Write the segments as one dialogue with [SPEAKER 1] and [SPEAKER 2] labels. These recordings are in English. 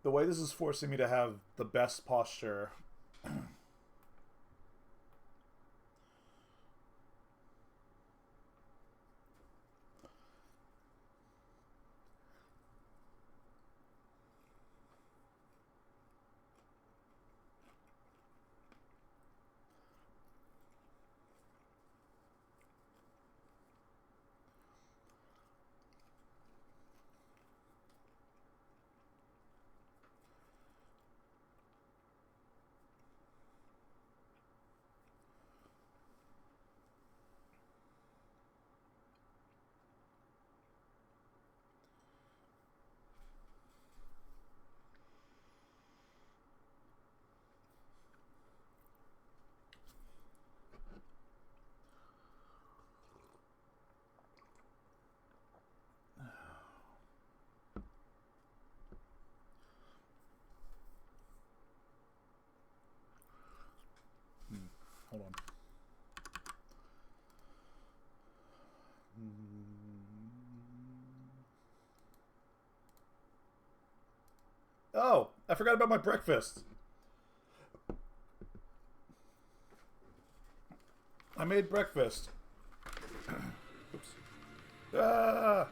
[SPEAKER 1] The way this is forcing me to have the best posture. Hold on. Oh, I forgot about my breakfast. I made breakfast. Oops. Ah!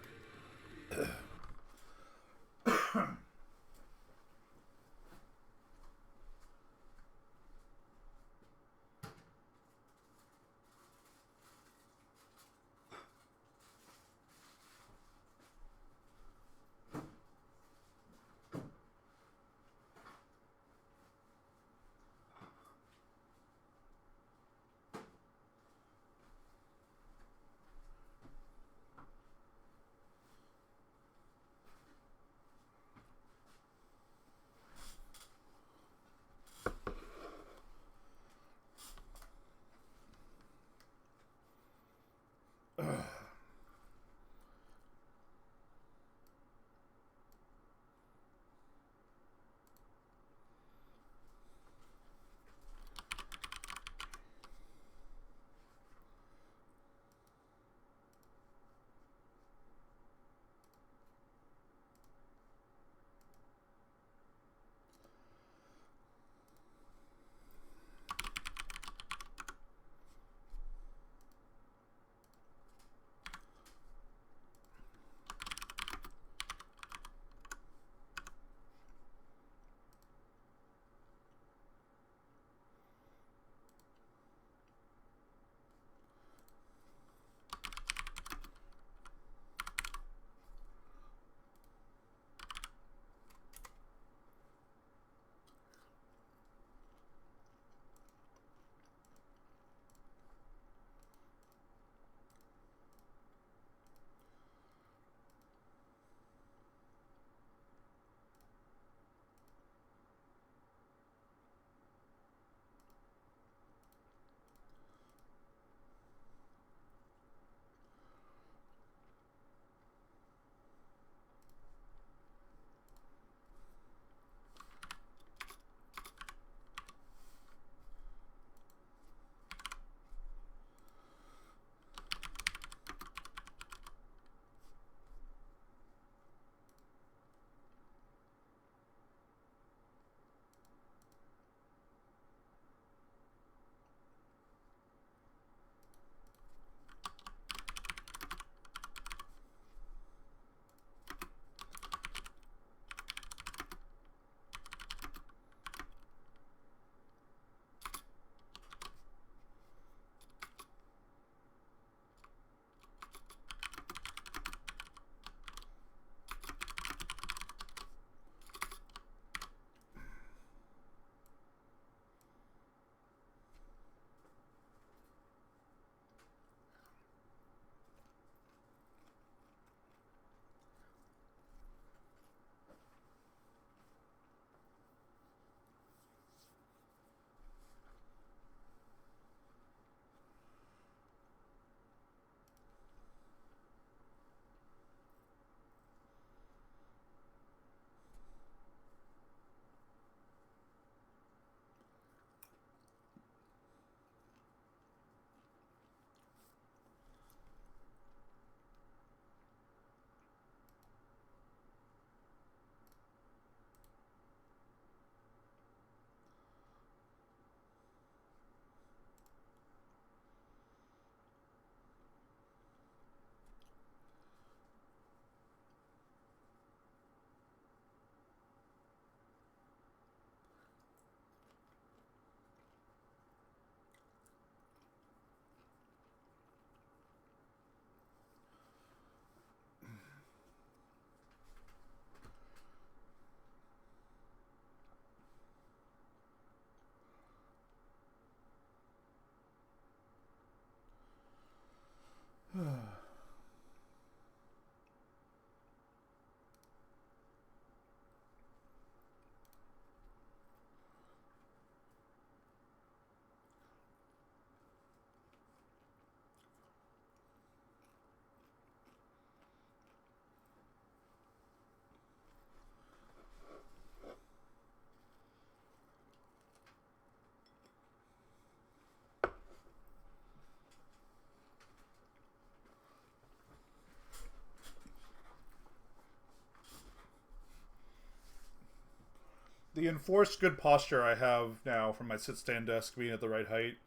[SPEAKER 1] The enforced good posture I have now from my sit-stand desk being at the right height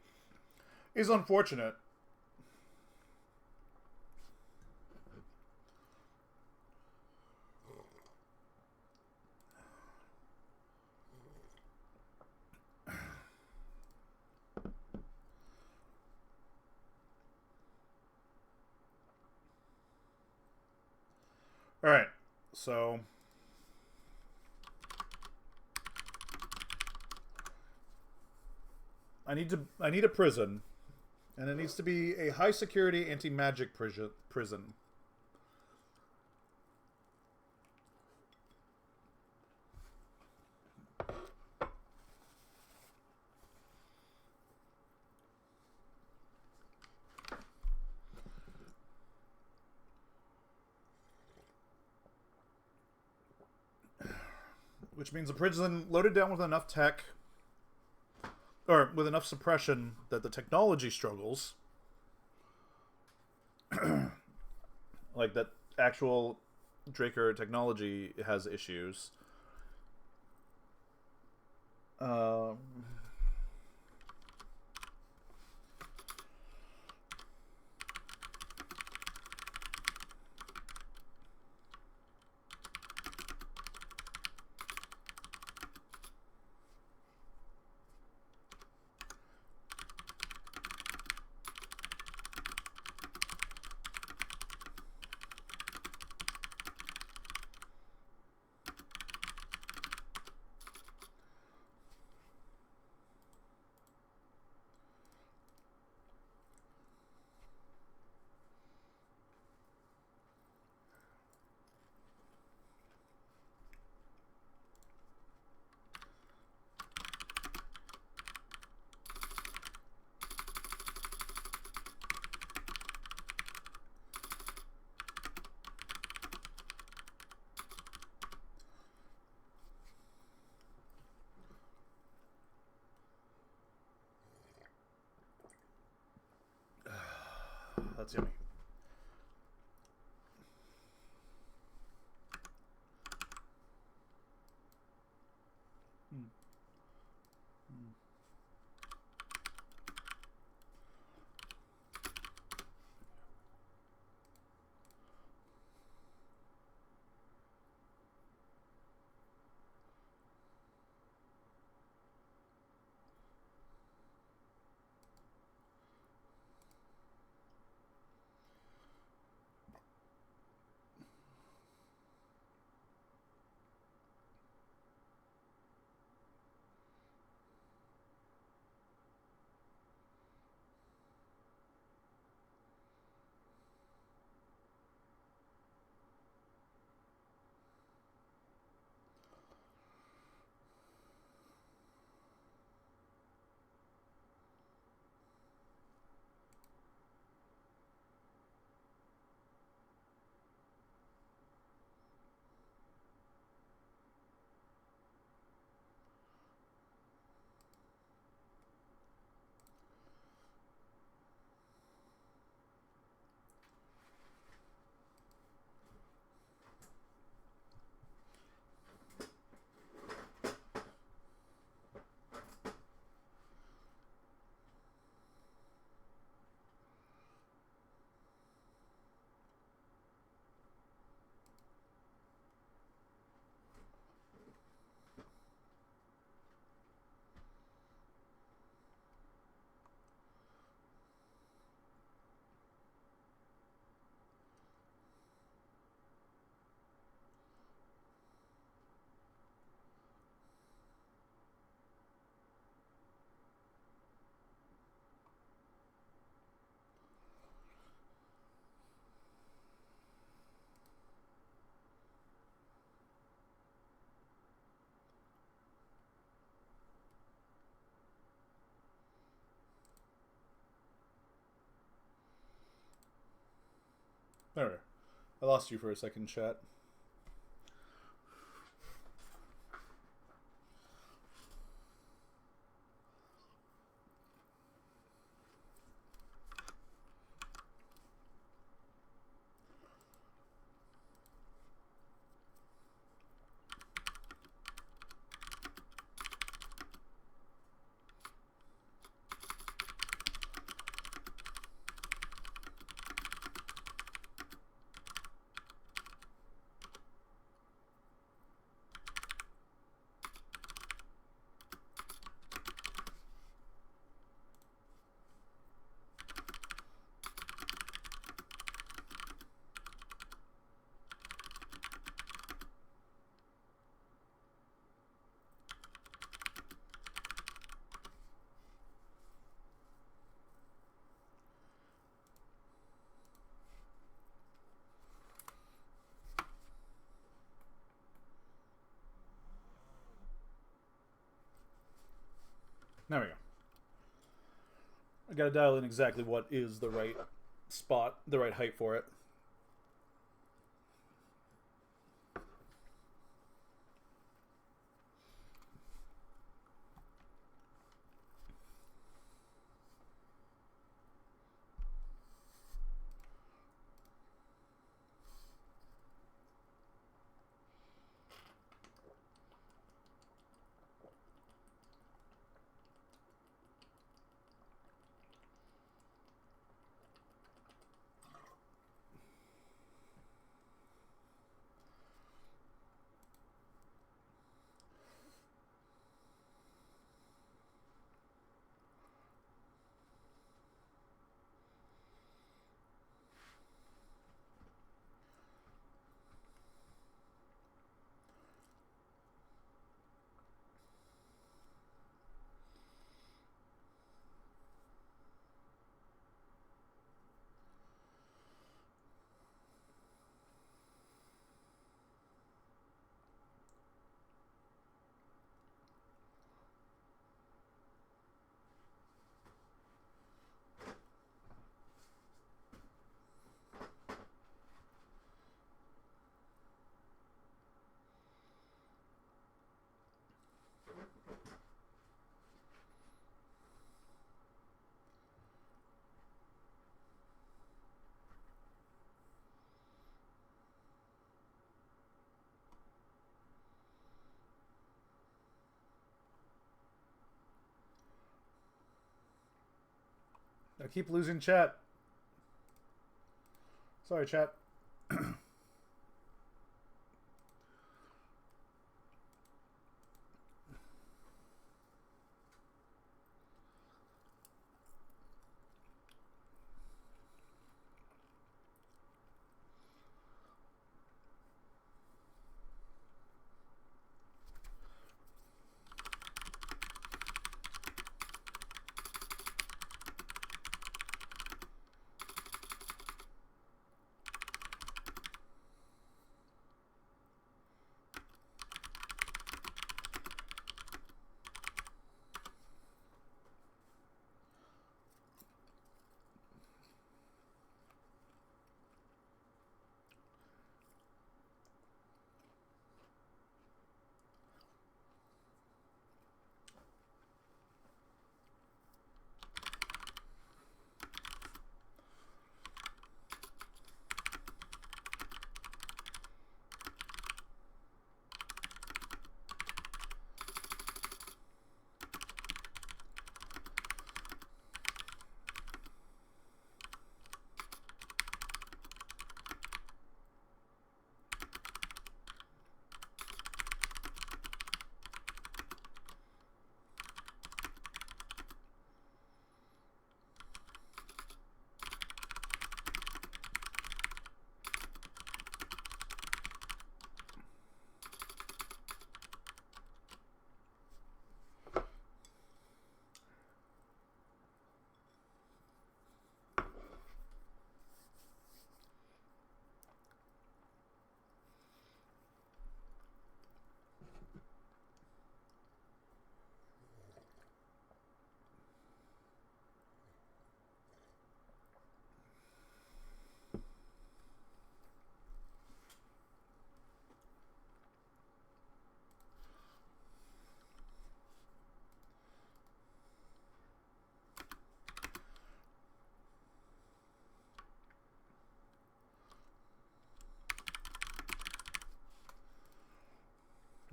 [SPEAKER 1] is unfortunate. All right, so I need a prison, and it needs to be a high security anti-magic prison. Which means a prison loaded down with enough tech, or with enough suppression that the technology struggles. Like that actual Draker technology has issues. That's yummy. There. I lost you for a second, chat. There we go. I gotta dial in exactly what is the right spot, the right height for it. I keep losing chat. Sorry, chat.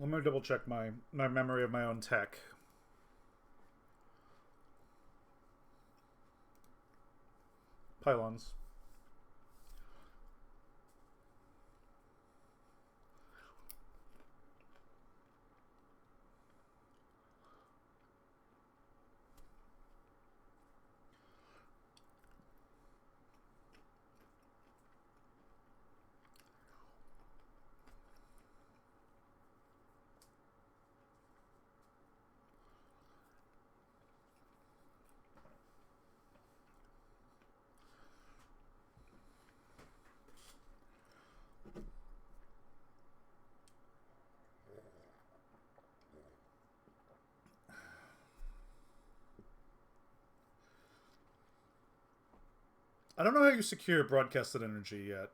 [SPEAKER 1] Let me double check my memory of my own tech. Pylons. I don't know how you secure broadcasted energy yet.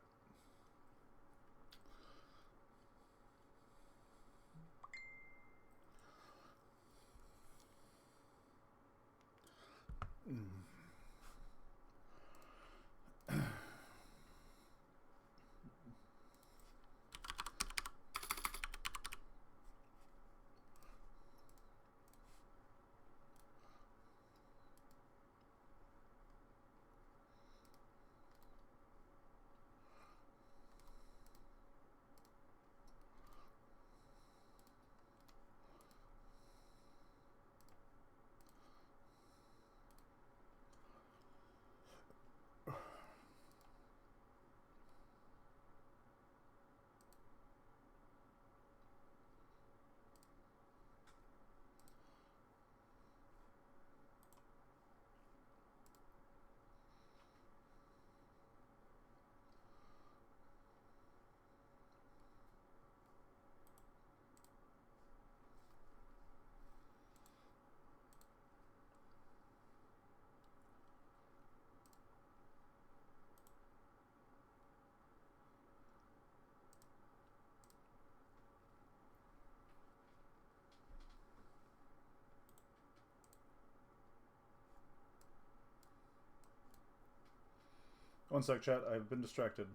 [SPEAKER 1] One sec, chat. I've been distracted.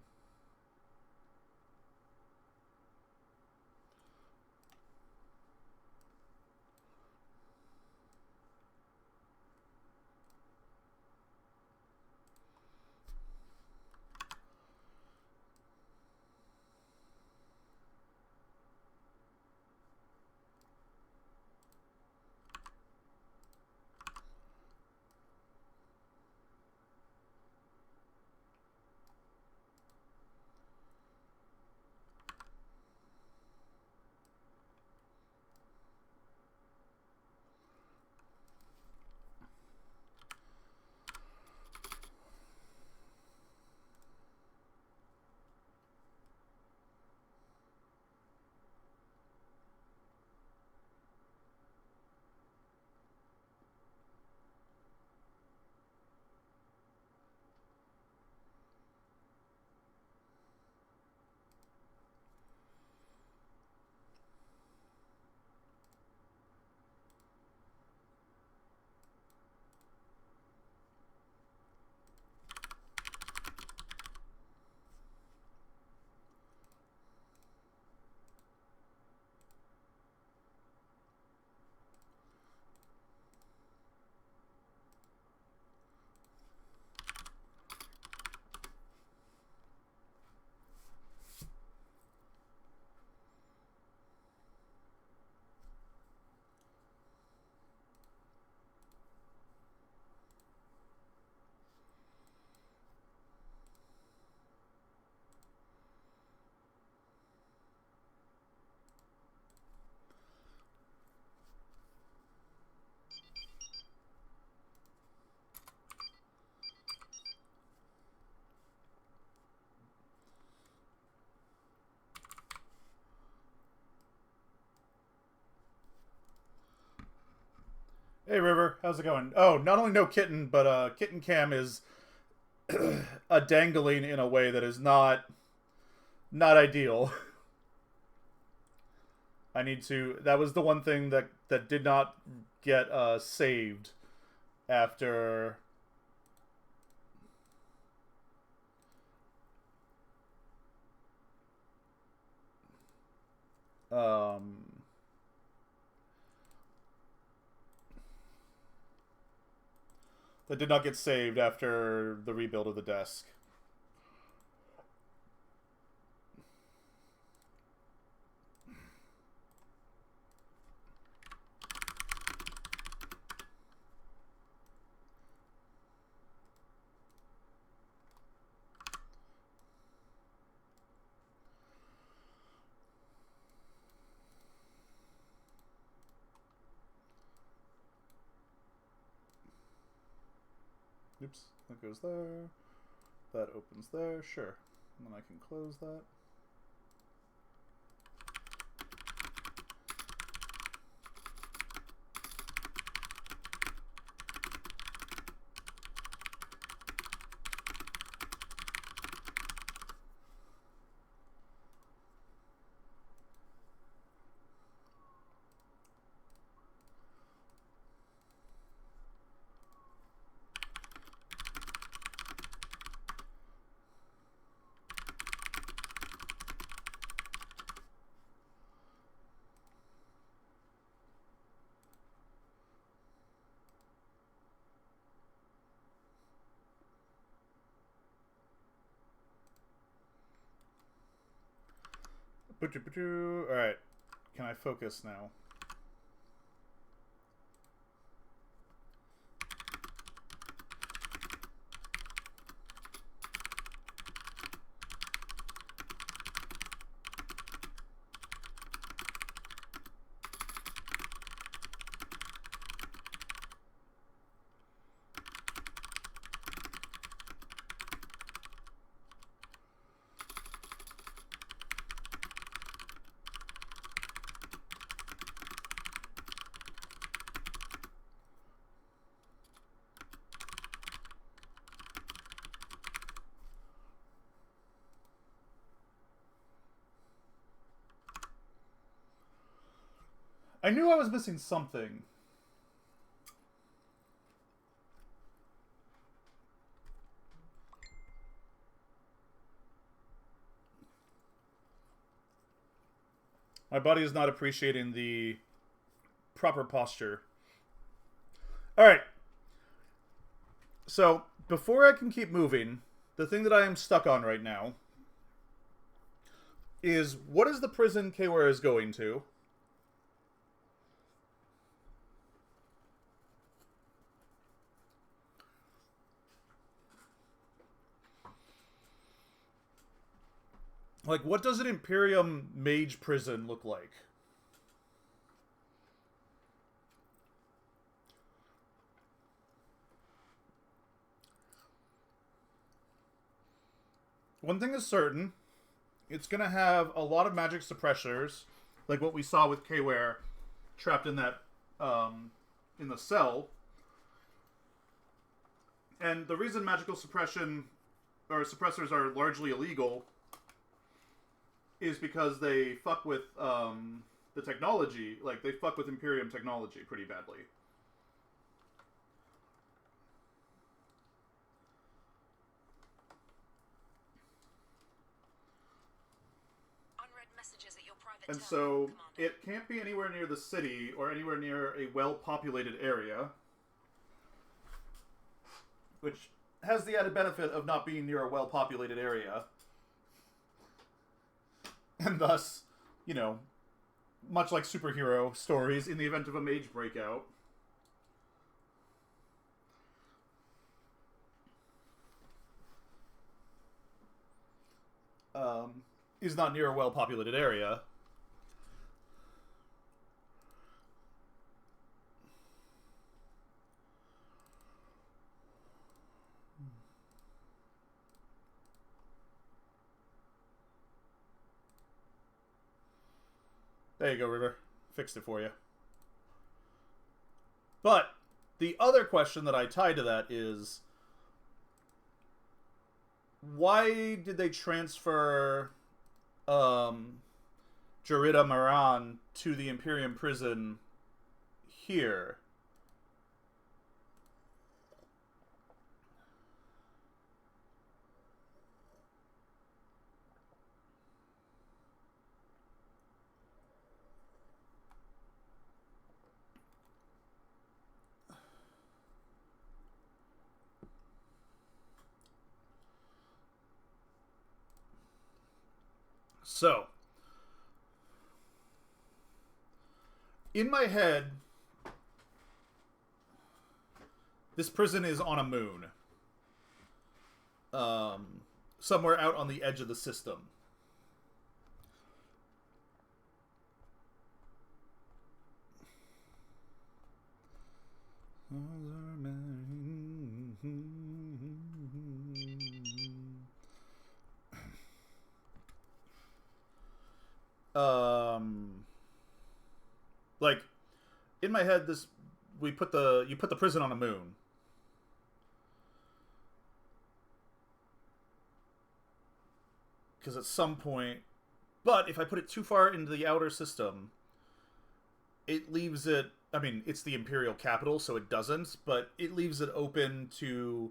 [SPEAKER 1] Hey River, how's it going? Oh, not only no kitten, but kitten cam is a dangling in a way that is not ideal. I need to. That was the one thing that did not get saved after. Um, that did not get saved after the rebuild of the desk. Oops, that goes there. That opens there, sure. And then I can close that. Alright. Can I focus now? I knew I was missing something. My body is not appreciating the proper posture. Alright. So, before I can keep moving, the thing that I am stuck on right now is what is the prison Kware is going to? Like, what does an Imperium mage prison look like? One thing is certain. It's going to have a lot of magic suppressors, like what we saw with Kware trapped in that, in the cell. And the reason magical suppression, or suppressors are largely illegal is because they fuck with the technology. Like, they fuck with Imperium technology pretty badly.
[SPEAKER 2] Unread messages at your private
[SPEAKER 1] And
[SPEAKER 2] terminal,
[SPEAKER 1] so,
[SPEAKER 2] Commander.
[SPEAKER 1] it can't be anywhere near the city or anywhere near a well-populated area. Which has the added benefit of not being near a well-populated area. And thus, you know, much like superhero stories, in the event of a mage breakout, is not near a well-populated area. There you go, River. Fixed it for you. But the other question that I tie to that is, why did they transfer Jarida Maran to the Imperium prison here? So, in my head, this prison is on a moon. Somewhere out on the edge of the system. Like, in my head, you put the prison on a moon. Because at some point, but if I put it too far into the outer system, it leaves it. I mean, it's the Imperial capital, so it doesn't. But it leaves it open to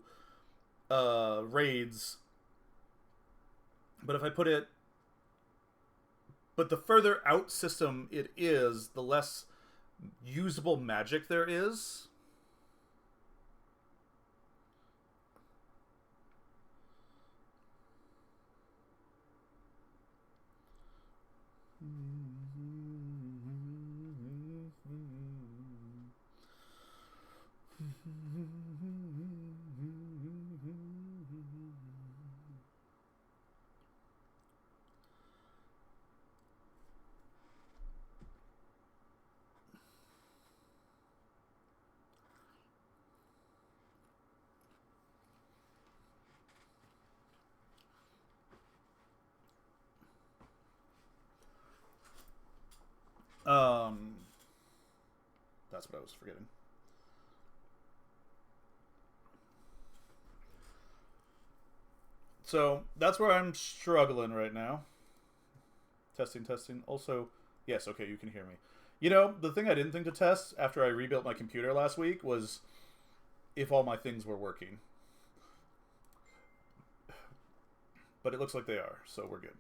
[SPEAKER 1] raids. But if I put it, but the further out system it is, the less usable magic there is. That's what I was forgetting. So that's where I'm struggling right now. Testing, testing. Also, yes, okay, you can hear me. You know, the thing I didn't think to test after I rebuilt my computer last week was if all my things were working. But it looks like they are, so we're good.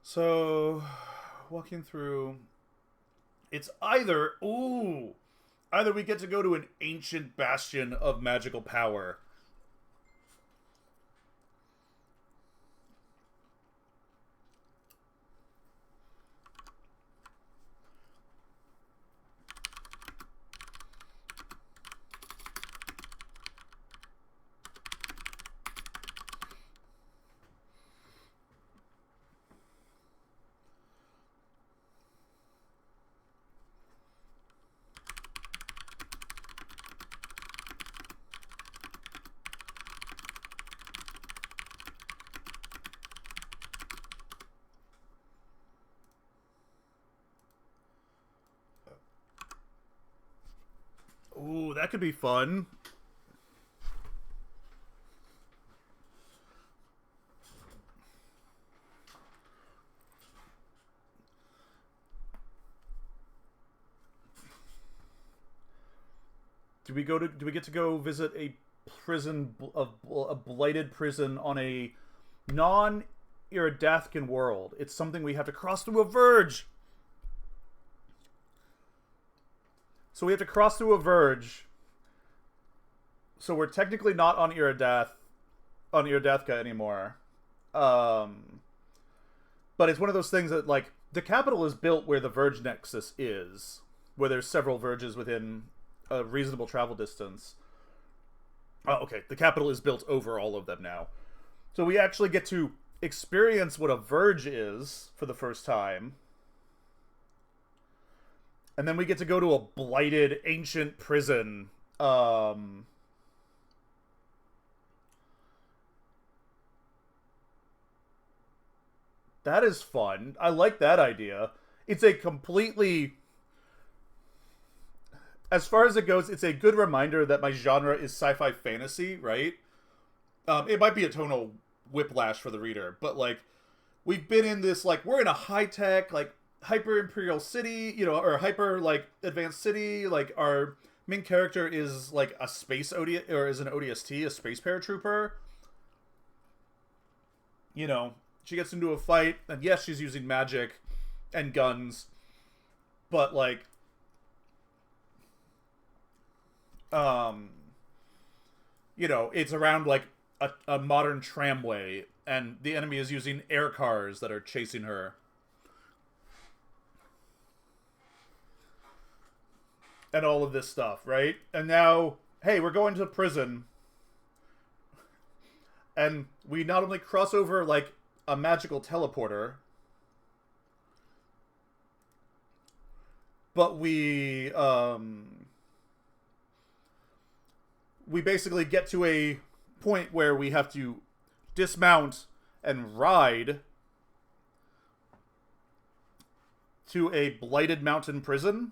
[SPEAKER 1] So, walking through, it's either either we get to go to an ancient bastion of magical power. Ooh, that could be fun. Do we get to go visit a prison, a blighted prison on a non-Iridathkin world? It's something we have to cross through a verge. So we have to cross through a verge. So we're technically not on Iridathka anymore. But it's one of those things that, like, the capital is built where the Verge Nexus is, where there's several verges within a reasonable travel distance. Oh, okay. The capital is built over all of them now. So we actually get to experience what a verge is for the first time. And then we get to go to a blighted ancient prison. That is fun. I like that idea. It's a completely... As far as it goes, it's a good reminder that my genre is sci-fi fantasy, right? It might be a tonal whiplash for the reader, but, like, we've been in this, like, we're in a high-tech, like, hyper-imperial city, you know, or hyper, like, advanced city. Like, our main character is, like, a space ODST, or is an ODST, a space paratrooper. You know, she gets into a fight, and yes, she's using magic and guns, but, like, you know, it's around, like, a modern tramway, and the enemy is using air cars that are chasing her. And all of this stuff, right? And now, hey, we're going to prison. And we not only cross over, like, a magical teleporter, but we basically get to a point where we have to dismount and ride to a blighted mountain prison.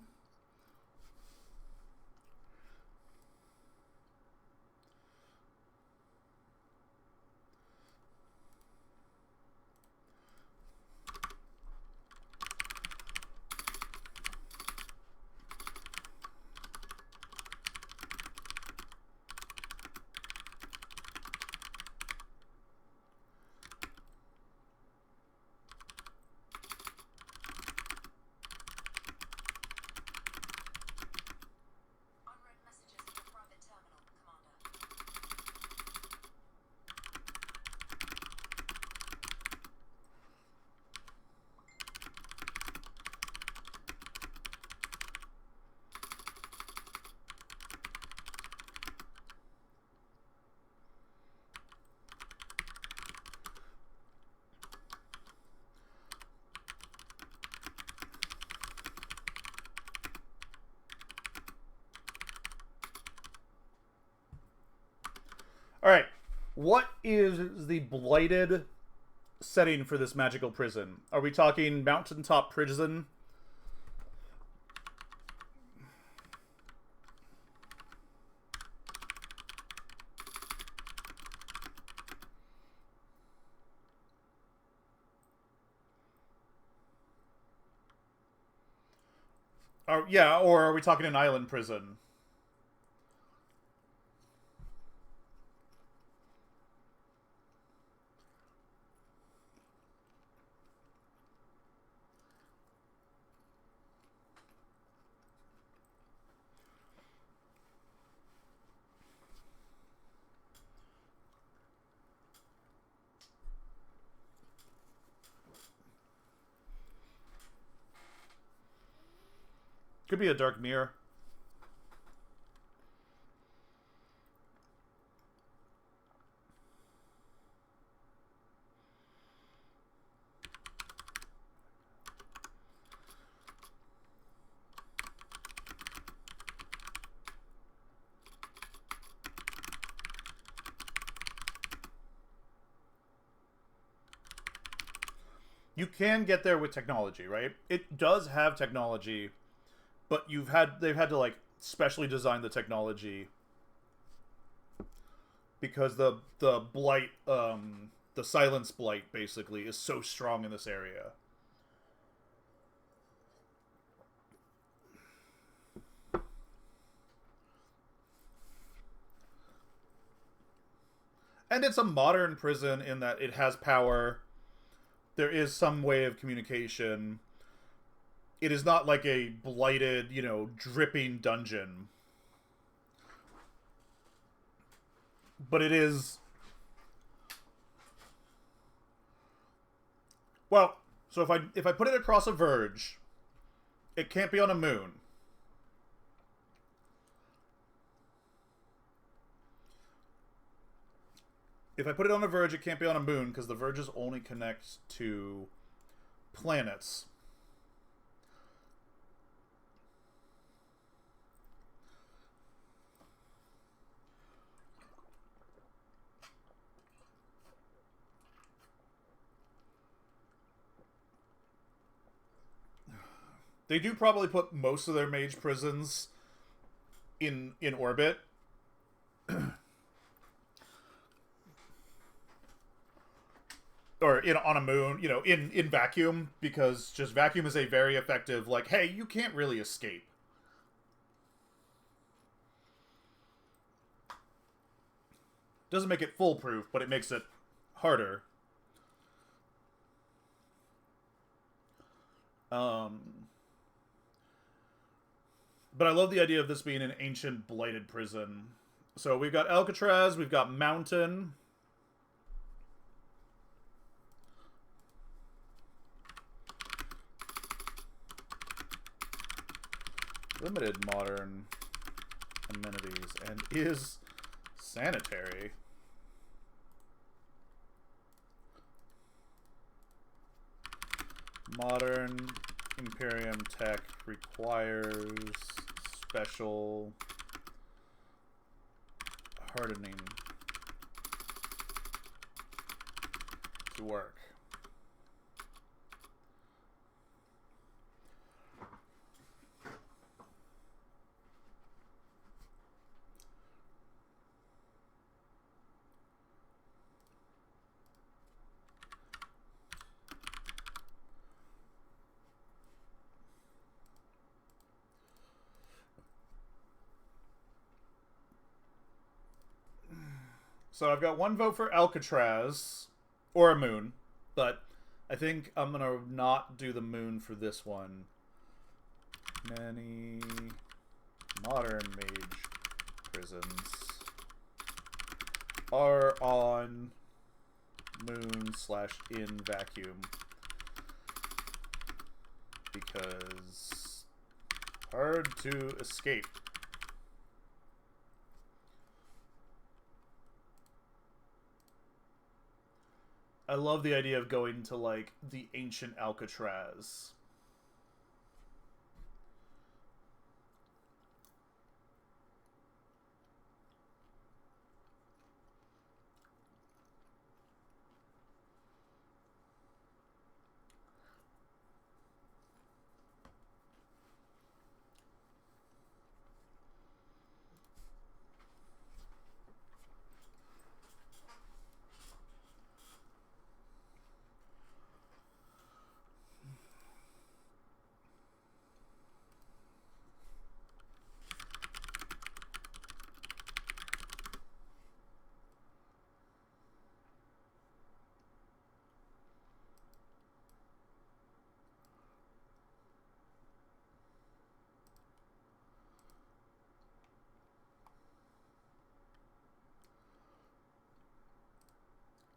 [SPEAKER 2] Unread messages at your private terminal, Commander.
[SPEAKER 1] Alright, what is the blighted setting for this magical prison? Are we talking mountaintop prison? Yeah, or are we talking an island prison? Could be a dark mirror. You can get there with technology, right? It does have technology, but they've had to like specially design the technology because the blight the silence blight basically is so strong in this area. And it's a modern prison in that it has power. There is some way of communication. It is not like a blighted, dripping dungeon. But it is... Well, so if I put it across a verge, it can't be on a moon. If I put it on a verge, it can't be on a moon, because the verges only connect to planets. They do probably put most of their mage prisons in orbit. Or on a moon, in vacuum, because just vacuum is a very effective, like, hey, you can't really escape. Doesn't make it foolproof, but it makes it harder. But I love the idea of this being an ancient blighted prison. So we've got Alcatraz, we've got Mountain. Limited modern amenities and is sanitary. Modern Imperium tech requires special hardening. to work. So I've got one vote for Alcatraz or a moon, but I think I'm gonna not do the moon for this one. Many modern mage prisons are on moon/in vacuum because hard to escape. I love the idea of going to, like, the ancient Alcatraz.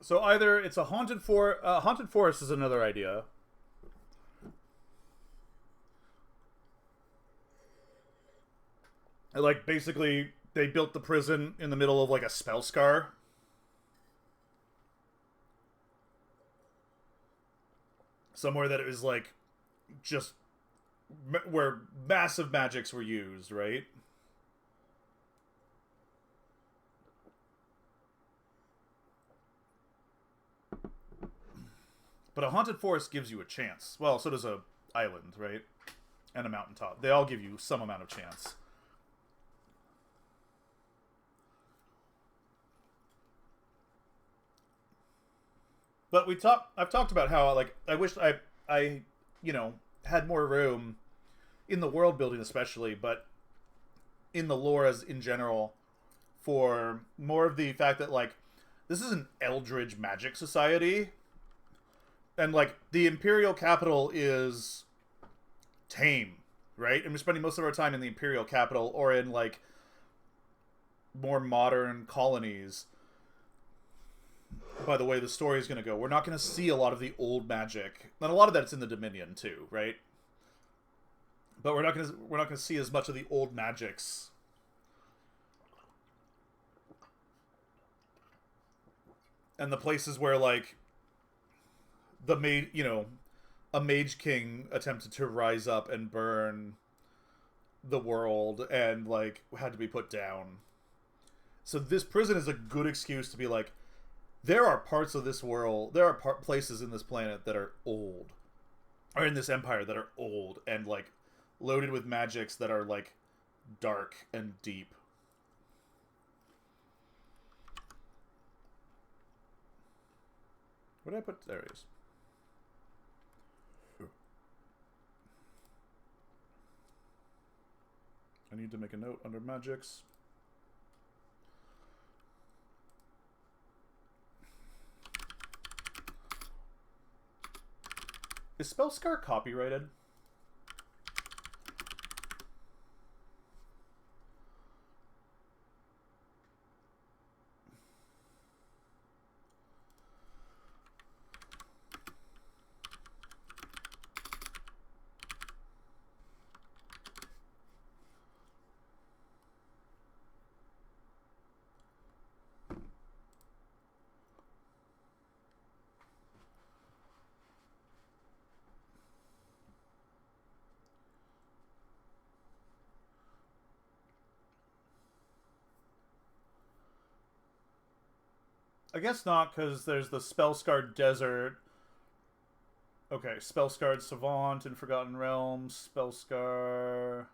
[SPEAKER 1] So either it's a haunted forest is another idea. Like, basically, they built the prison in the middle of, like, a spell scar. Somewhere that it was, like, just where massive magics were used, right? But a haunted forest gives you a chance. Well, so does a island, right? And a mountaintop. They all give you some amount of chance. But I've talked about how, like, I wish I had more room in the world building, especially, but in the lore as in general, for more of the fact that, like, this is an eldritch magic society, and, like, the imperial capital is tame, right? And we're spending most of our time in the imperial capital or in, like, more modern colonies. By the way the story is going to go, we're not going to see a lot of the old magic, and a lot of that's in the Dominion too, right? But we're not going to see as much of the old magics. And the places where, like, a mage king attempted to rise up and burn the world and, like, had to be put down. So this prison is a good excuse to be like, there are parts of this world, there are places in this planet that are old, or in this empire that are old and, like, loaded with magics that are, like, dark and deep. What did I put? There it is. I need to make a note under magics. Is Spellscar copyrighted? I guess not, because there's the Spellscarred Desert. Okay, Spellscarred Savant in Forgotten Realms. Spellscar.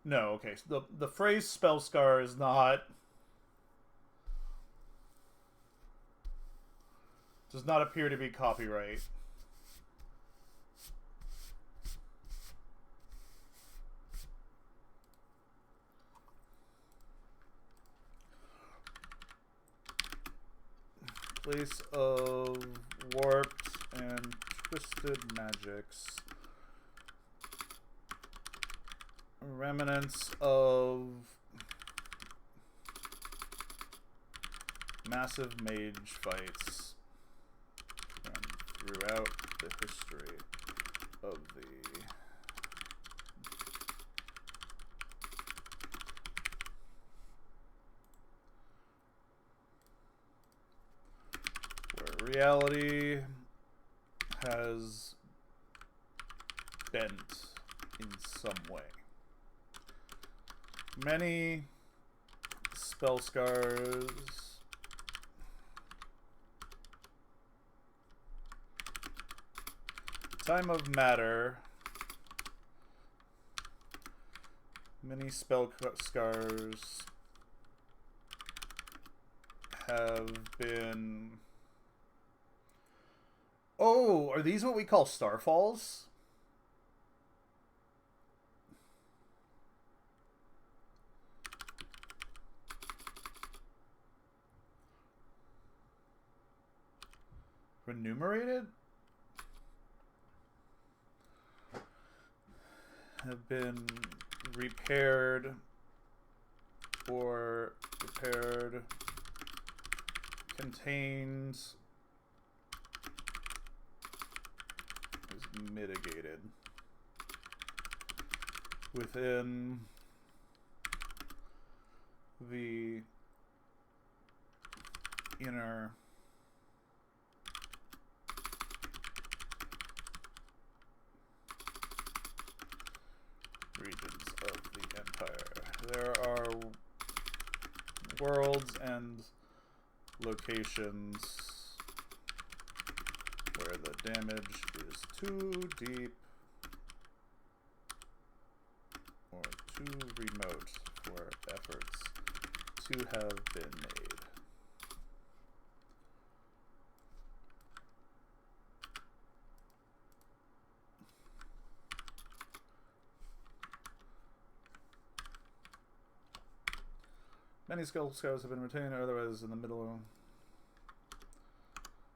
[SPEAKER 1] No, okay. The phrase Spellscar is not. Does not appear to be copyright. Place of warped and twisted magics. Remnants of massive mage fights throughout the history of the where reality has bent in some way. Many spell scars time of matter. Many spell scars have been. Oh, are these what we call starfalls? Remunerated? Have been repaired or repaired, contains, is mitigated within the inner regions of the Empire. There are worlds and locations where the damage is too deep or too remote for efforts to have been made. Many skull scars have been retained, or otherwise in the middle.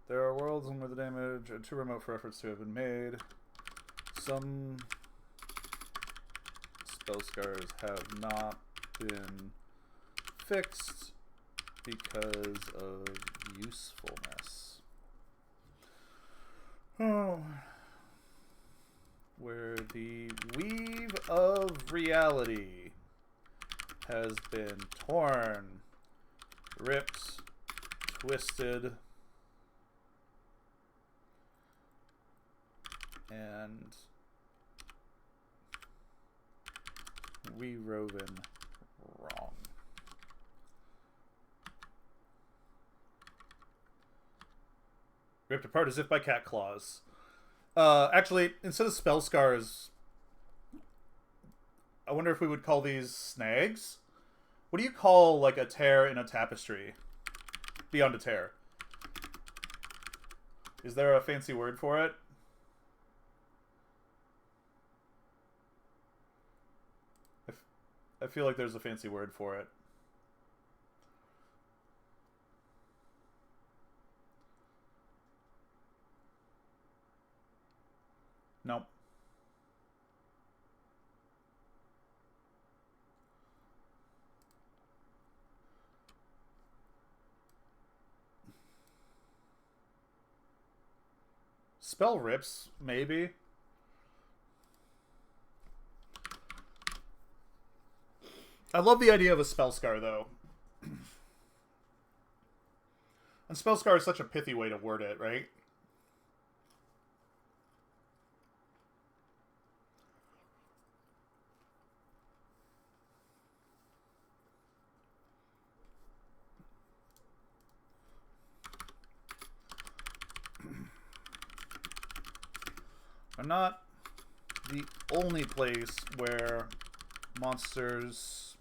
[SPEAKER 1] There are worlds where the damage are too remote for efforts to have been made. Some spell scars have not been fixed because of usefulness. Oh. Where the weave of reality has been torn, ripped, twisted, and rewoven wrong. Ripped apart as if by cat claws. Actually, instead of spell scars, I wonder if we would call these snags. What do you call like a tear in a tapestry? Beyond a tear. Is there a fancy word for it? I feel like there's a fancy word for it. Nope. Spell rips, maybe. I love the idea of a spell scar, though. And spell scar is such a pithy way to word it, right? are not the only place where monsters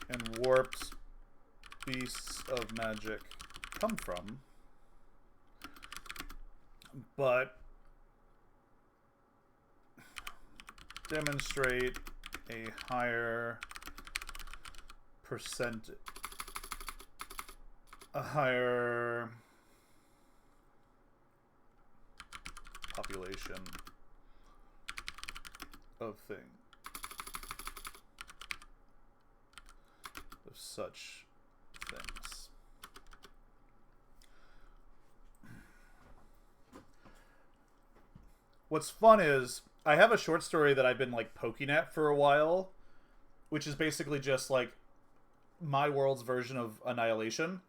[SPEAKER 1] and warped beasts of magic come from, but demonstrate a higher population of such things. What's fun is I have a short story that I've been like poking at for a while, which is basically just like my world's version of Annihilation.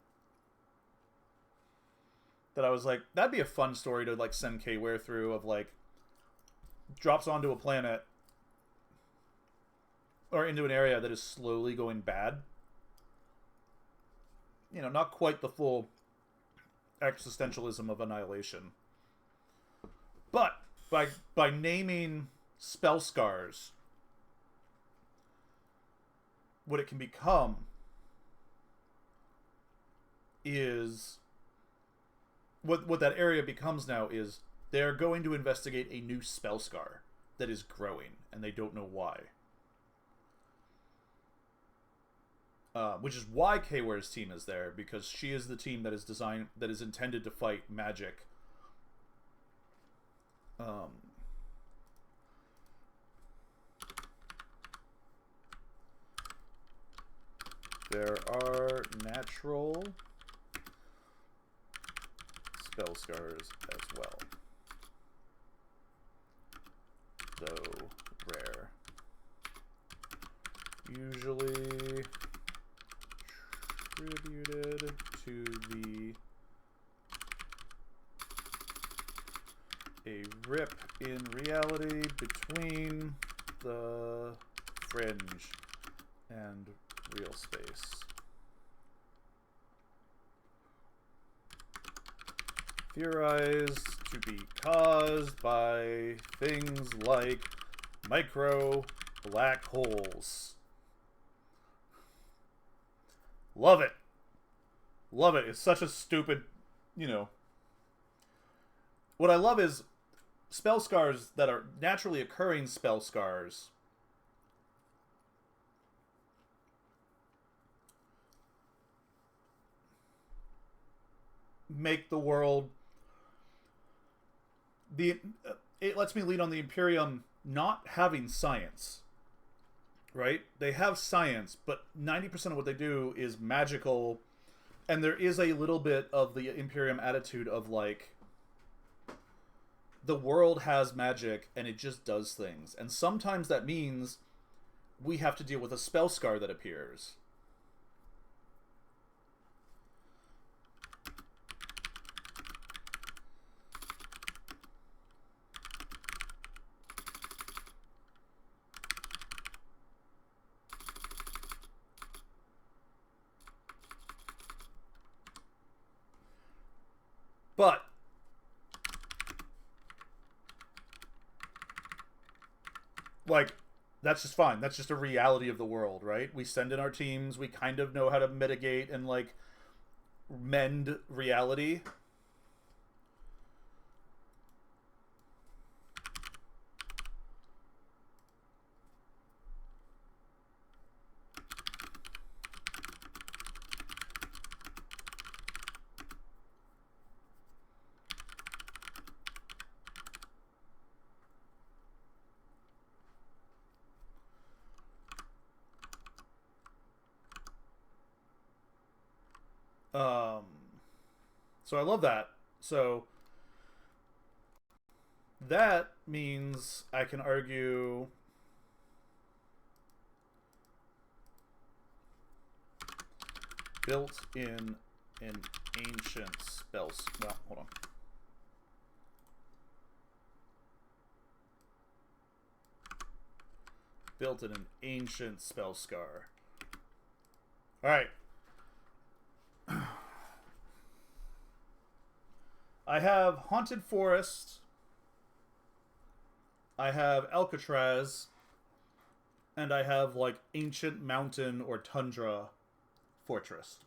[SPEAKER 1] That I was like, that'd be a fun story to like send K-Ware through, of like drops onto a planet or into an area that is slowly going bad. You know, not quite the full existentialism of Annihilation. But by naming spell scars, what it can become is what that area becomes now is they're going to investigate a new spell scar that is growing, and they don't know why. Which is why K-Ware's team is there, because she is the team that is intended to fight magic. There are natural spell scars as well, though rare. Usually attributed to a rip in reality between the fringe and real space. Theorized to be caused by things like micro black holes. Love it. Love it. It's such a stupid, you know. What I love is spell scars that are naturally occurring spell scars make the world it lets me lead on the Imperium not having science, right? They have science, but 90% of what they do is magical, and there is a little bit of the Imperium attitude of like the world has magic and it just does things, and sometimes that means we have to deal with a spell scar that appears. But like that's just fine. That's just a reality of the world, right? We send in our teams, we kind of know how to mitigate and like mend reality. So I love that. So that means I can argue built in an ancient spells. Well, hold on. Built in an ancient spell scar. All right. I have Haunted Forest I have Alcatraz, and I have like Ancient Mountain or Tundra Fortress.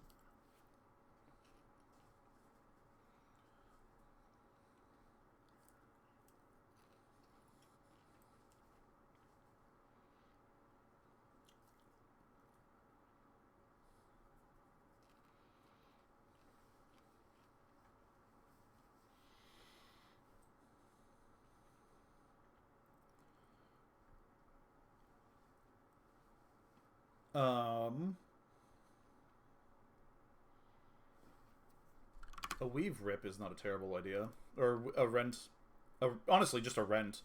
[SPEAKER 1] Um, a weave rip is not a terrible idea, or a rent. Honestly, just a rent.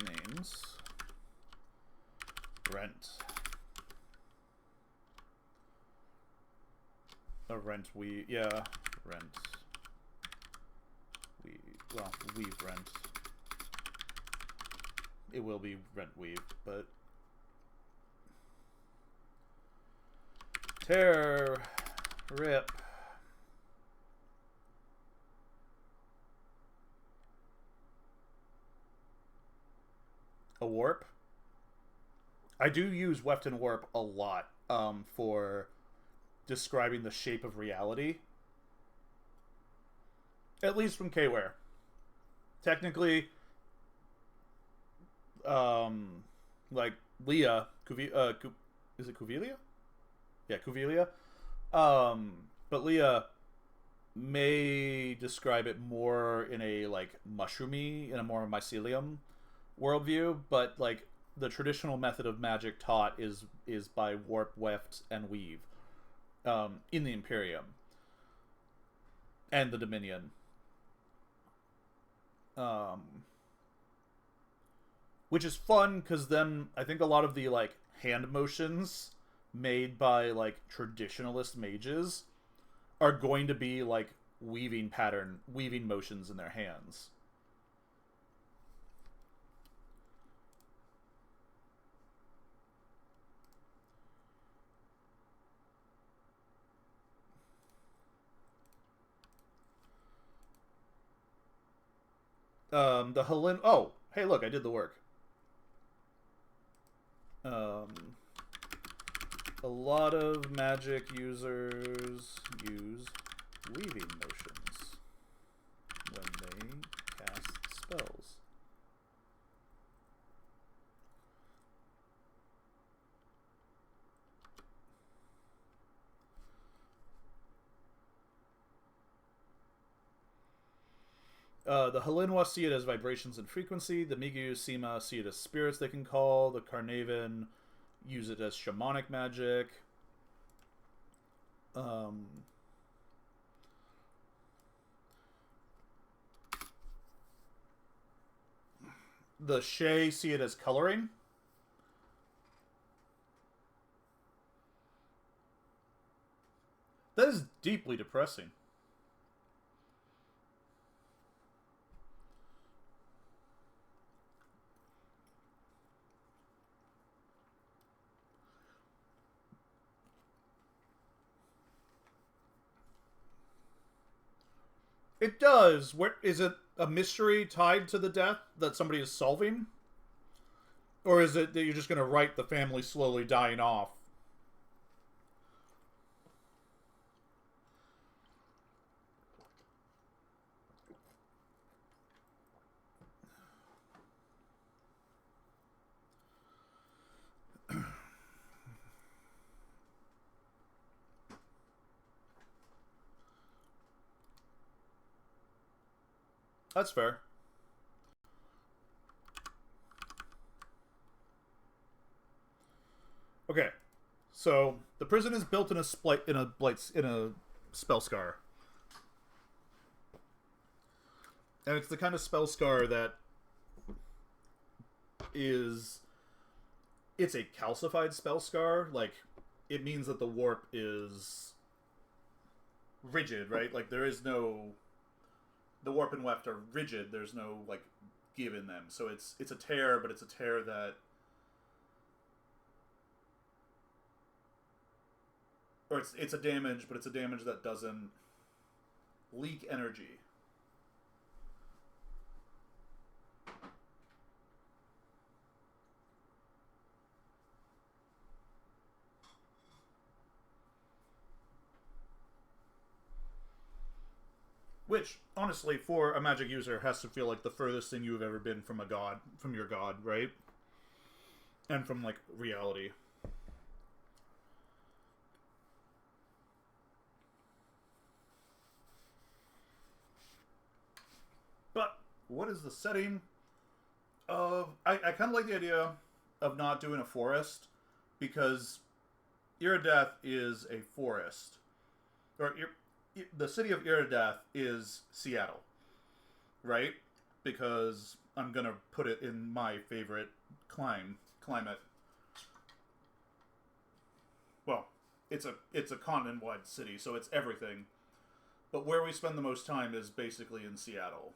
[SPEAKER 1] Names. Rent. A rent weave. Yeah, rent. Weave rent. It will be rent weave, but tear, rip. A warp. I do use Weft and Warp a lot for describing the shape of reality. At least from Kware. Technically, like Leah, is it Cuvilia? Yeah, Cuvilia. But Leah may describe it more in a like mushroomy, in a more mycelium worldview, but like the traditional method of magic taught is by warp, weft, and weave, in the Imperium and the Dominion. Which is fun because then I think a lot of the like hand motions made by like traditionalist mages are going to be like weaving motions in their hands. The Helen. Oh, hey, look, I did the work. A lot of magic users use weaving motions when they cast spells. The Halinwa see it as vibrations and frequency. The Migu Sima see it as spirits they can call. The Carnavan use it as shamanic magic. The Shay see it as coloring. That is deeply depressing. It does. Where is it a mystery tied to the death that somebody is solving? Or is it that you're just going to write the family slowly dying off? That's fair. Okay, so the prison is built in a spell scar, and it's the kind of spell scar that it's a calcified spell scar. Like, it means that the warp is rigid, right? Like, there is no, the warp and weft are rigid. There's no like give in them. So it's a tear, but it's a tear that, or it's a damage, but it's a damage that doesn't leak energy. Which, honestly, for a magic user, has to feel like the furthest thing you've ever been from a god, from your god, right? And from, like, reality. But, what is the setting of... I kind of like the idea of not doing a forest, because Iridath is a forest. Or, the city of Iridath is Seattle, right? Because I'm gonna put it in my favorite climate. Well, it's a continent-wide city, so it's everything. But where we spend the most time is basically in Seattle.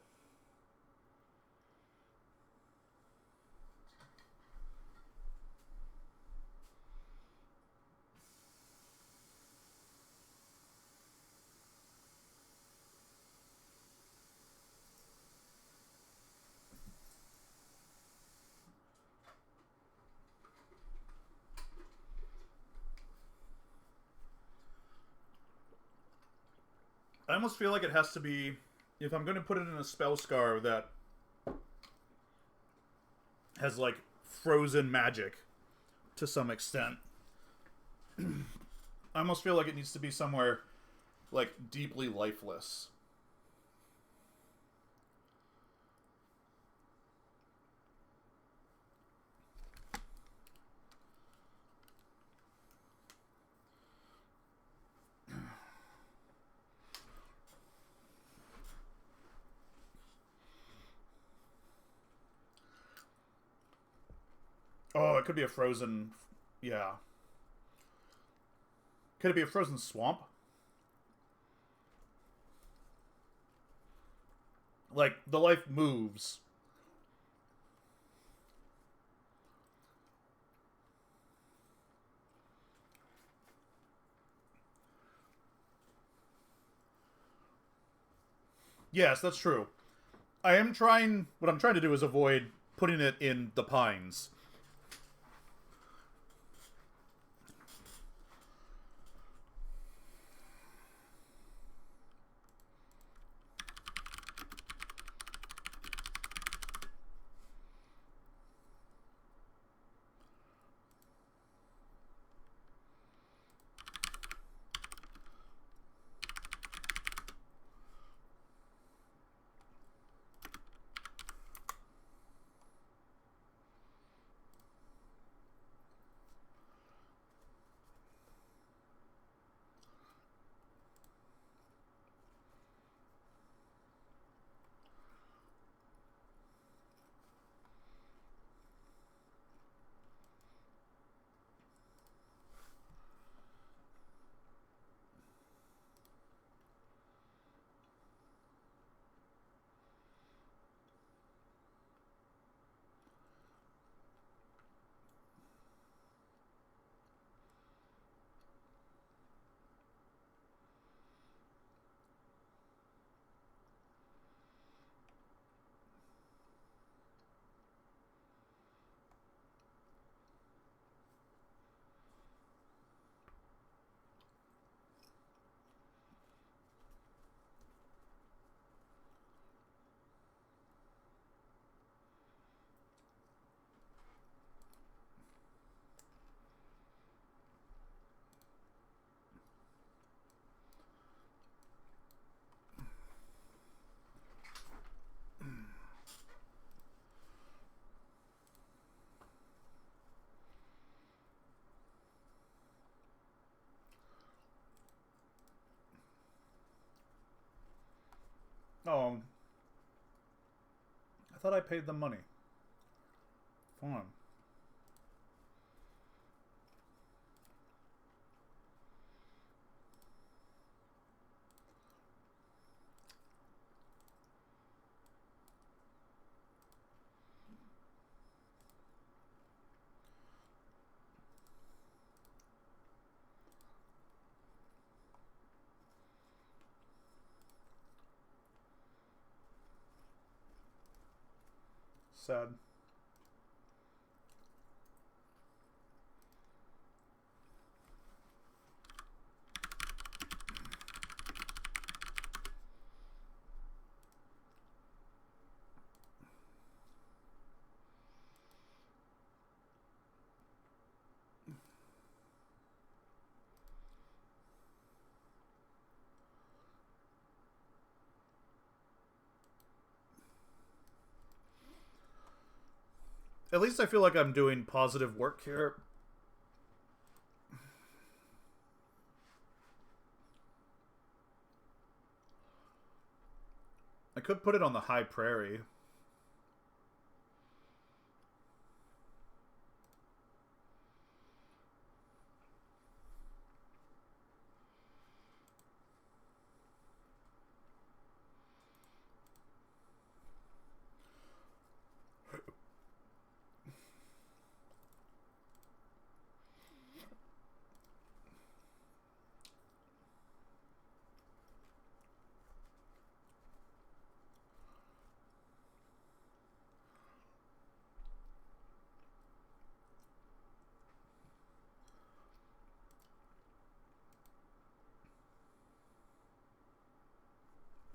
[SPEAKER 1] I almost feel like it has to be, if I'm going to put it in a spell scar that has, like, frozen magic to some extent, I almost feel like it needs to be somewhere, like, deeply lifeless. Oh, it could be a frozen... Yeah. Could it be a frozen swamp? Like, the life moves. Yes, that's true. I am trying... What I'm trying to do is avoid putting it in the pines. Oh, I thought I paid them money. Fine. Sad. At least I feel like I'm doing positive work here. I could put it on the high prairie.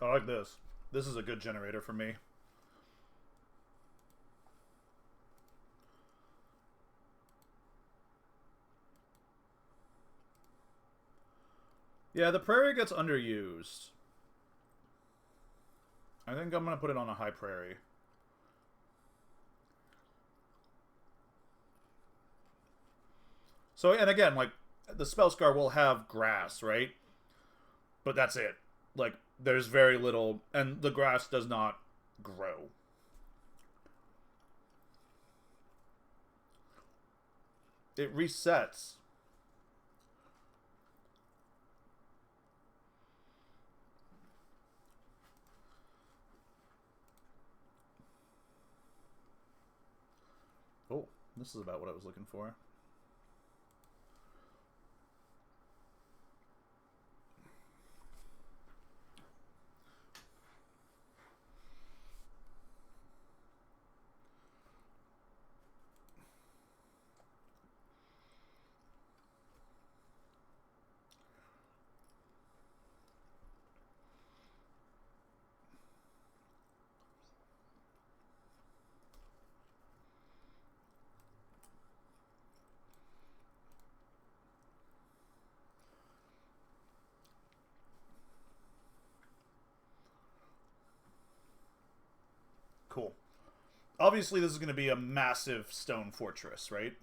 [SPEAKER 1] I like this. This is a good generator for me. Yeah, the prairie gets underused. I think I'm going to put it on a high prairie. So, and again, like, the Spellscar will have grass, right? But that's it. Like, there's very little, and the grass does not grow. It resets. Oh, this is about what I was looking for. Cool. Obviously, this is going to be a massive stone fortress, right?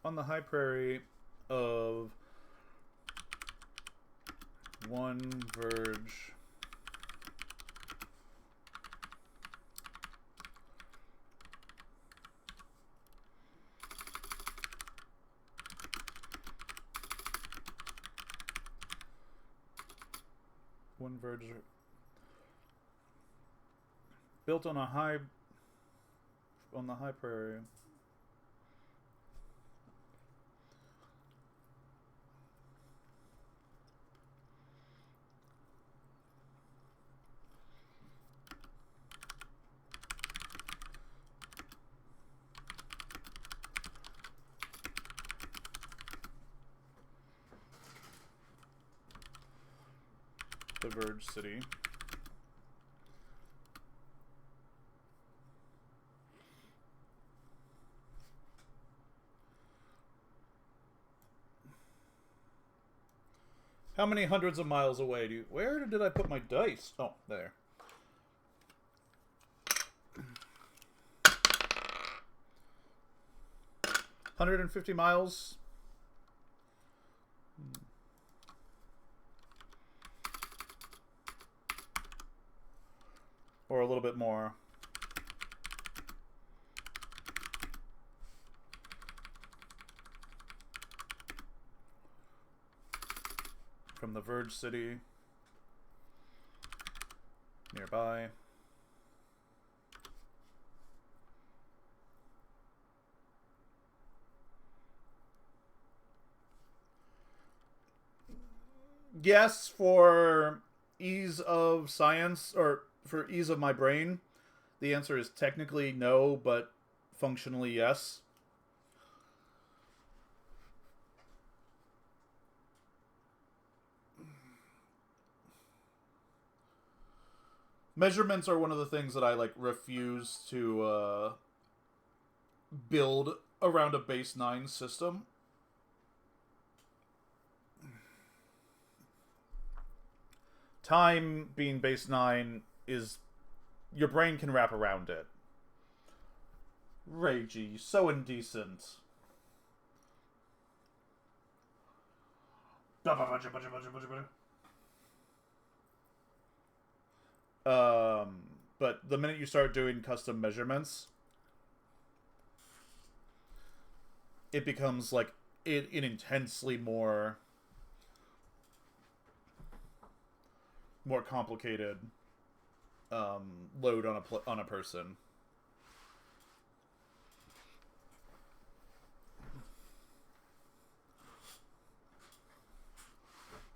[SPEAKER 1] On the high prairie of one verge built on the high prairie. The Verge City. How many hundreds of miles away do you... Where did I put my dice? Oh, there. $150 miles. Or a little bit more. From the Verge City. Nearby. Yes, for ease of science, or for ease of my brain, the answer is technically no, but functionally yes. Measurements are one of the things that I like refuse to build around a base 9 system. Time being base 9 is... your brain can wrap around it. Ragey, so indecent. But the minute you start doing custom measurements, it becomes like an intensely more complicated load on a person.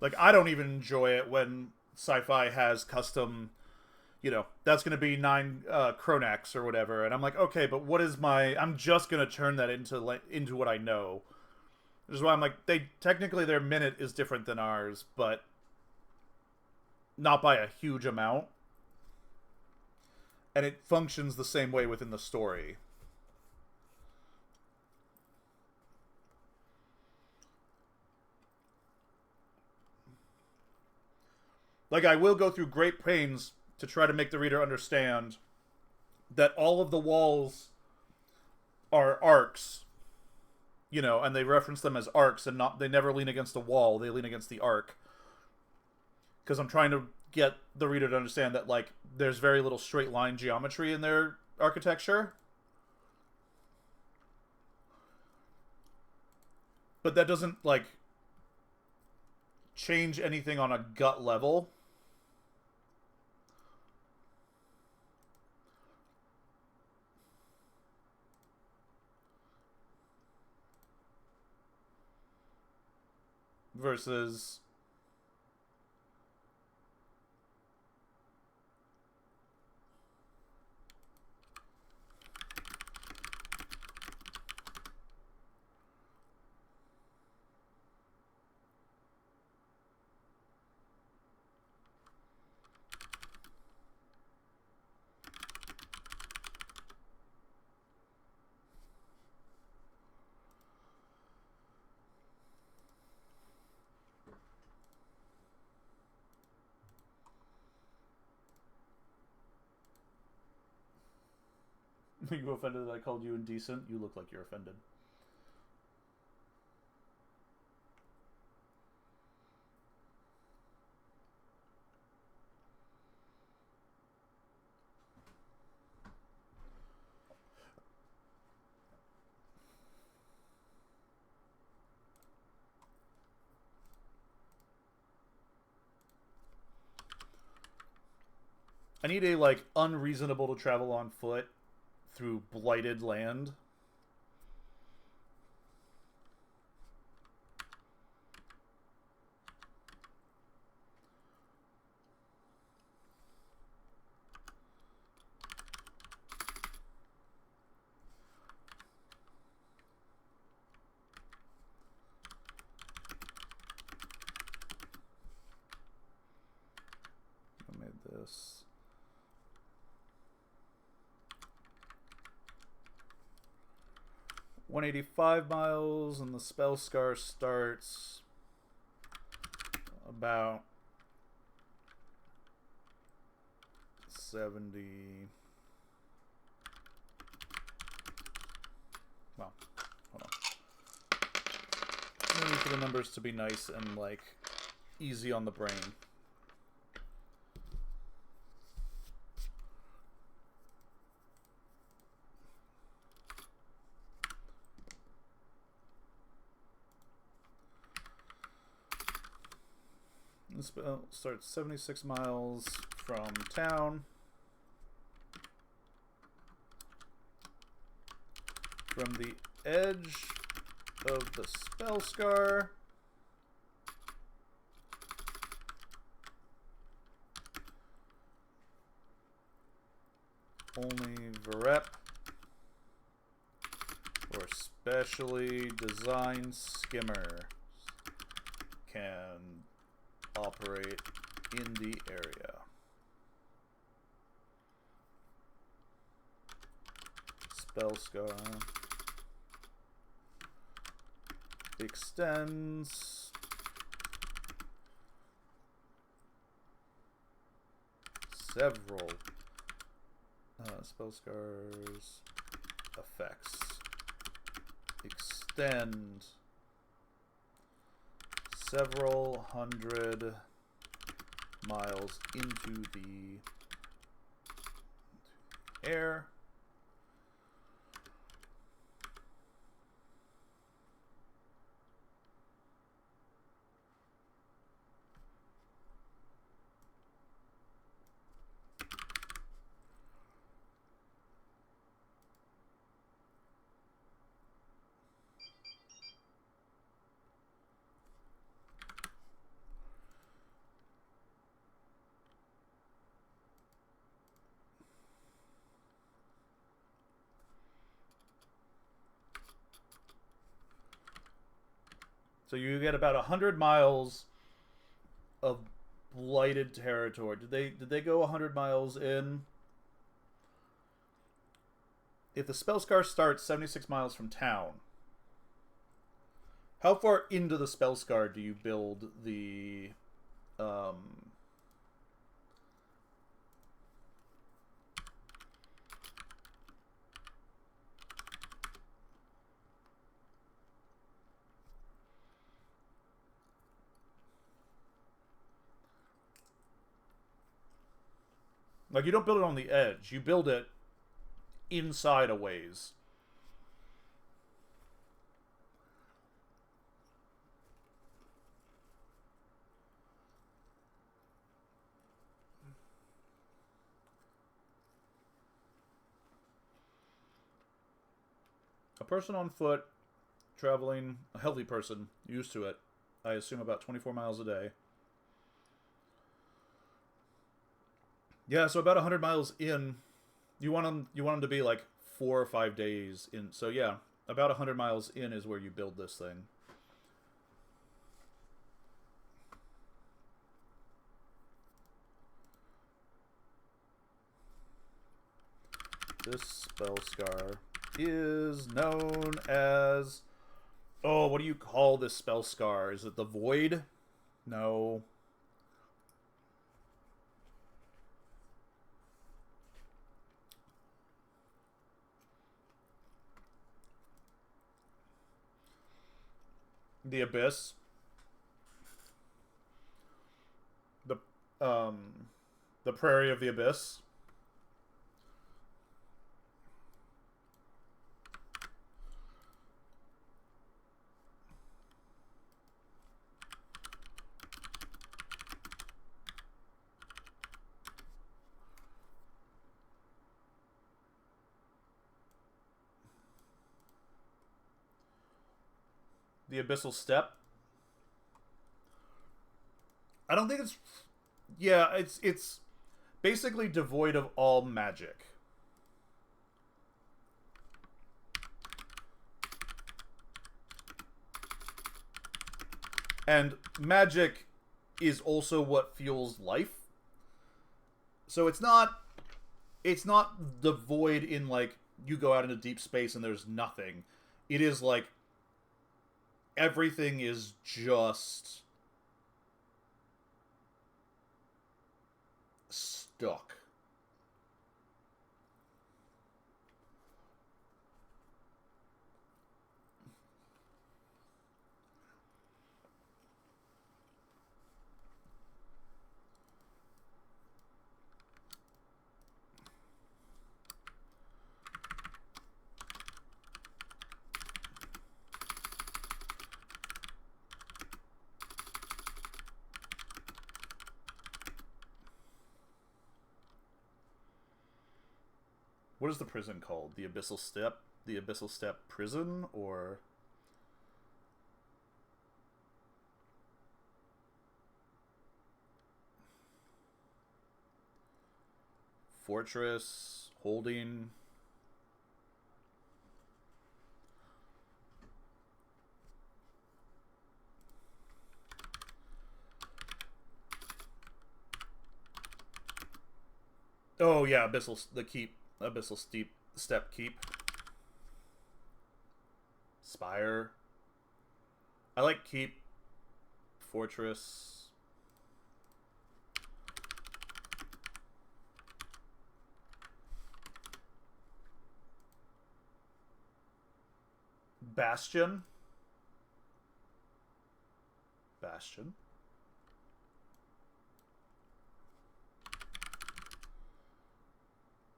[SPEAKER 1] Like, I don't even enjoy it when sci-fi has custom, you know, that's going to be 9 Chronax or whatever, and I'm like, okay, but what is my... I'm just going to turn that into what I know. Which is why I'm like, technically their minute is different than ours, but not by a huge amount. And it functions the same way within the story. Like, I will go through great pains to try to make the reader understand that all of the walls are arcs, you know, and they reference them as arcs, and they never lean against a wall, they lean against the arc. Because I'm trying to get the reader to understand that, like, there's very little straight line geometry in their architecture. But that doesn't, like, change anything on a gut level. Versus... Are you offended that I called you indecent? You look like you're offended. I need a, like, unreasonable to travel on foot through blighted land. I made this. $185 miles, and the spell scar starts about 70. Well, hold on. I need for the numbers to be nice and, like, easy on the brain. This starts 76 miles from town. From the edge of the spell scar. Only Verep or specially designed skimmers can operate in the area. Spellscar extends several Spellscar's effects extend several hundred miles into the air. So you get about 100 miles of blighted territory. Did they go 100 miles in? If the Spellscar starts 76 miles from town, how far into the Spellscar do you build the like, you don't build it on the edge. You build it inside a ways. A person on foot traveling, a healthy person, used to it, I assume about 24 miles a day. Yeah, so about 100 miles in, you want them to be like 4 or 5 days in. So yeah, about 100 miles in is where you build this thing. This Spellscar is known as... Oh, what do you call this Spellscar? Is it the Void? No. The Abyss. The Prairie of the Abyss. The Abyssal Steppe. I don't think it's... Yeah, it's basically devoid of all magic. And magic is also what fuels life. So it's not devoid in, like, you go out into deep space and there's nothing. It is like everything is just stuck. What is the prison called? The Abyssal Steppe? The Abyssal Steppe Prison? Or... Fortress? Holding? Oh yeah, the Keep. Abyssal Steppe Keep. Spire. I like keep. Fortress. Bastion. Bastion.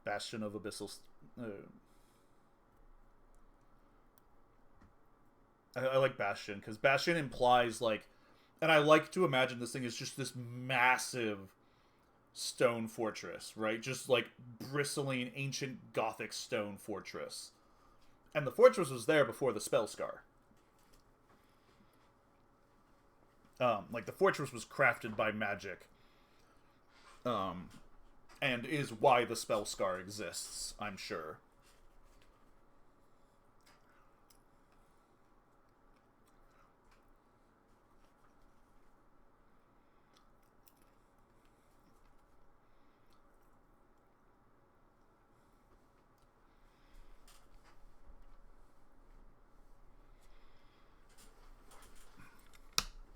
[SPEAKER 1] Bastion of Abyssal... I like Bastion, because Bastion implies, like... And I like to imagine this thing is just this massive stone fortress, right? Just, like, bristling, ancient Gothic stone fortress. And the fortress was there before the Spellscar. Like, the fortress was crafted by magic. And is why the Spellscar exists, I'm sure.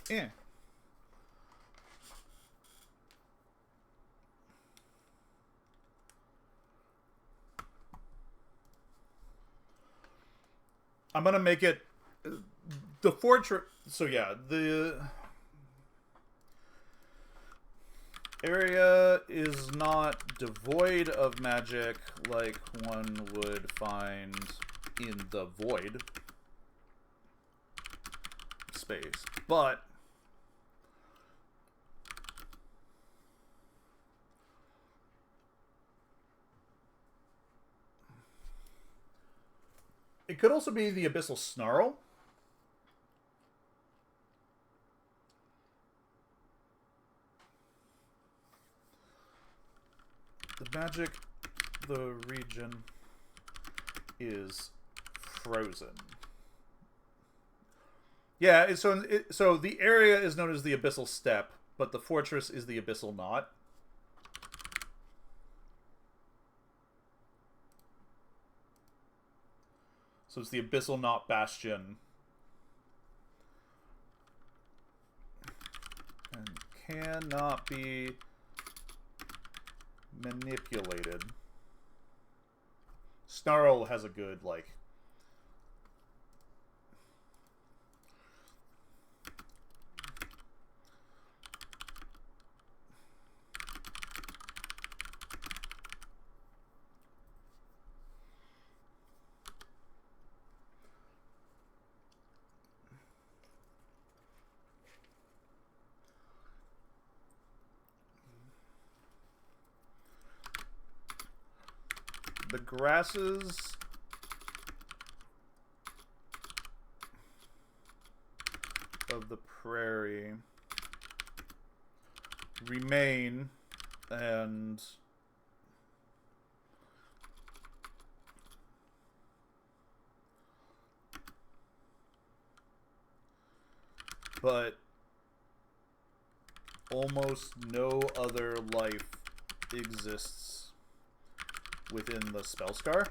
[SPEAKER 1] Yeah. I'm gonna make it the fortress. So yeah, the area is not devoid of magic like one would find in the void space, but it could also be the Abyssal Snarl. The magic, the region is frozen. Yeah, so the area is known as the Abyssal Steppe, but the fortress is the Abyssal Knot. So it's the Abyssal Knot Bastion. And cannot be manipulated. Snarl has a good, like... The grasses of the prairie remain, and but almost no other life exists within the Spellscar.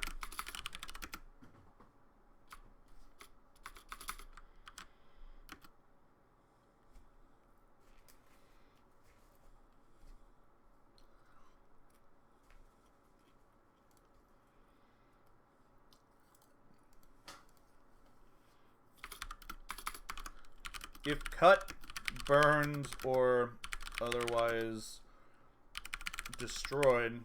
[SPEAKER 1] If cut, burned, or otherwise destroyed,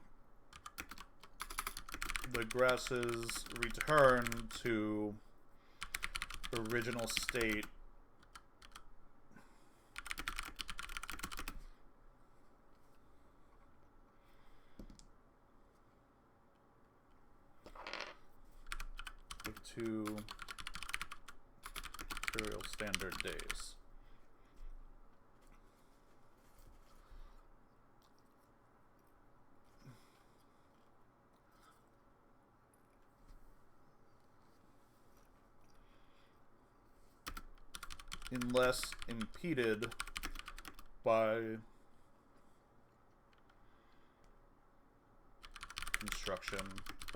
[SPEAKER 1] the grasses return to original state. With 2 Imperial Standard days. Unless impeded by construction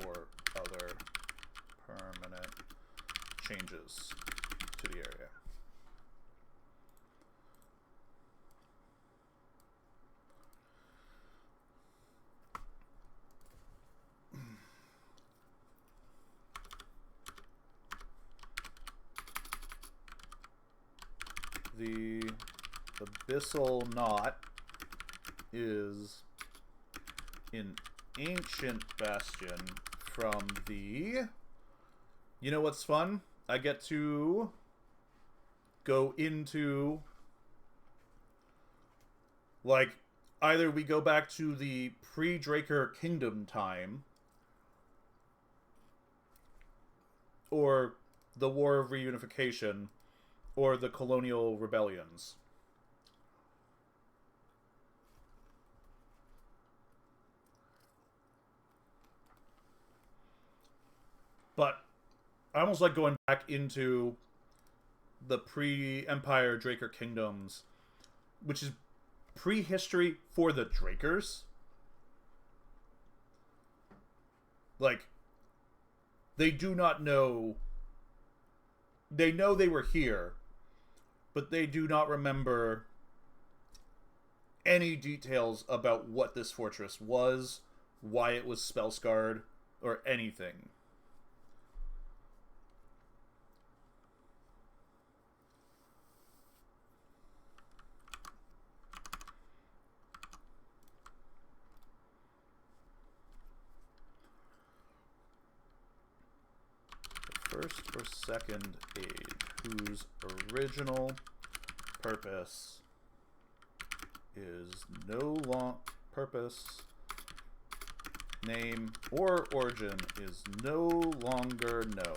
[SPEAKER 1] or other permanent changes to the area. The Abyssal Knot is an ancient bastion from the... You know what's fun? I get to go into... Like, either we go back to the pre-Draker Kingdom time, or the War of Reunification, or the Colonial Rebellions. But I almost like going back into the pre-Empire Draker Kingdoms, which is prehistory for the Drakers. Like, they do not know... They know they were here, but they do not remember any details about what this fortress was, why it was spell-scarred, or anything. First or second age, whose original purpose is no long purpose, name, or origin is no longer known.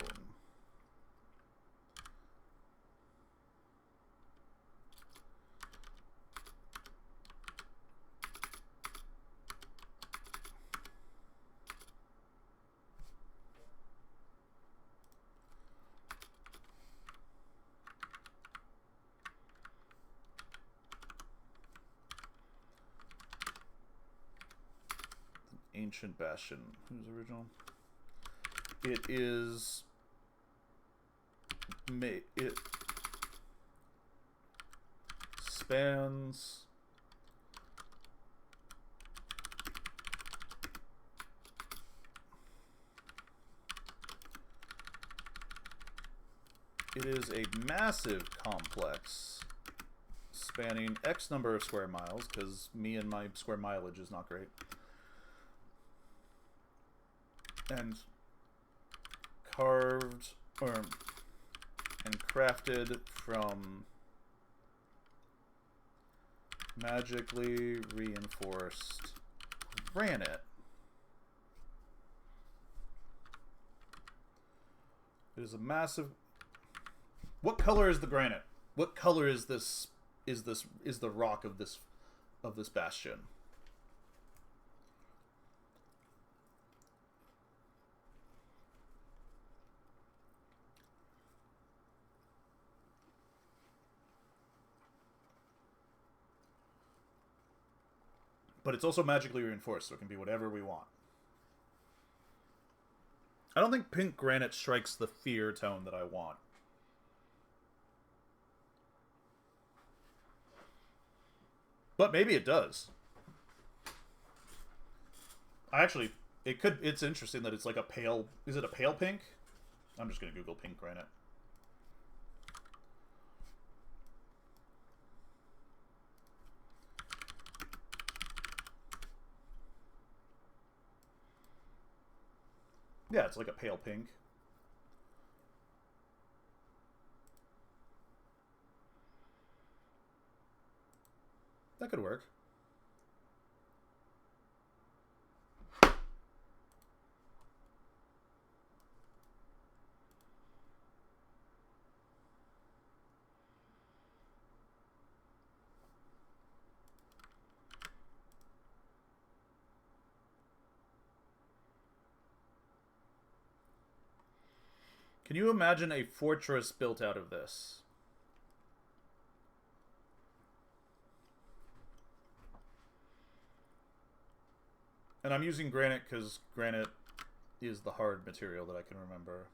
[SPEAKER 1] Ancient Bastion. Who's original? It is... It spans... It is a massive complex spanning X number of square miles, because me and my square mileage is not great. And carved and crafted from magically reinforced granite. It is a massive... What color is the granite? What color is this? Is the rock of this bastion? But it's also magically reinforced, so it can be whatever we want. I don't think pink granite strikes the fear tone that I want. But maybe it does. Actually, it could. It's interesting that it's like a pale... Is it a pale pink? I'm just going to Google pink granite. Yeah, it's like a pale pink. That could work. Can you imagine a fortress built out of this? And I'm using granite because granite is the hard material that I can remember.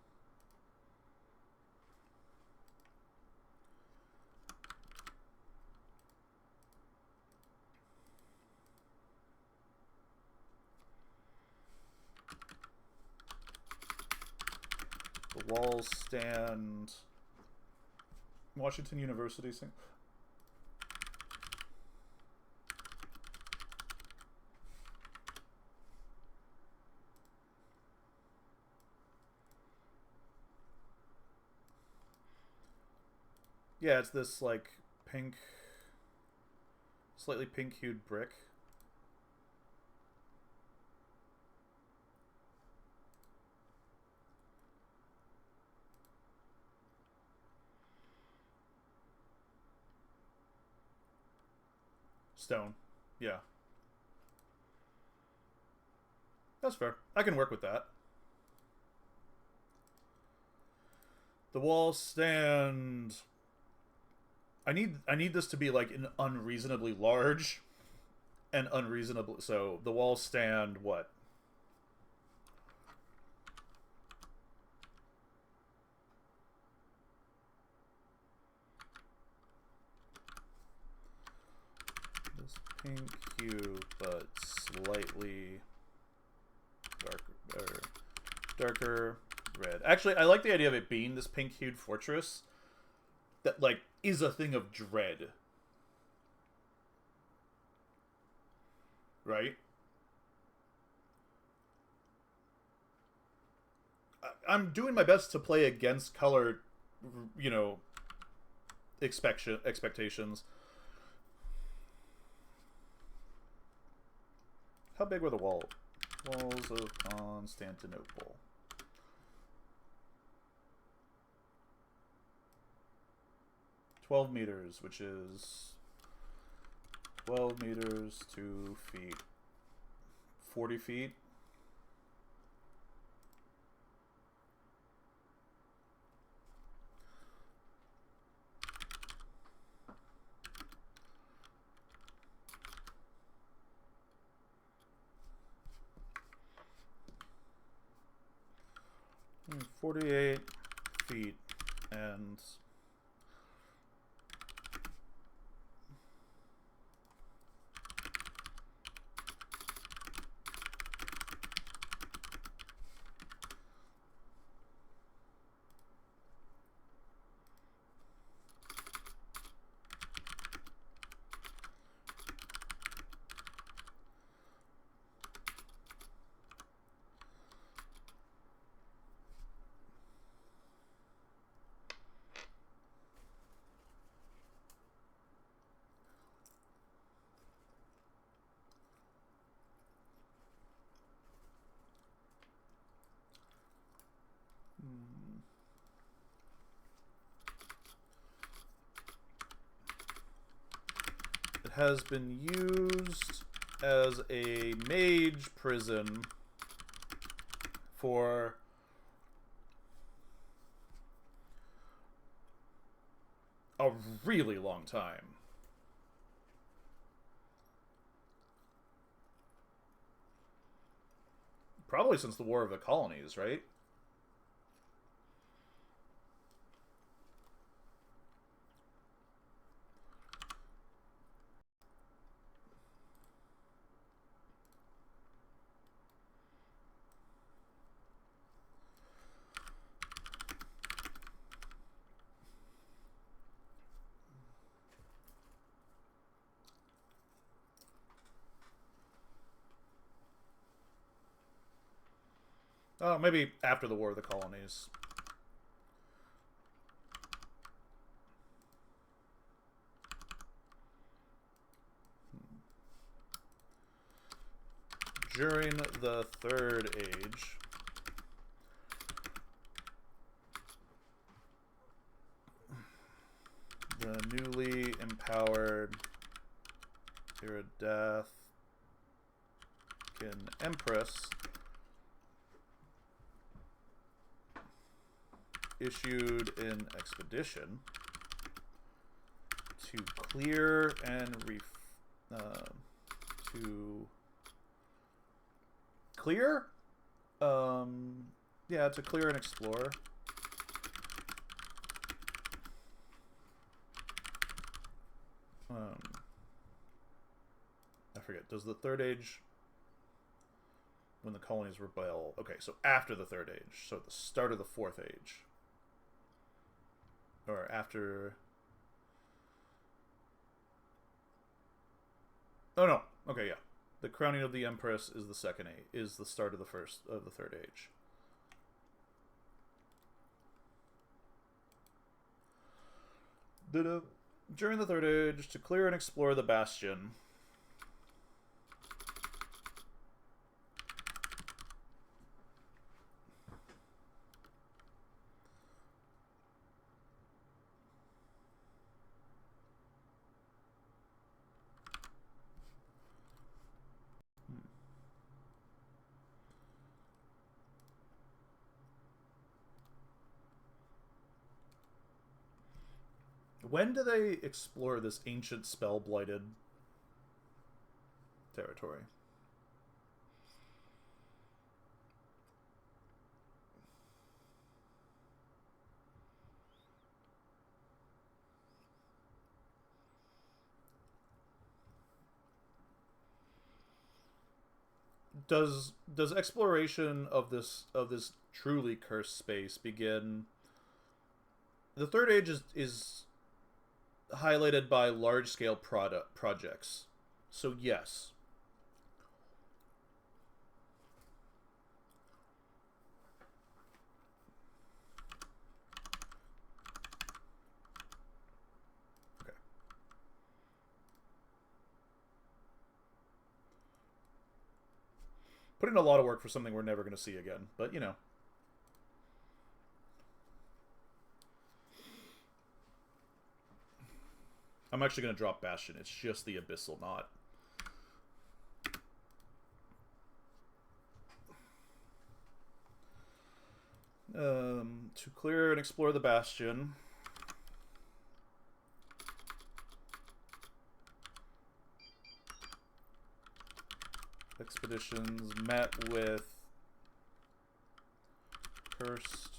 [SPEAKER 1] Walls stand. Washington University. Yeah, it's this like pink, slightly pink hued brick. Stone. Yeah. That's fair. I can work with that. The walls stand. I need this to be like an unreasonably large and unreasonably so the walls stand what? This pink hue but slightly darker red. Actually, I like the idea of it being this pink hued fortress that like is a thing of dread. Right? I'm doing my best to play against color, you know, expectations. How big were the walls of Constantinople? $12 meters, which is 12 meters, 2 feet, 40 feet. Hmm, 48 feet and it has been used as a mage prison for a really long time. Probably since the War of the Colonies, right? Oh, maybe after the War of the Colonies. During the Third Age, the newly empowered Iridathkin Empress issued an expedition to clear and to clear and explore. I forget. Does the Third Age when the colonies rebel. Okay, so after the Third Age. So at the start of the Fourth Age. Or after... Oh, no. Okay, yeah. The crowning of the Empress is the second age, is the start of the Third Age. During the Third Age, to clear and explore the Bastion... When do they explore this ancient spell-blighted territory? Does exploration of this truly cursed space begin? The Third Age is highlighted by large-scale projects. So yes. Okay. Put in a lot of work for something we're never going to see again, but you know. I'm actually going to drop Bastion. It's just the Abyssal Knot. To clear and explore the Bastion. Expeditions met with cursed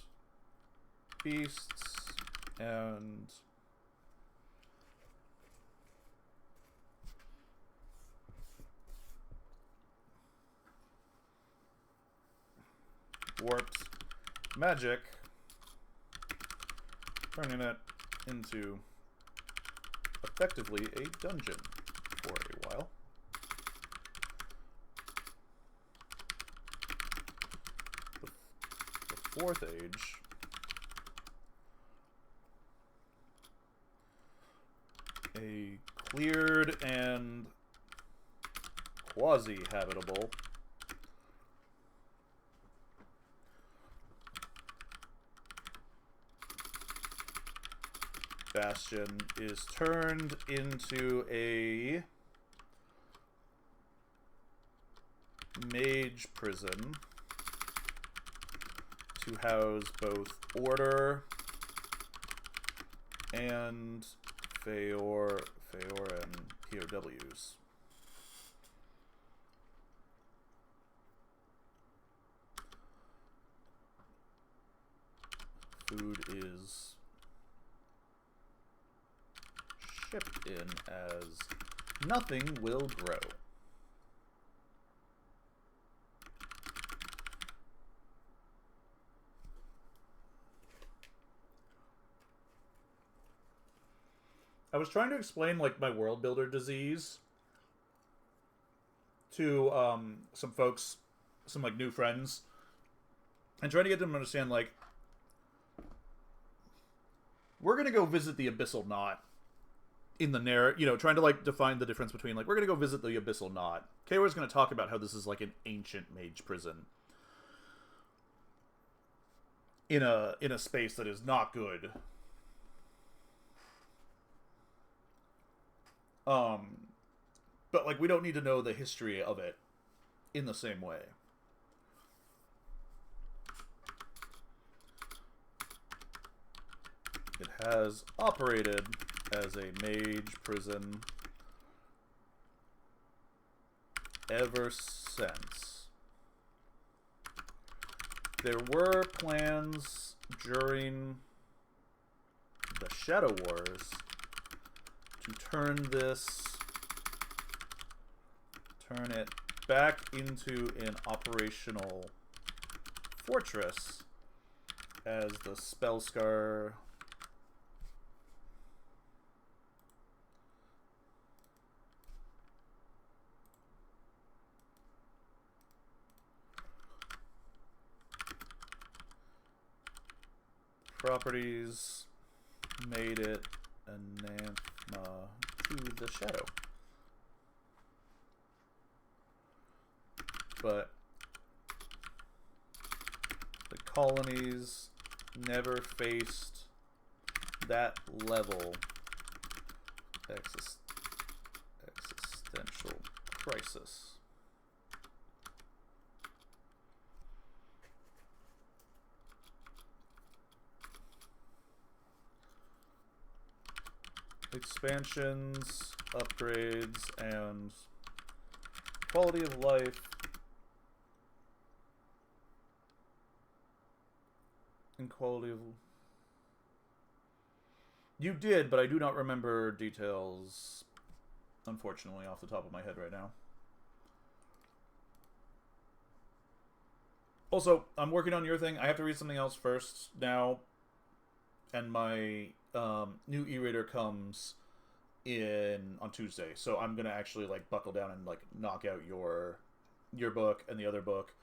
[SPEAKER 1] beasts and warped magic, turning it into effectively a dungeon for a while. The Fourth Age a cleared and quasi-habitable Bastion is turned into a mage prison to house both Order and Feoran POWs. Food is shipped in as nothing will grow. I was trying to explain like my world builder disease to some folks, some like new friends, and trying to get them to understand like we're gonna go visit the Abyssal Knot in the narrative, you know, trying to like define the difference between like we're gonna go visit the Abyssal Knot. Kayor's gonna talk about how this is like an ancient mage prison in a space that is not good. But like we don't need to know the history of it in the same way. It has operated as a mage prison ever since. There were plans during the Shadow Wars to turn it
[SPEAKER 3] back into an operational fortress as the Spellscar properties made it anathema to the shadow. But the colonies never faced that level existential crisis. Expansions, upgrades, and quality of life and quality of... You did, but I do not remember details, unfortunately, off the top of my head right now. Also, I'm working on your thing. I have to read something else first now, and my new e-reader comes in on Tuesday, so I'm gonna actually like buckle down and like knock out your book and the other book.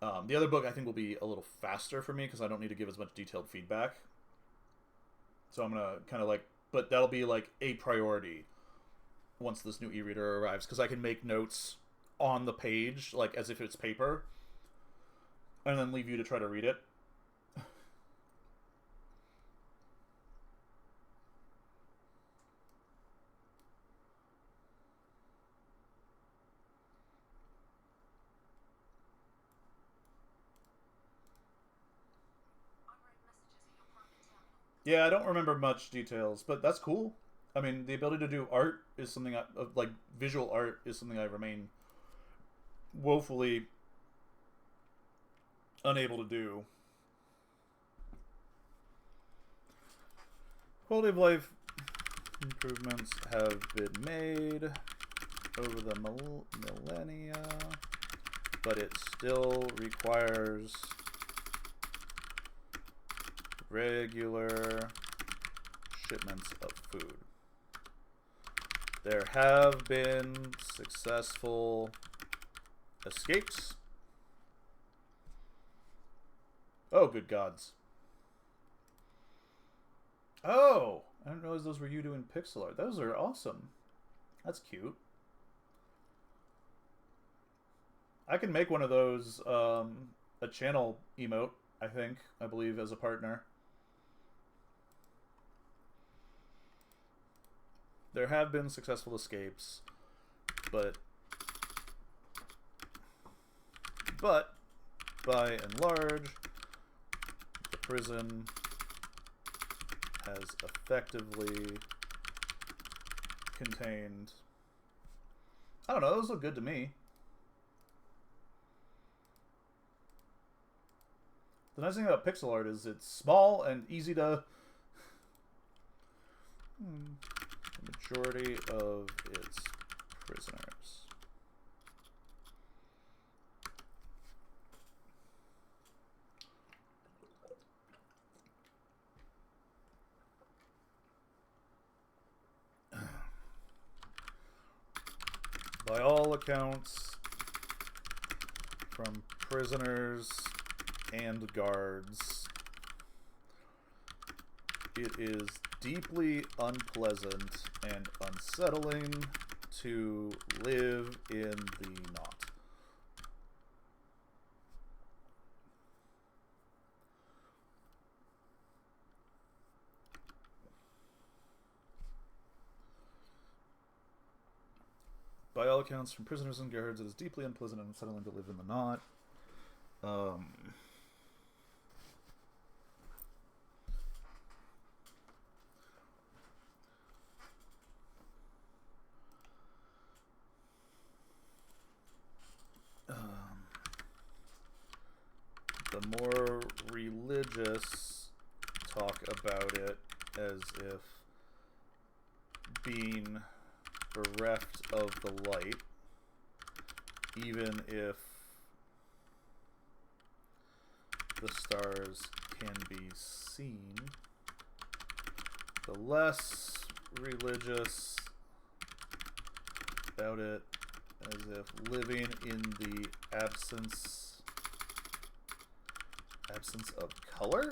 [SPEAKER 3] The other book I think will be a little faster for me because I don't need to give as much detailed feedback. So I'm gonna kind of like, but that'll be like a priority once this new e-reader arrives because I can make notes on the page like as if it's paper, and then leave you to try to read it. Yeah, I don't remember much details, but that's cool. I mean, the ability to do art is something like visual art is something I remain woefully unable to do. Quality of life improvements have been made over the millennia, but it still requires regular shipments of food. There have been successful escapes. Oh, good gods. Oh, I didn't realize those were you doing pixel art. Those are awesome. That's cute. I can make one of those a channel emote, I believe, as a partner. There have been successful escapes, but by and large, the prison has effectively contained... I don't know, those look good to me. The nice thing about pixel art is it's small and easy to... The majority of its prisoners. By all accounts, from prisoners and guards, it is deeply unpleasant and unsettling to live in the knot. By all accounts, from prisoners and guards, it is deeply unpleasant and unsettling to live in the knot. The more religious talk about it as if being bereft of the light even if the stars can be seen, the less religious about it, as if living in the absence of color?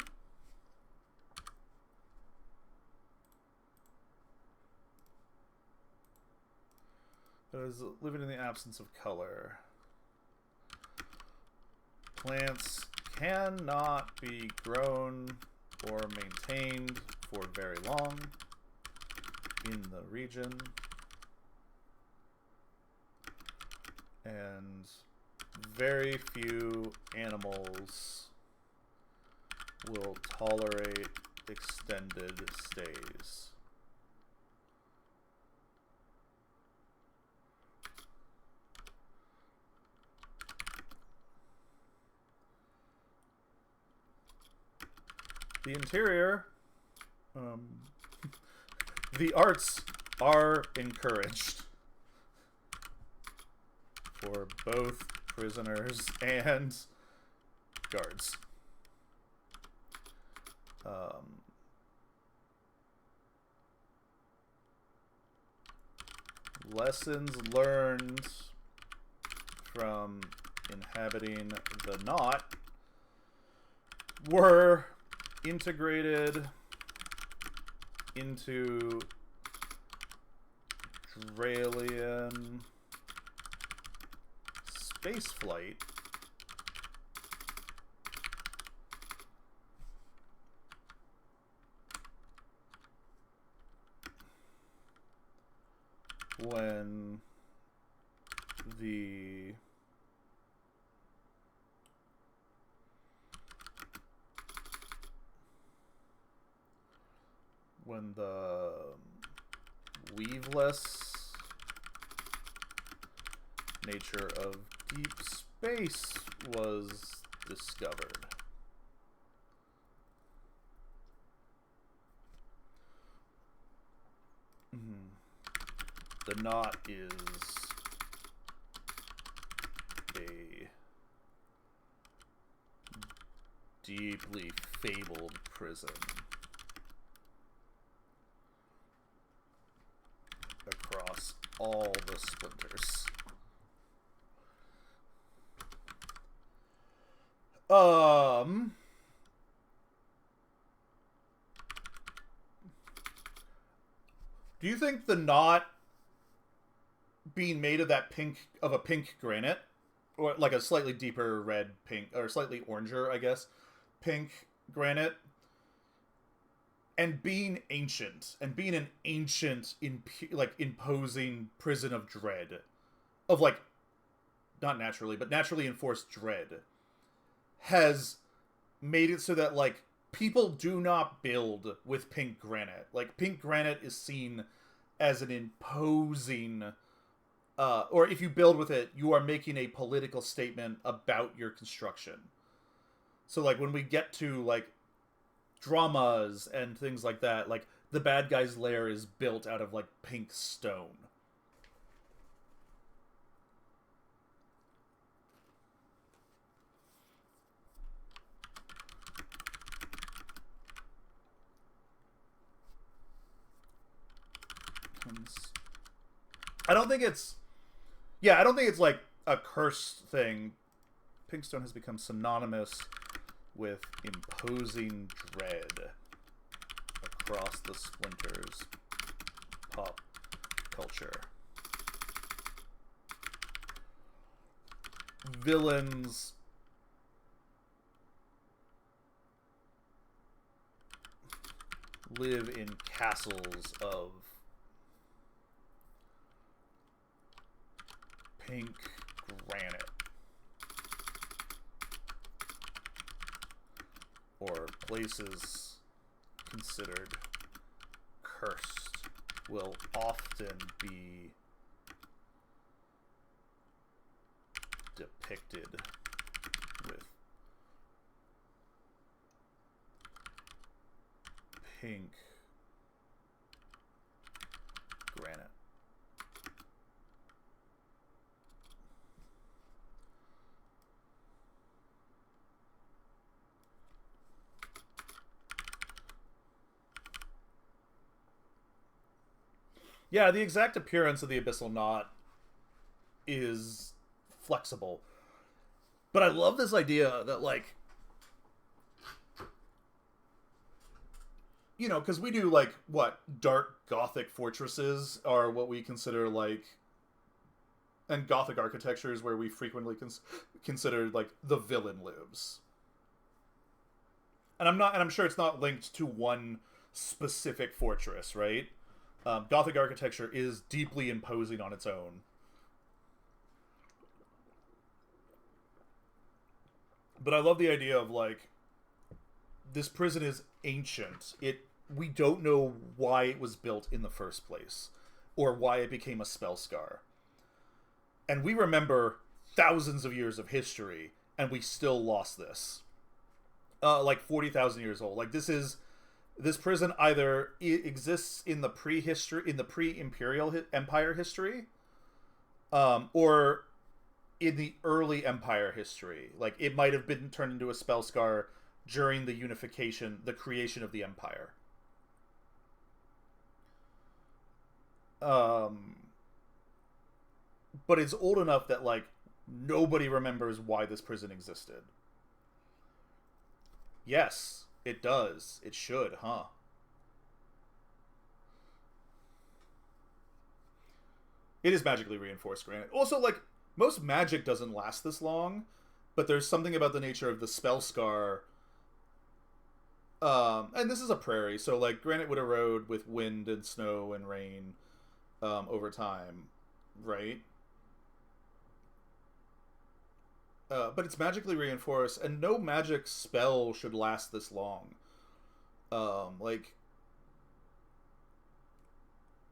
[SPEAKER 3] As living in the absence of color. Plants cannot be grown or maintained for very long in the region, and very few animals will tolerate extended stays. The interior, the arts are encouraged for both prisoners and guards. Lessons learned from inhabiting the knot were integrated into Dralian spaceflight when the weaveless nature of deep space was discovered. The knot is a deeply fabled prison across all the splinters. Do you think the knot being made of that a pink granite, or like a slightly deeper red pink, or slightly oranger, I guess, pink granite, and being ancient, and being an ancient, imposing prison of dread, of like, not naturally, but naturally enforced dread, has made it so that like people do not build with pink granite. Like, pink granite is seen as an imposing, or if you build with it, you are making a political statement about your construction. So like when we get to like dramas and things like that, like the bad guy's lair is built out of like pink stone. I don't think it's like a cursed thing. Pinkstone has become synonymous with imposing dread across the splinters pop culture. Villains live in castles of pink granite, or places considered cursed will often be depicted with pink granite. Yeah, the exact appearance of the Abyssal Knot is flexible. But I love this idea that, like, you know, because we do, like, what, dark Gothic fortresses are what we consider, like, and Gothic architecture is where we frequently consider, like, the villain lives. And I'm sure it's not linked to one specific fortress, right? Gothic architecture is deeply imposing on its own. But I love the idea of, like, this prison is ancient. We don't know why it was built in the first place, or why it became a spell scar. And we remember thousands of years of history, and we still lost this. Like 40,000 years old. Like, this prison either exists in the pre-imperial empire history, or in the early empire history. Like, it might have been turned into a spell scar during the creation of the empire. But it's old enough that, like, nobody remembers why this prison existed. Yes, it does. It should, huh? It is magically reinforced, granted. Also, like, most magic doesn't last this long, but there's something about the nature of the spell scar. And this is a prairie, so, like, granite would erode with wind and snow and rain over time, right? But it's magically reinforced, and no magic spell should last this long. Like,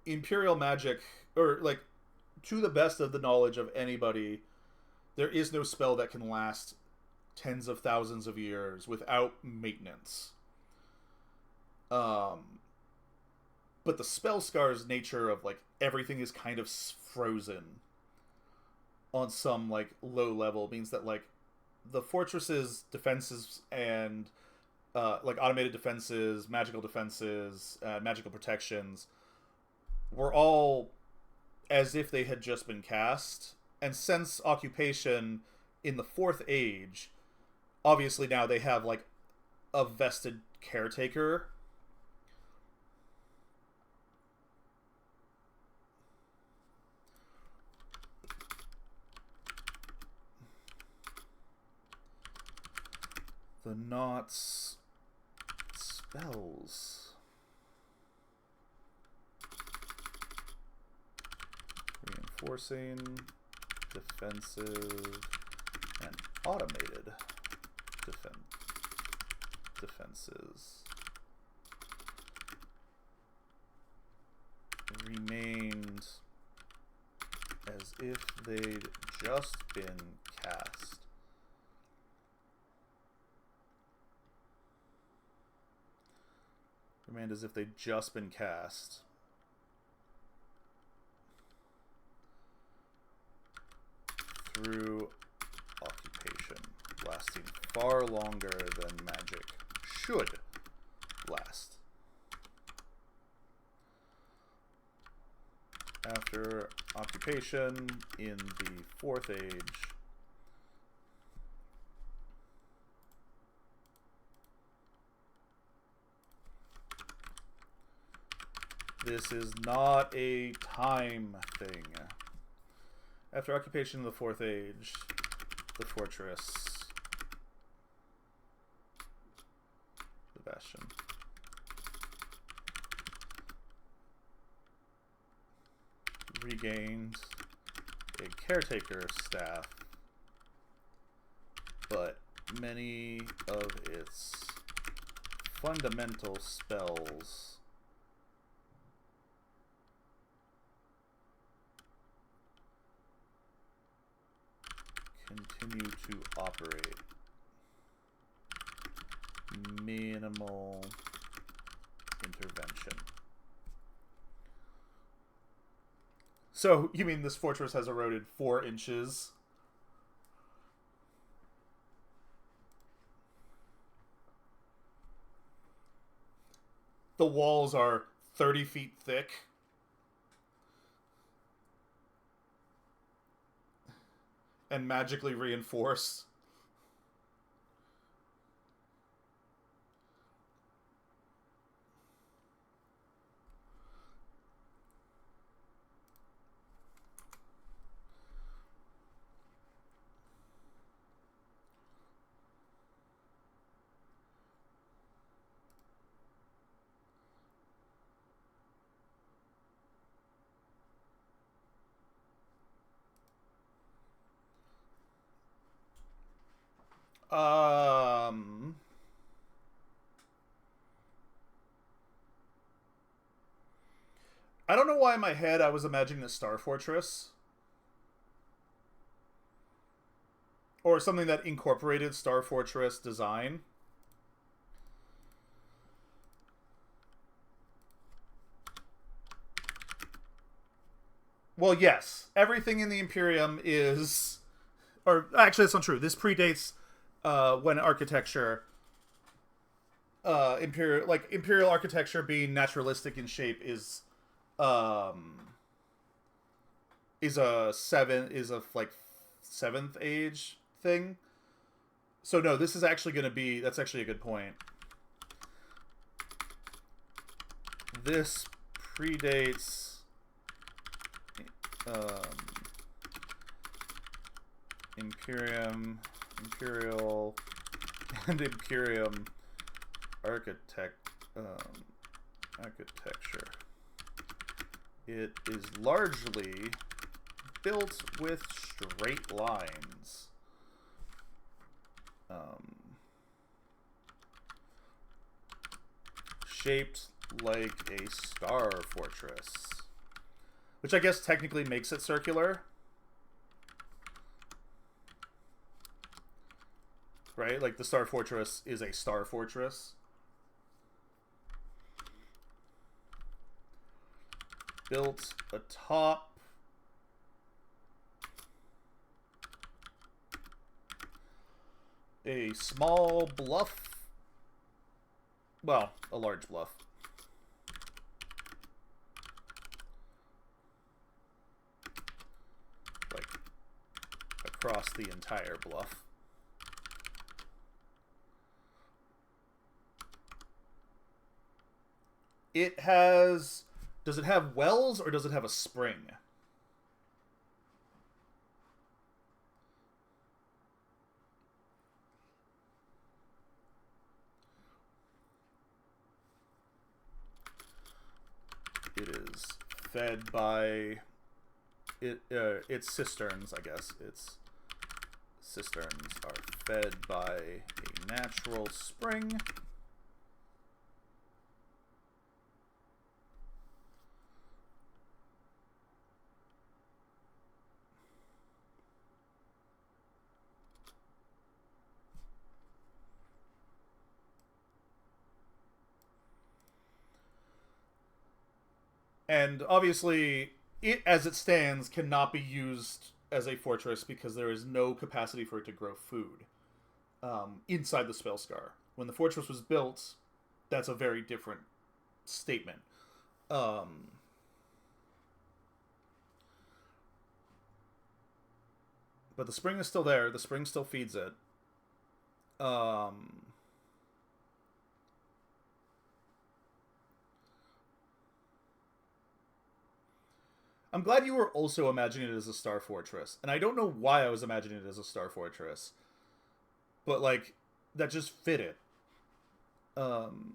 [SPEAKER 3] Imperial magic, or, like, to the best of the knowledge of anybody, there is no spell that can last tens of thousands of years without maintenance. But the spell scar's nature of, like, everything is kind of frozen on some, like, low level means that, like, the fortress's defenses and like automated defenses, magical protections were all as if they had just been cast. And since occupation in the Fourth Age, obviously now they have, like, a vested caretaker. The knots spells. Reinforcing, defensive, and automated defenses. Remained as if they'd just been cast. Remained as if they'd just been cast. Through occupation, lasting far longer than magic should last. After occupation in the Fourth Age, this is not a time thing. After occupation of the Fourth Age, the fortress, the bastion, regained a caretaker staff, but many of its fundamental spells continue to operate. Minimal intervention. So, you mean this fortress has eroded 4 inches? The walls are 30 feet thick. and magically reinforced. Um, I don't know why in my head I was imagining a Star Fortress. Or something that incorporated Star Fortress design. Well, yes. Everything in the Imperium is... Or, actually, that's not true. This predates when architecture... Imperial architecture being naturalistic in shape is a seventh age thing. So no, this is actually going to be... That's actually a good point. This predates... Imperial, and Imperium architecture. It is largely built with straight lines. Shaped like a star fortress. Which I guess technically makes it circular. Right? Like the Star Fortress is a star fortress. Built atop a small bluff. Well, a large bluff. Like, across the entire bluff. It has... Does it have wells or does it have a spring? It is fed by its cisterns, I guess. Its cisterns are fed by a natural spring. And obviously, it as it stands cannot be used as a fortress because there is no capacity for it to grow food inside the Spellscar. When the fortress was built, that's a very different statement. But the spring is still there. The spring still feeds it. I'm glad you were also imagining it as a Star Fortress. And I don't know why I was imagining it as a Star Fortress. But, like, that just fit it. And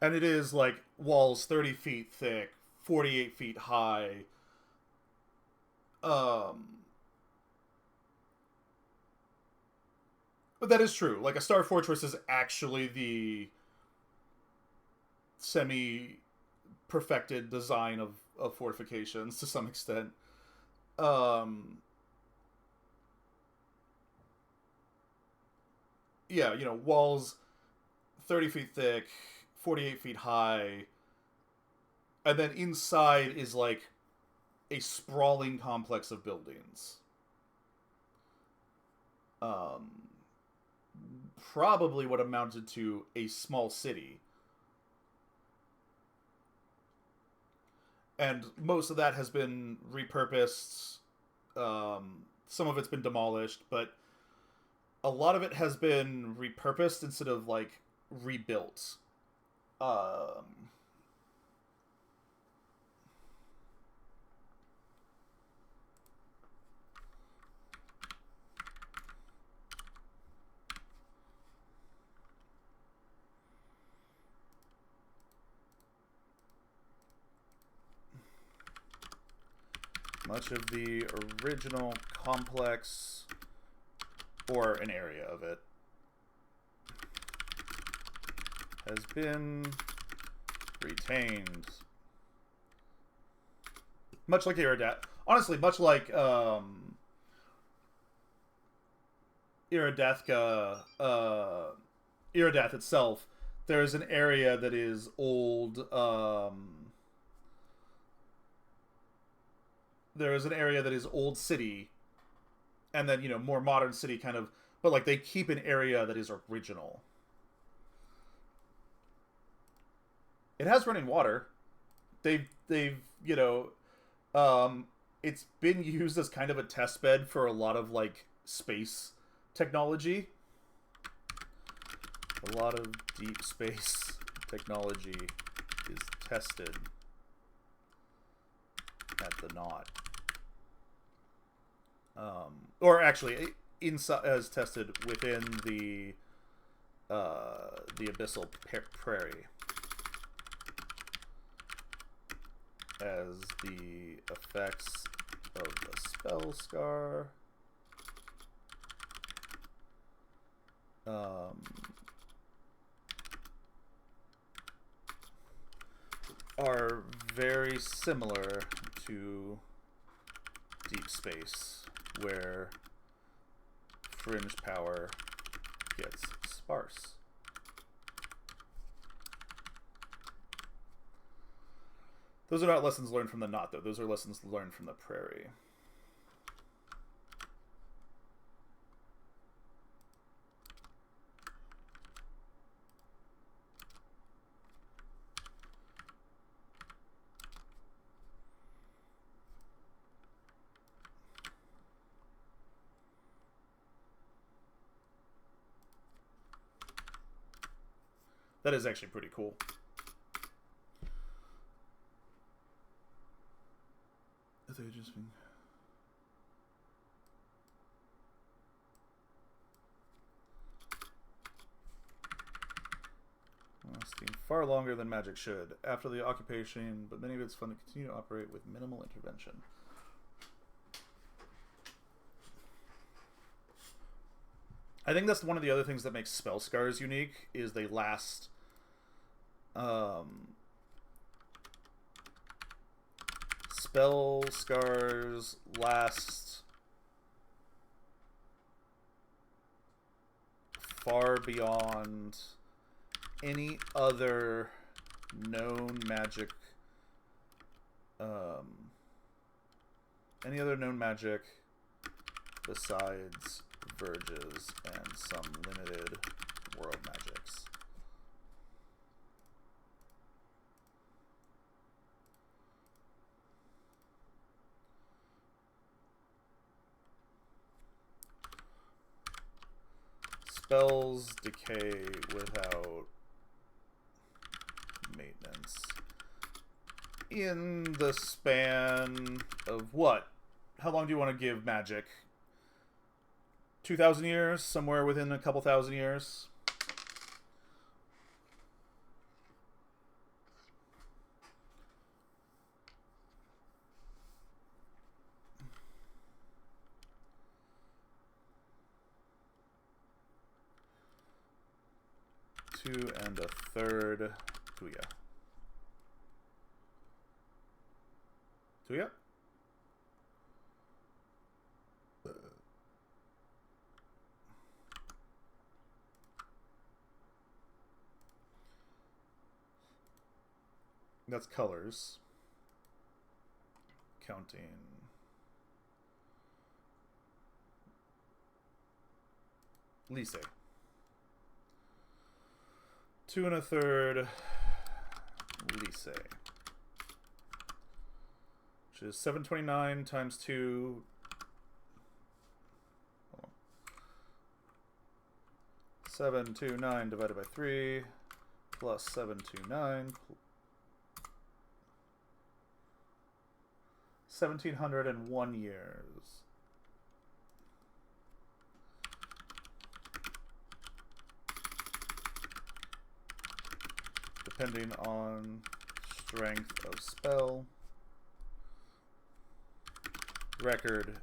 [SPEAKER 3] it is, like, walls 30 feet thick, 48 feet high. But that is true. Like, a Star Fortress is actually the semi-perfected design of fortifications to some extent. Yeah, you know, walls 30 feet thick, 48 feet high, and then inside is, like, a sprawling complex of buildings. probably what amounted to a small city. And most of that has been repurposed. Some of it's been demolished, but a lot of it has been repurposed instead of, like, rebuilt. Much of the original complex, or an area of it, has been retained. Much like Iridath. Honestly, much like Iridathka, Iridath itself, there's an area that is old. There is an area that is old city, and then, more modern city kind of, but, like, they keep an area that is original. It has running water. They've it's been used as kind of a test bed for a lot of, like, space technology. A lot of deep space technology is tested at the Knot. Or actually, inside, as tested within the Abyssal Prairie, as the effects of the spell scar are very similar to Deep Space, where fringe power gets sparse. Those are not lessons learned from the Knot, though. Those are lessons learned from the Prairie. That is actually pretty cool. They just been... lasting far longer than magic should after the occupation, but many of it's fun to continue to operate with minimal intervention. I think that's one of the other things that makes spell scars unique, is they last spell scars last far beyond any other known magic besides Verges and some limited world magics. Spells decay without maintenance in the span of what? How long do you want to give magic? 2,000 years? Somewhere within a couple thousand years? Two and a third. Tuya. Tuya? That's colors. Counting. Lise. 2 1/3 Lise. Which is 729 times 2. 729 divided by 3 plus 729. 1,701 years. Depending on strength of spell, record,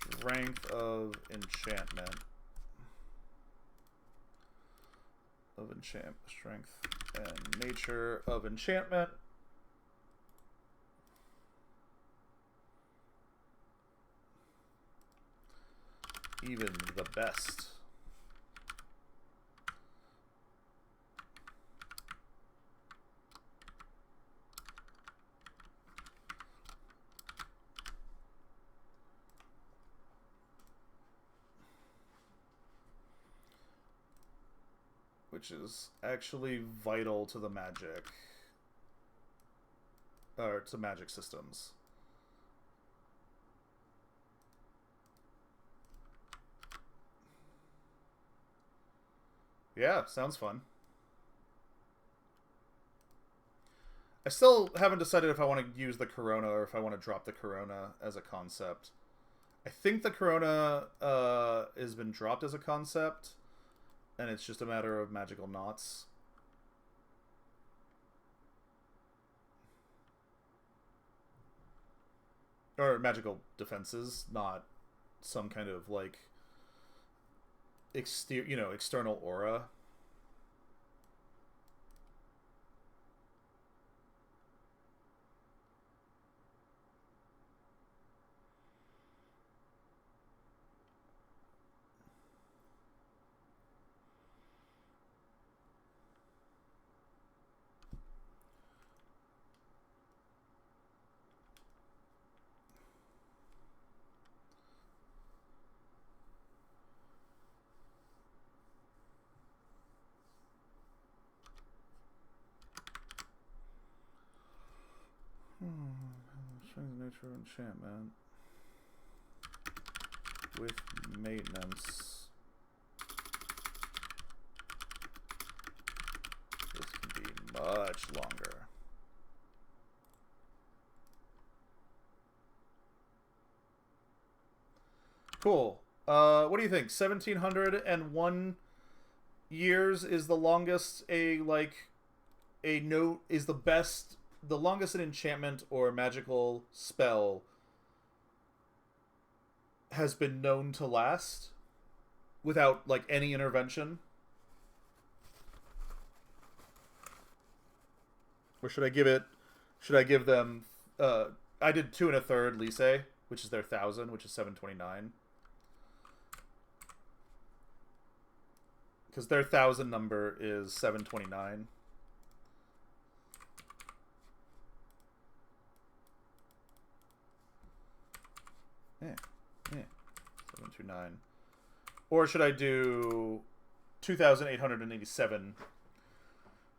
[SPEAKER 3] strength of enchantment, strength and nature of enchantment. Even the best. Which is actually vital to the magic. Or to magic systems. Yeah, sounds fun. I still haven't decided if I want to use the Corona or if I want to drop the Corona as a concept. I think the Corona has been dropped as a concept, and it's just a matter of magical knots. Or magical defenses, not some kind of, like, external aura. Strength, nature, enchantment with maintenance. This can be much longer. Cool. What do you think? 1,701 years is the longest the longest an enchantment or magical spell has been known to last without, like, any intervention? Or should I give them, I did 2 1/3 Lise, which is their 1,000, which is 729. Because their 1,000 number is 729. Yeah. 729. Or should I do 2,887?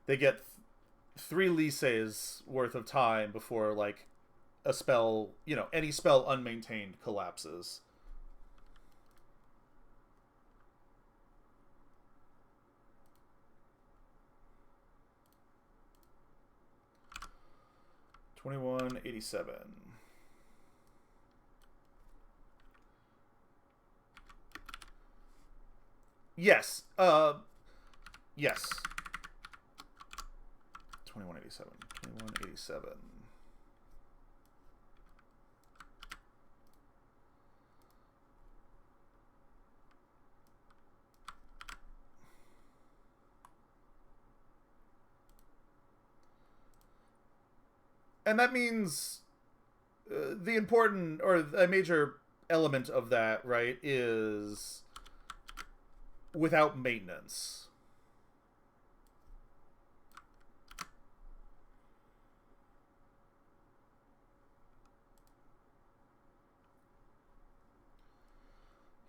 [SPEAKER 3] They get 3 Lises worth of time before, like, a spell, any spell unmaintained collapses. $21.87. Yes. Yes. 2187. 2187. And that means the important, or a major element of that, right, is without maintenance.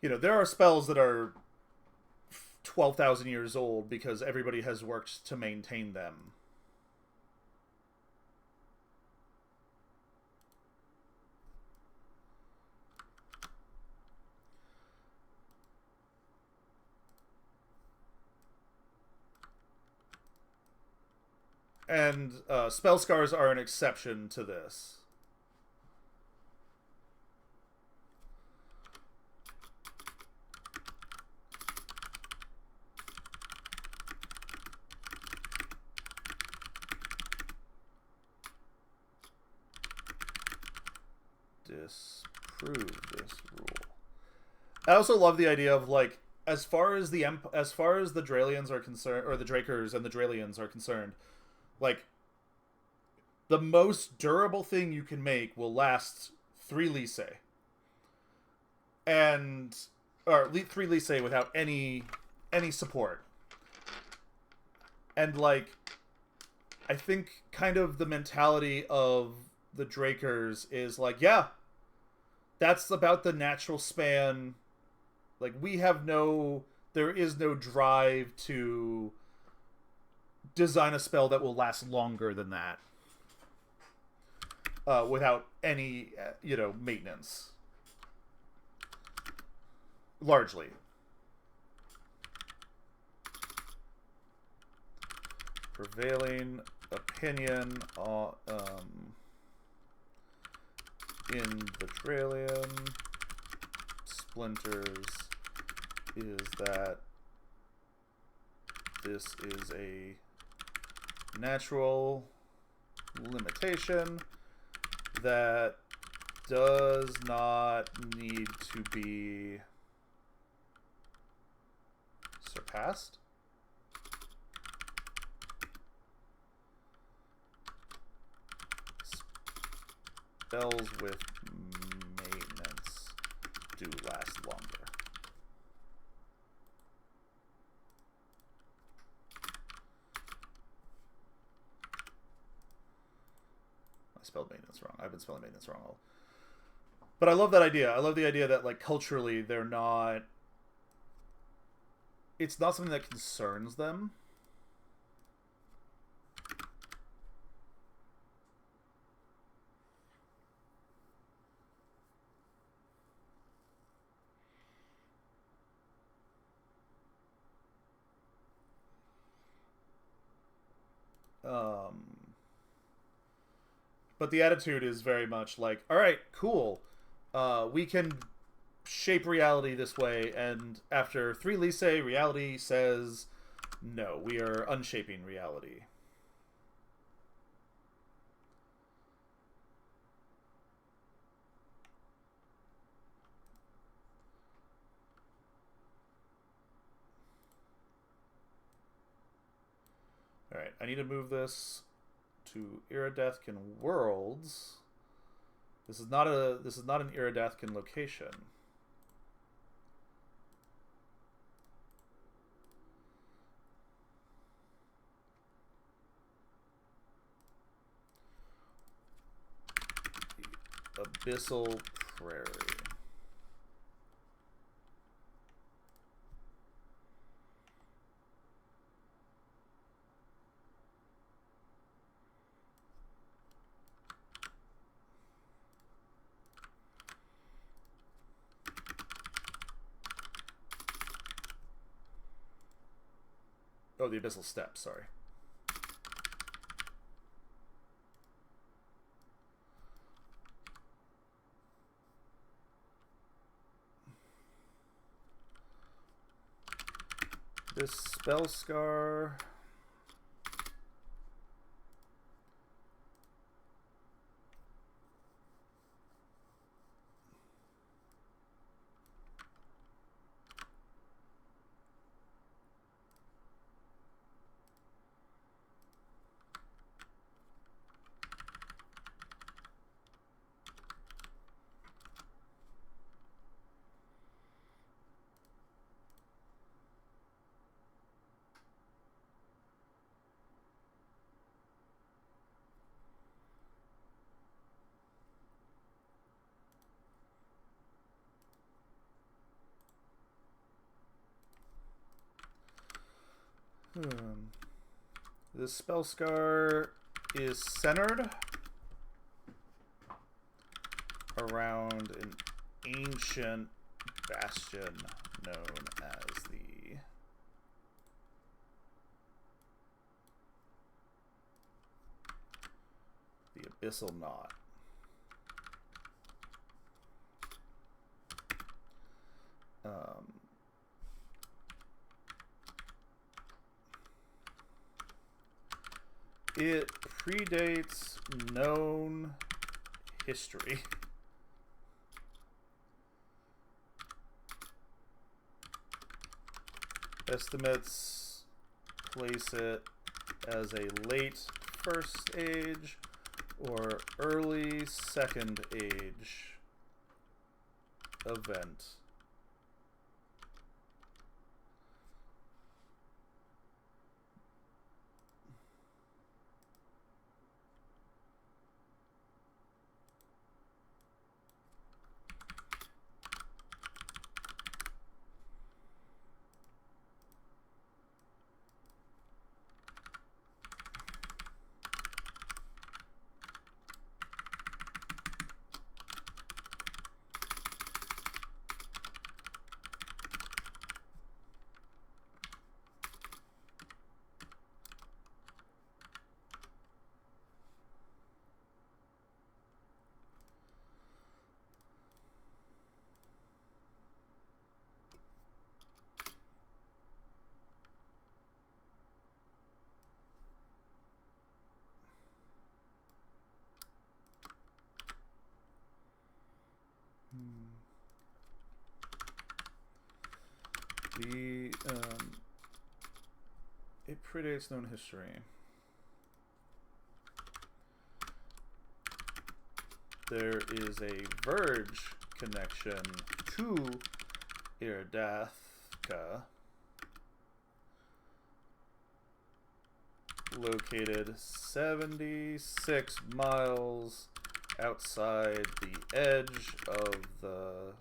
[SPEAKER 3] You know, there are spells that are 12,000 years old because everybody has worked to maintain them. And spell scars are an exception to this. Disprove this rule. I also love the idea of, like, as far as the Dralians are concerned, or the Drakers and the Dralians are concerned, like, the most durable thing you can make will last 3 Lysae. Or 3 Lysae without any support. And, like, I think kind of the mentality of the Drakers is like, yeah, that's about the natural span. Like, there is no drive to design a spell that will last longer than that. Without any, maintenance. Largely. Prevailing opinion in the Dralian splinters is that this is a natural limitation that does not need to be surpassed. Spells with maintenance do last longer. I spelled maintenance wrong. I've been spelling maintenance wrong. But I love that idea. I love the idea that, like, culturally they're not... It's not something that concerns them. But the attitude is very much like, all right, cool. We can shape reality this way, and after 3 Lysae, reality says, no, we are unshaping reality. Alright, I need to move this to Iridethkin Worlds. This is not an Iridethkin location. Abyssal Prairie. Oh, the Abyssal Steppe, sorry. This spell scar. The Spellscar is centered around an ancient bastion known as the Abyssal Knot. It predates known history. Estimates place it as a late First Age or early Second Age event. It predates known history. There is a Verge connection to Iridathka, located 76 miles outside the edge of the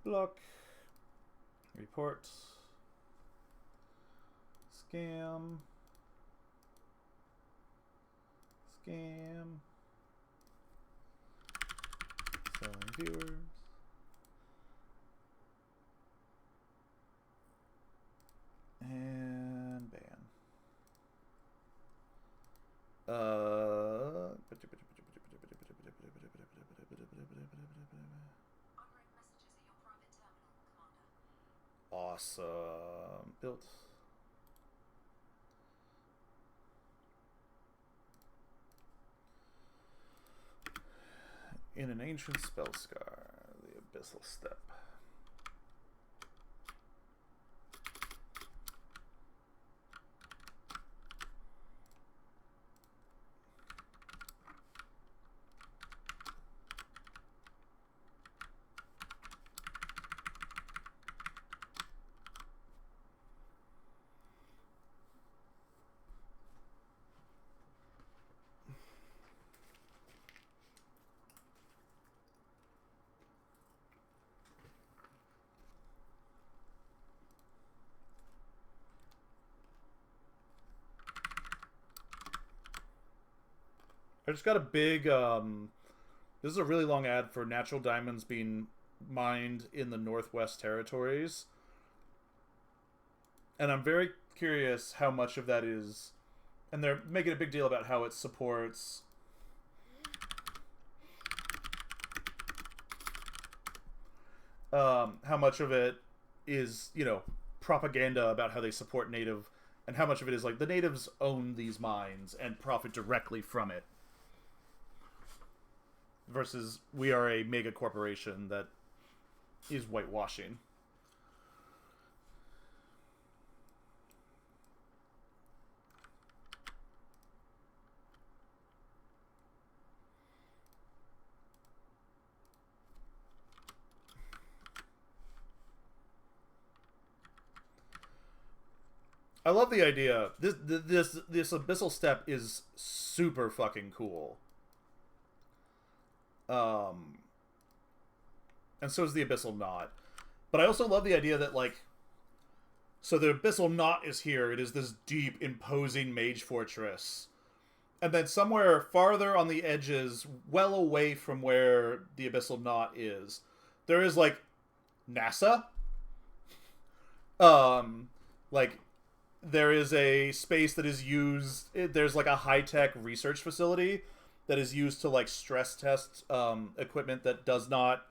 [SPEAKER 3] block report scam selling viewers. And ban.
[SPEAKER 2] Onward messages at your private terminal, Commander.
[SPEAKER 3] Awesome. Built. In an ancient Spellscar, the Abyssal Step. I just got a big, this is a really long ad for natural diamonds being mined in the Northwest Territories. And I'm very curious how much of that is, and they're making a big deal about how it supports how much of it is, you know, propaganda about how they support native, and how much of it is like the natives own these mines and profit directly from it. Versus we are a mega corporation that is whitewashing. I love the idea. This abyssal step is super fucking cool. And so is the abyssal knot. But I also love the idea that, like, so the abyssal knot is here. It is this deep, imposing mage fortress. And then somewhere farther on the edges, well away from where the abyssal knot is, there is, like, NASA. Like, there is a space that is used, there's like a high-tech research facility that is used to, like, stress test equipment that does not,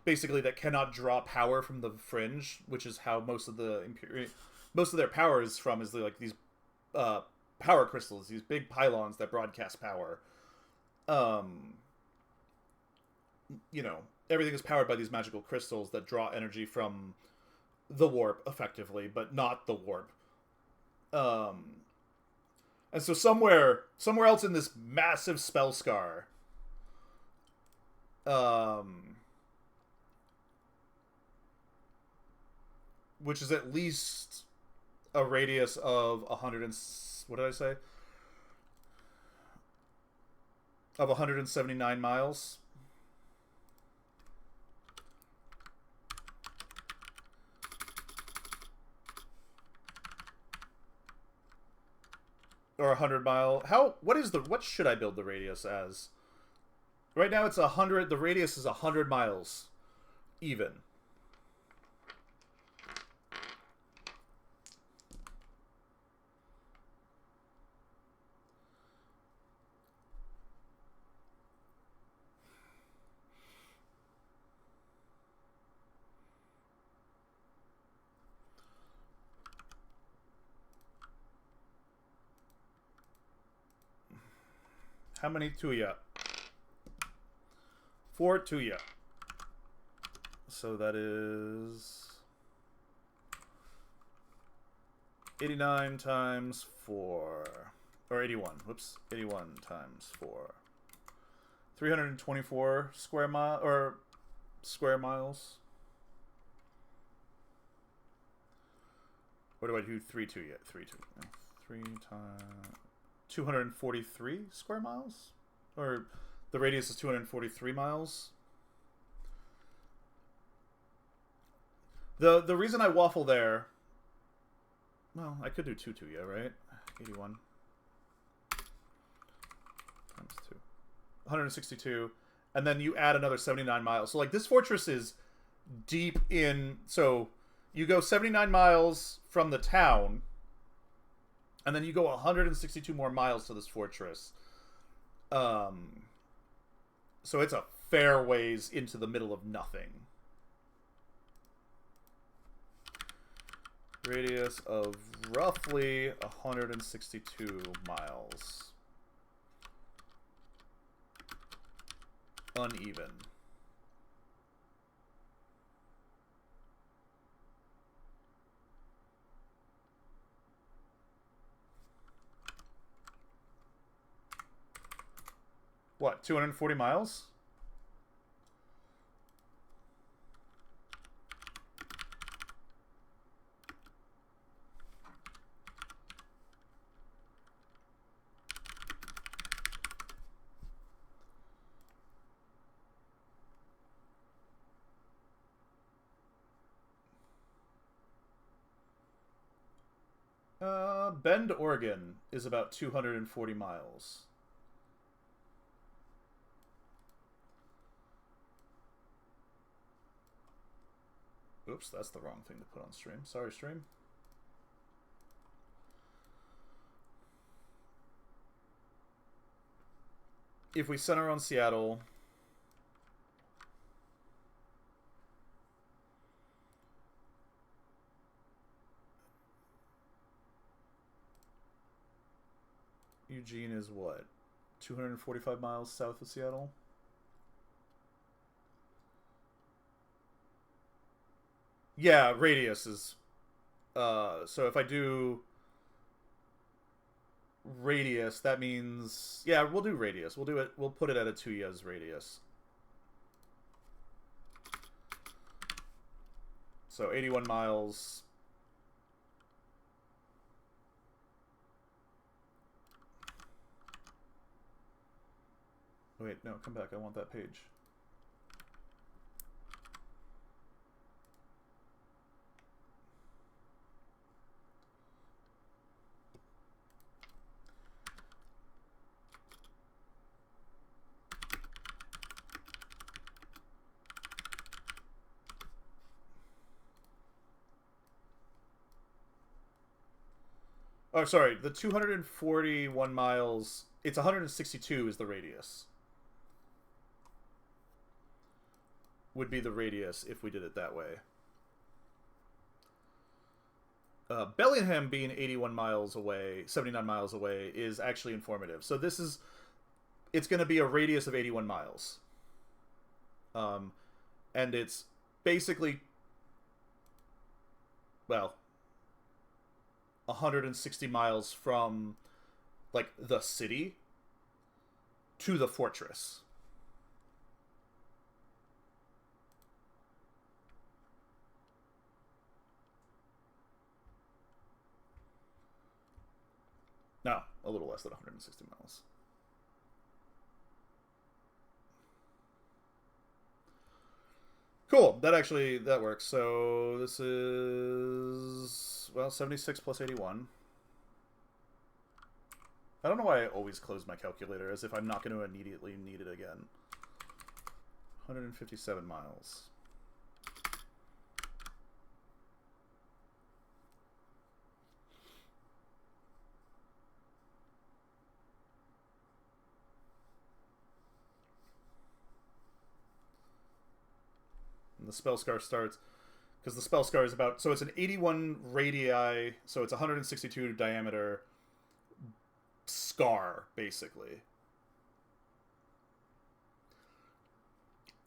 [SPEAKER 3] basically, that cannot draw power from the fringe, which is how most of their power is from, is like these power crystals, these big pylons that broadcast power. You know, everything is powered by these magical crystals that draw energy from the warp, effectively, but not the warp. And so somewhere else in this massive spell scar, which is at least a radius of 100 and... what did I say? Of 179 miles. Or 100 mile. What should I build the radius as? Right now it's 100, the radius is 100 miles. Even. How many Tuya? 4 Tuya. So that is 89 times 4. Or 81. Whoops. 81 times 4. 324 square mile or square miles. What do I do? 3 Tuya. 3 Tuya. 3 times 243 square miles? Or the radius is 243 miles? The reason I waffle there... Well, I could do 2 Tuya, right? 81 times 2. 162. And then you add another 79 miles. So, like, this fortress is deep in... So, you go 79 miles from the town... And then you go 162 more miles to this fortress. So it's a fair ways into the middle of nothing. Radius of roughly 162 miles. Uneven. What, 240 miles? Bend, Oregon is about 240 miles. Oops, that's the wrong thing to put on stream. Sorry, stream. If we center on Seattle... Eugene is what? 245 miles south of Seattle? Yeah, radius is... so if I do radius, that means... Yeah, we'll do radius. We'll do it. We'll put it at a 2 radius. So 81 miles. Wait, no, come back. I want that page. Oh, sorry. The 241 miles. It's 162 is the radius. Would be the radius if we did it that way. Bellingham being 81 miles away, 79 miles away, is actually informative. So this is... It's going to be a radius of 81 miles. And it's basically... Well... 160 miles from, like, the city to the fortress. No, a little less than 160 miles. Cool. That works. So this is, well, 76 plus 81. I don't know why I always close my calculator, as if I'm not going to immediately need it again. 157 miles. And the Spellscar starts, because the Spellscar is about, so it's an 81 radii, so it's 162 diameter scar, basically.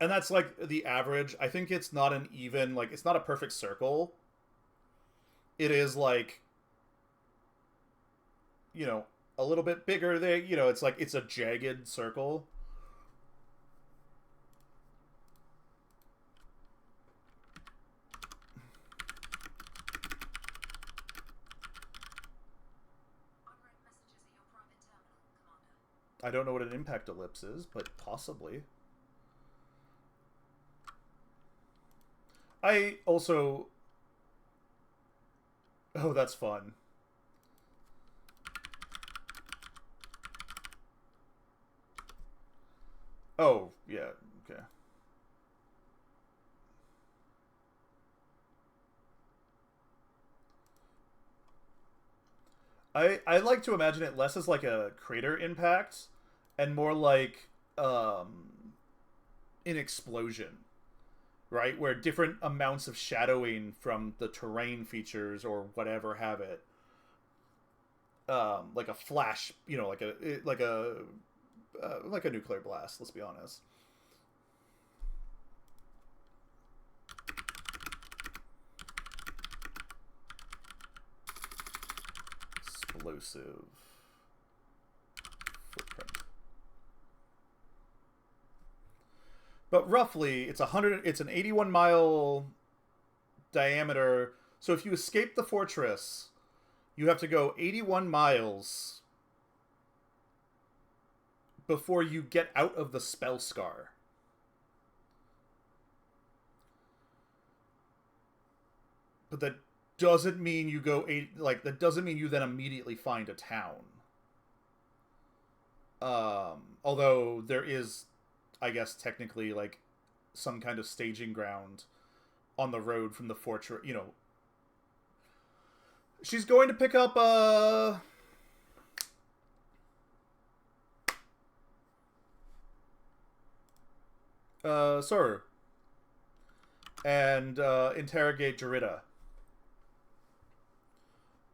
[SPEAKER 3] And that's like the average. I think it's not an even, like, it's not a perfect circle. It is like, you know, a little bit bigger there. You know, it's like, it's a jagged circle. I don't know what an impact ellipse is, but possibly. I also... Oh, that's fun. Oh, yeah, okay. I like to imagine it less as like a crater impact and more like an explosion, right? Where different amounts of shadowing from the terrain features or whatever have it, like a flash, you know, like a nuclear blast. Let's be honest. Explosive footprint. But roughly, it's an 81 mile diameter. So if you escape the fortress, you have to go 81 miles before you get out of the Spellscar. But that doesn't mean you go that doesn't mean you then immediately find a town. Although there is, I guess, technically like some kind of staging ground on the road from the fortress, you know. She's going to pick up Sir, and interrogate Jarita.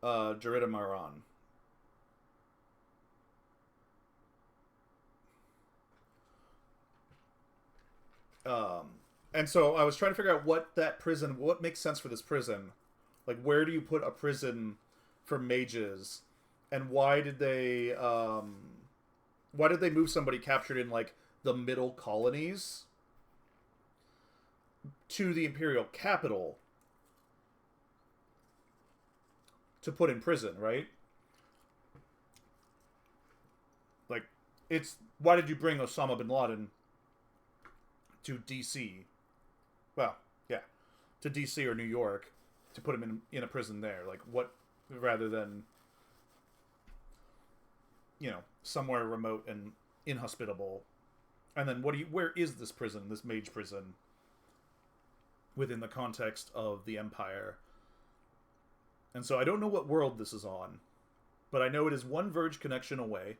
[SPEAKER 3] Jarita Maran. And so I was trying to figure out what makes sense for this prison. Like, where do you put a prison for mages? And why did they move somebody captured in, like, the middle colonies to the Imperial capital to put in prison, right? Like, it's why did you bring Osama bin Laden to DC? Well, yeah, to DC or New York to put him in a prison there. Like, what, rather than, you know, somewhere remote and inhospitable. And then where is this prison, this mage prison, within the context of the Empire? And so I don't know what world this is on, but I know it is one Verge connection away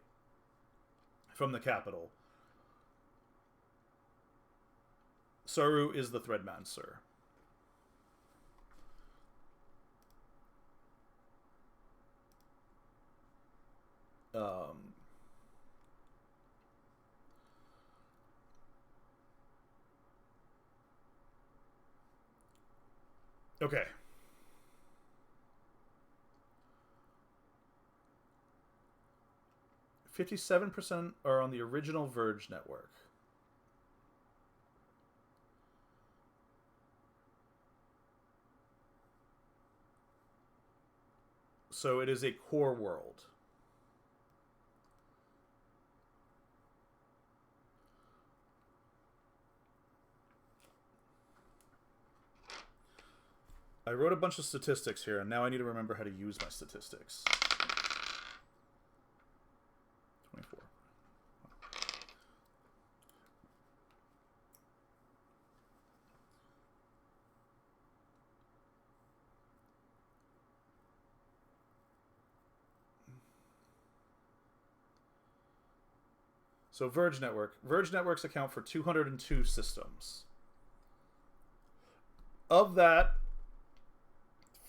[SPEAKER 3] from the capital. Saru is the Threadmancer. Okay. %57 are on the original Verge network. So it is a core world. I wrote a bunch of statistics here, and now I need to remember how to use my statistics. 24. So Verge Network. Verge Networks account for 202 systems. Of that,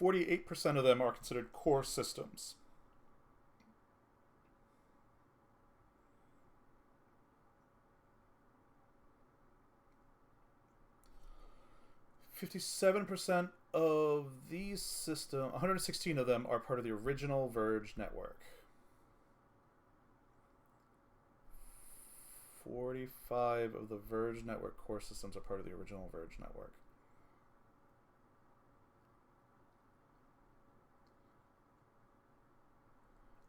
[SPEAKER 3] 48% of them are considered core systems. %57 of these systems, 116 of them are part of the original Verge network. 45 of the Verge network core systems are part of the original Verge network.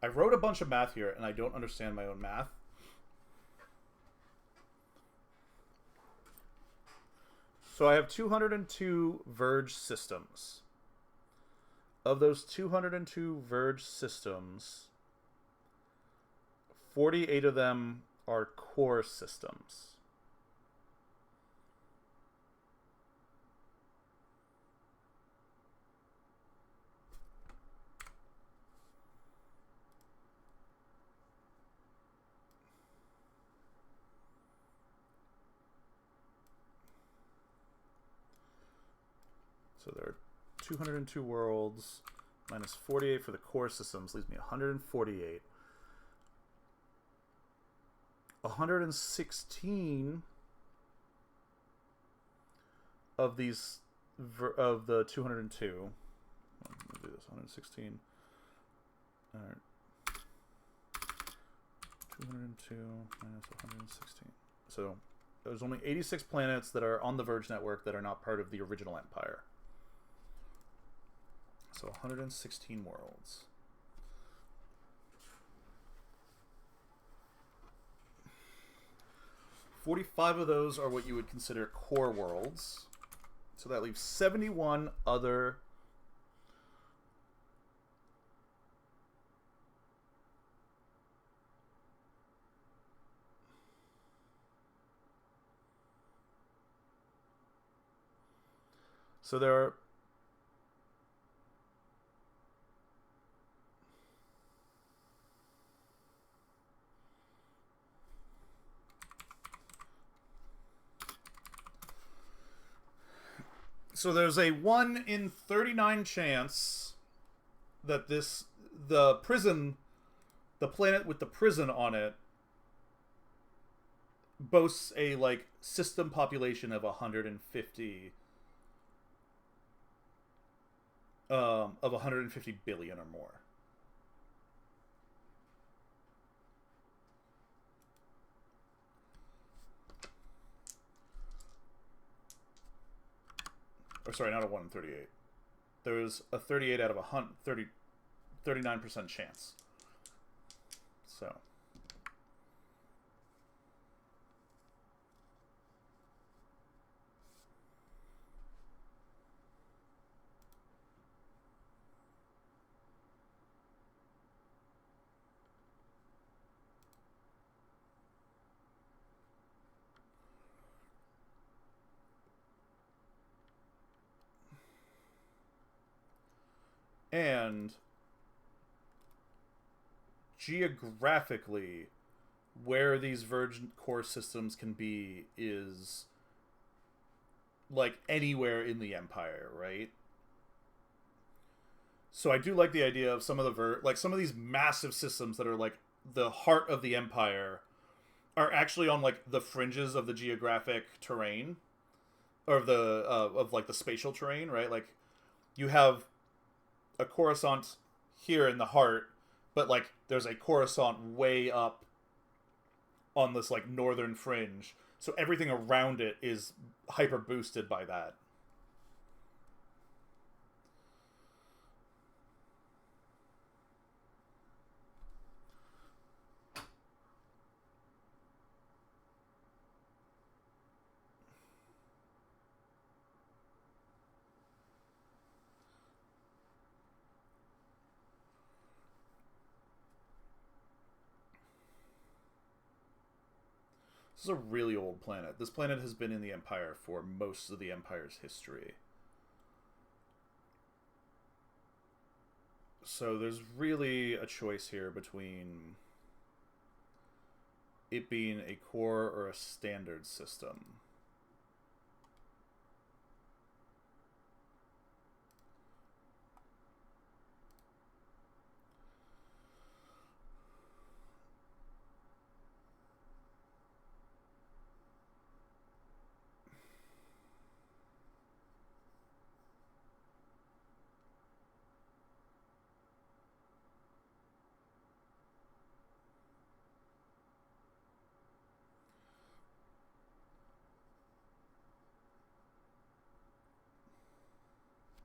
[SPEAKER 3] I wrote a bunch of math here, and I don't understand my own math. So I have 202 Verge systems. Of those 202 Verge systems, 48 of them are core systems. So there are 202 worlds minus 48 for the core systems leaves me 148. 116 of these of the 202. Let me do this. 116. All right. 202 minus 116. So there's only 86 planets that are on the Verge network that are not part of the original Empire. So 116 worlds. $45 of those are what you would consider core worlds. So that leaves 71 other so there are So there's a 1 in 39 chance that the planet with the prison on it boasts a like system population of 150 of 150 billion or more. Or sorry, not a 1 in 38. There's a 38 out of 39% chance. So And geographically, where these Verge core systems can be is like anywhere in the Empire, right? So I do like the idea of some of the like some of these massive systems that are like the heart of the Empire are actually on like the fringes of the geographic terrain, or the of like the spatial terrain, right? Like you have a Coruscant here in the heart, but like there's a Coruscant way up on this like northern fringe, so everything around it is hyper boosted by that. This is a really old planet. This planet has been in the Empire for most of the Empire's history. So there's really a choice here between it being a core or a standard system.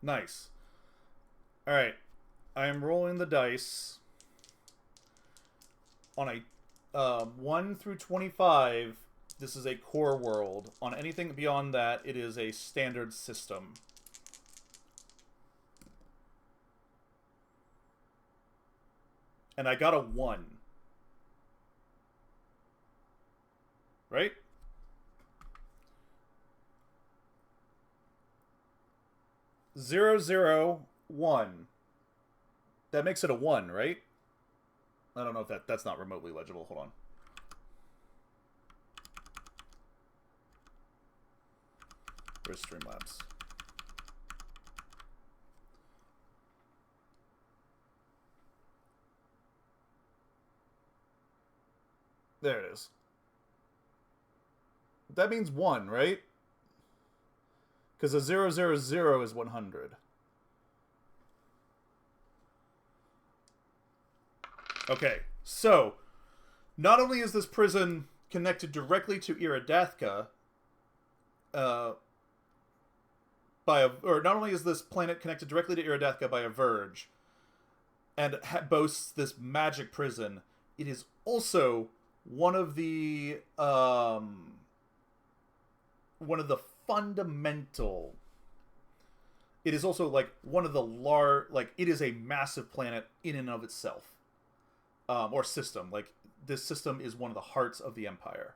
[SPEAKER 3] Nice. Alright. I am rolling the dice on a 1 through 25. This is a core world. On anything beyond that, it is a standard system. And I got a 1. Right? Zero, zero, one. That makes it a 1, right? I don't know if that's not remotely legible. Hold on. Where's Streamlabs? There it is. That means 1, right? Because a 000 is 100. Okay, so not only is this prison connected directly to Iridathka, not only is this planet connected directly to Iridathka by a verge, and boasts this magic prison, it is also one of the fundamental. It is also like one of the it is a massive planet in and of itself. Or system. Like, this system is one of the hearts of the Empire.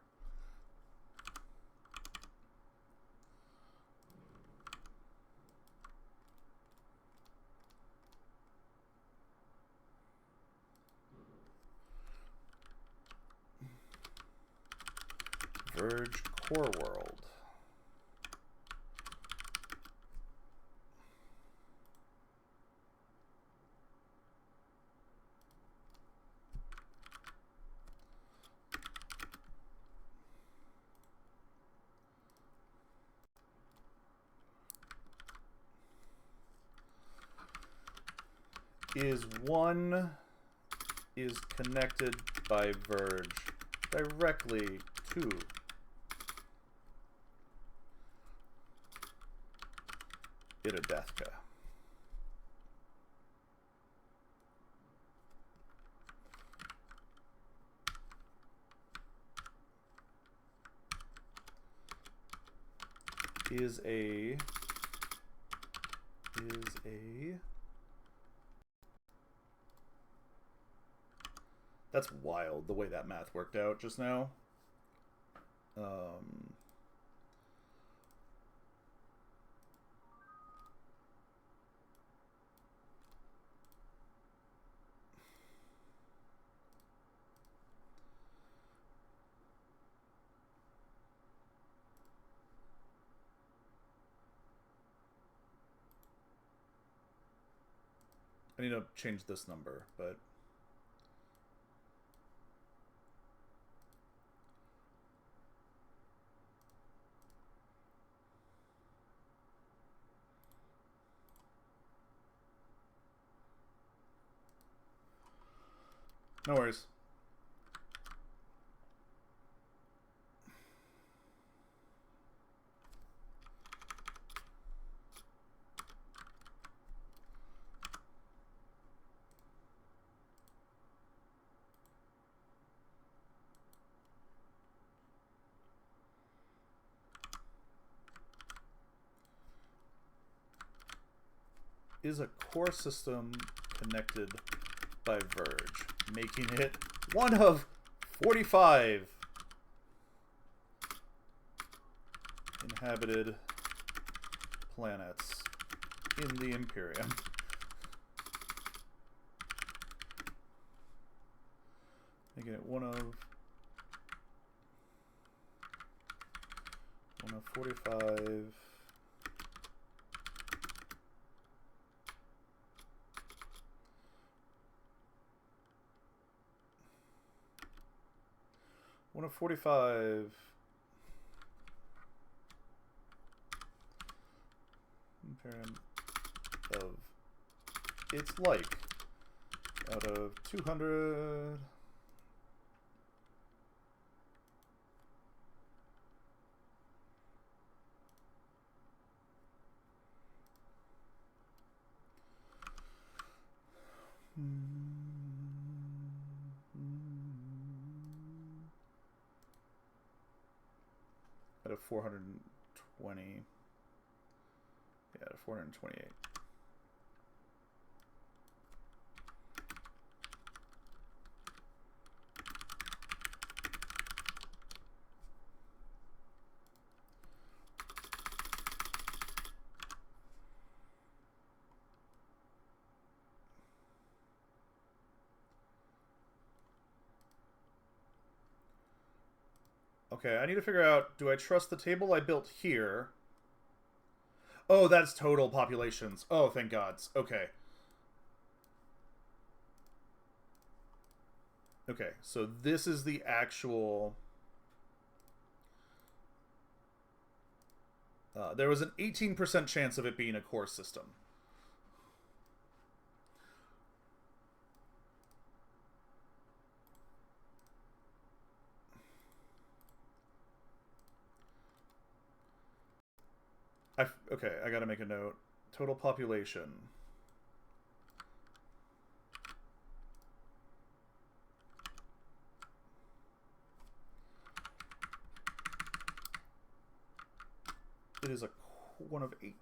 [SPEAKER 3] Verge Core World. is connected by Verge directly to Iridathka. Is a That's wild, the way that math worked out just now. I need to change this number, but... No worries. Is a core system connected by Verge, making it one of 45 inhabited planets in the Imperium. Making it one of 45 one of 45 Imperium of its like out of 200. Out of 420. Yeah, out of 428. Okay, I need to figure out, do I trust the table I built here? Oh, that's total populations. Oh, thank gods. Okay. Okay, so this is the actual... there was an 18% chance of it being a core system. Okay, I gotta make a note. Total population. It is one of 8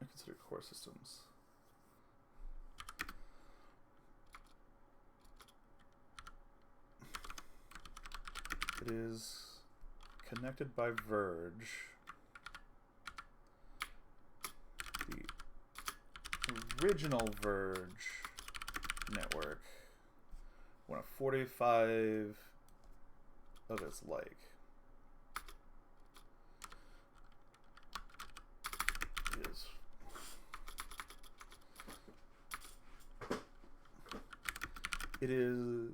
[SPEAKER 3] I consider core systems. It is connected by Verge. The original Verge network. One of 45 of its like. It is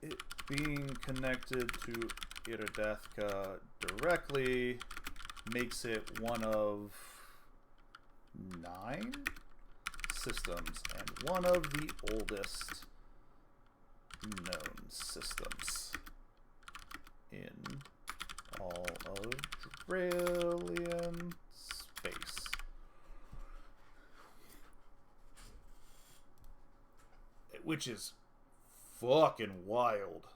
[SPEAKER 3] it being connected to Iridathka directly makes it one of 9 systems and one of the oldest known systems in all of Dralian space. Which is fucking wild.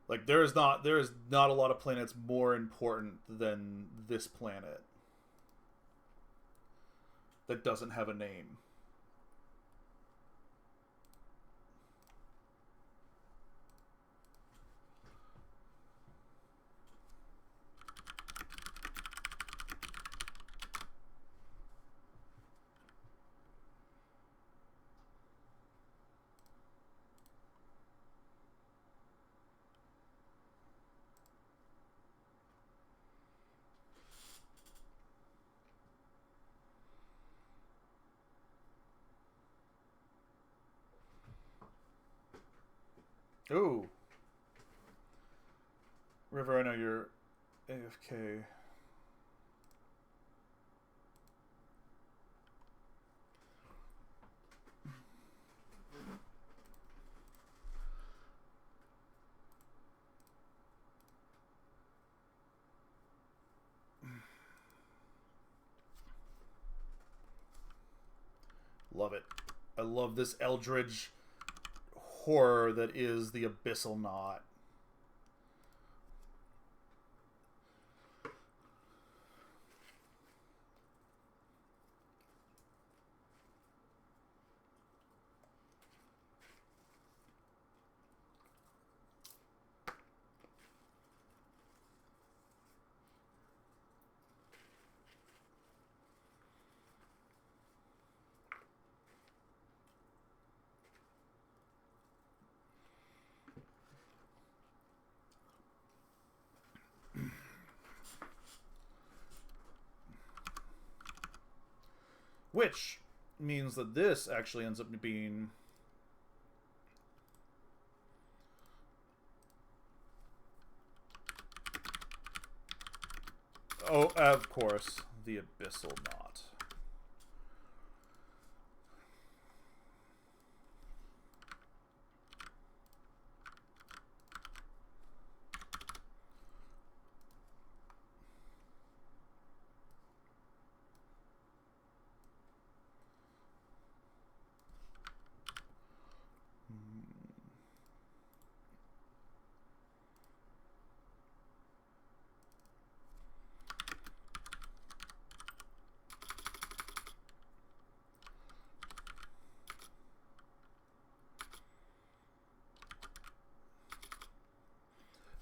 [SPEAKER 3] Like there is not a lot of planets more important than this planet that doesn't have a name. Ooh. River, I know you're AFK. Love it. I love this eldritch horror that is the Abyssal Knot. Which means that this actually ends up being... Oh, of course, the Abyssal Knot.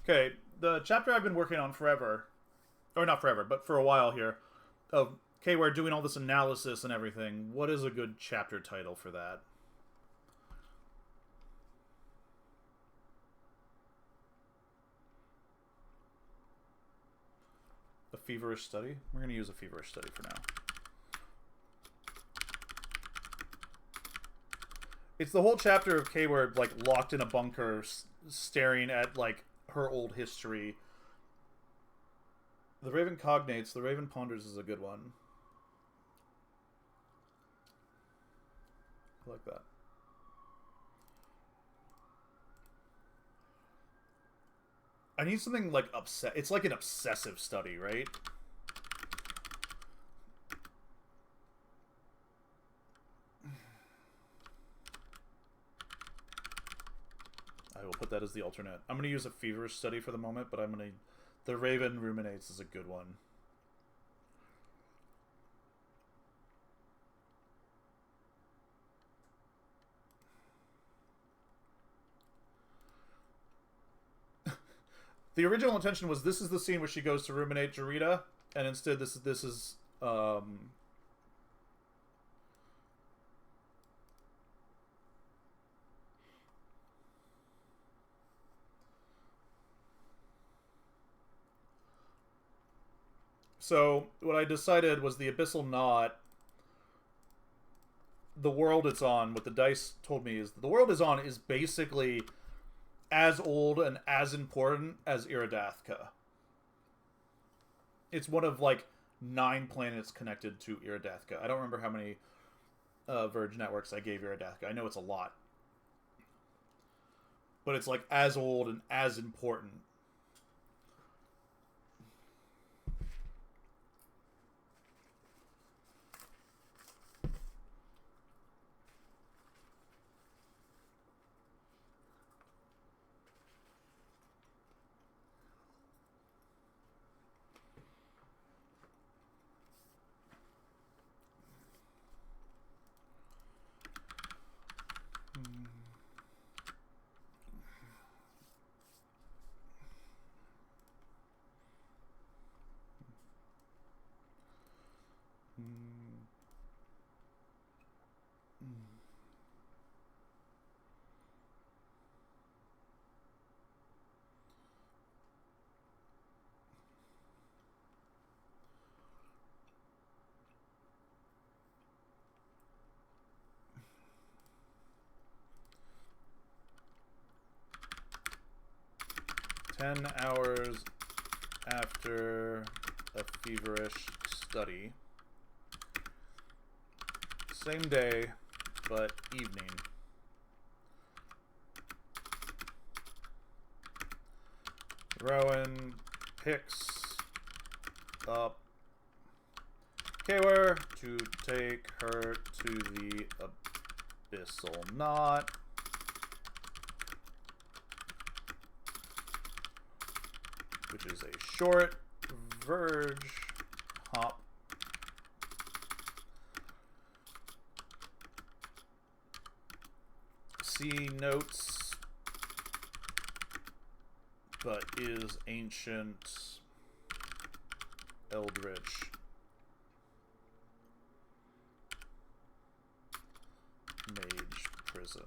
[SPEAKER 3] Okay, the chapter I've been working on forever, or not forever, but for a while here, of we're doing all this analysis and everything. What is a good chapter title for that? A feverish study? We're going to use a feverish study for now. It's the whole chapter of Kayward, like, locked in a bunker, staring at, like, her old history. The Raven Cognates, the Raven Ponders is a good one. I like that. I need something like it's like an obsessive study, right? I will put that as the alternate. I'm going to use a feverish study for the moment, but I'm going to... The Raven Ruminates is a good one. The original intention was this is the scene where she goes to ruminate Jarita, and instead this is So what I decided was the Abyssal Knot, the world it's on, what the dice told me is the world it's on is basically as old and as important as Iridathka. It's one of, like, 9 planets connected to Iridathka. I don't remember how many Verge networks I gave Iridathka. I know it's a lot. But it's, like, as old and as important. 10 hours after a feverish study. Same day, but evening. Rowan picks up Kayware to take her to the Abyssal Knot. Which is a short verge hop. See notes, but is ancient eldritch mage prison.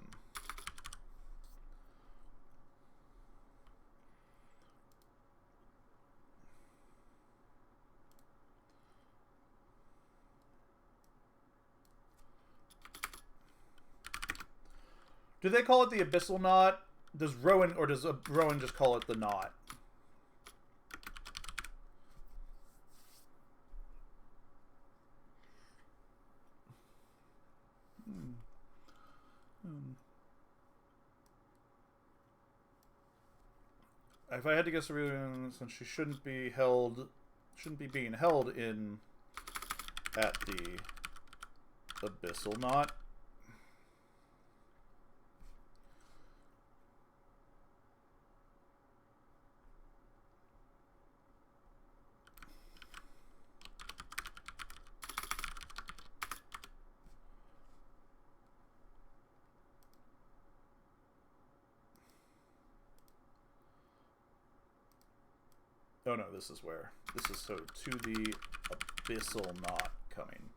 [SPEAKER 3] Do they call it the Abyssal Knot? Does Rowan just call it the Knot? If I had to guess the reason, since she shouldn't be being held in at the Abyssal Knot. Oh no, this is where. This is so to the Abyssal Knot coming.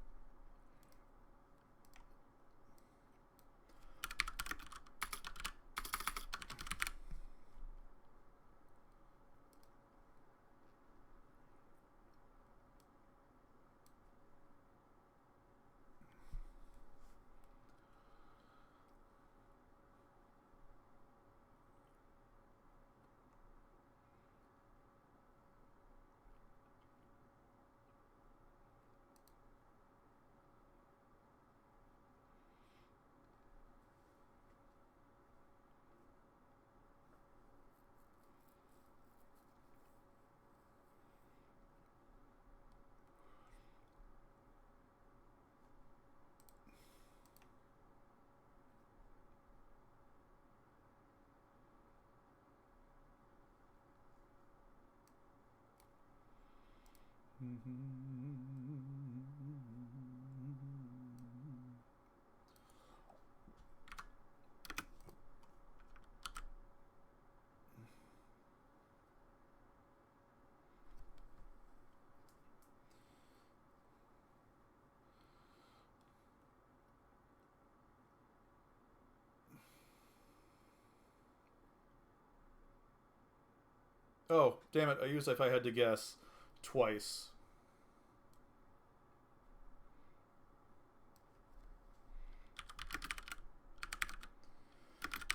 [SPEAKER 3] Oh, damn it. I used if I had to guess twice.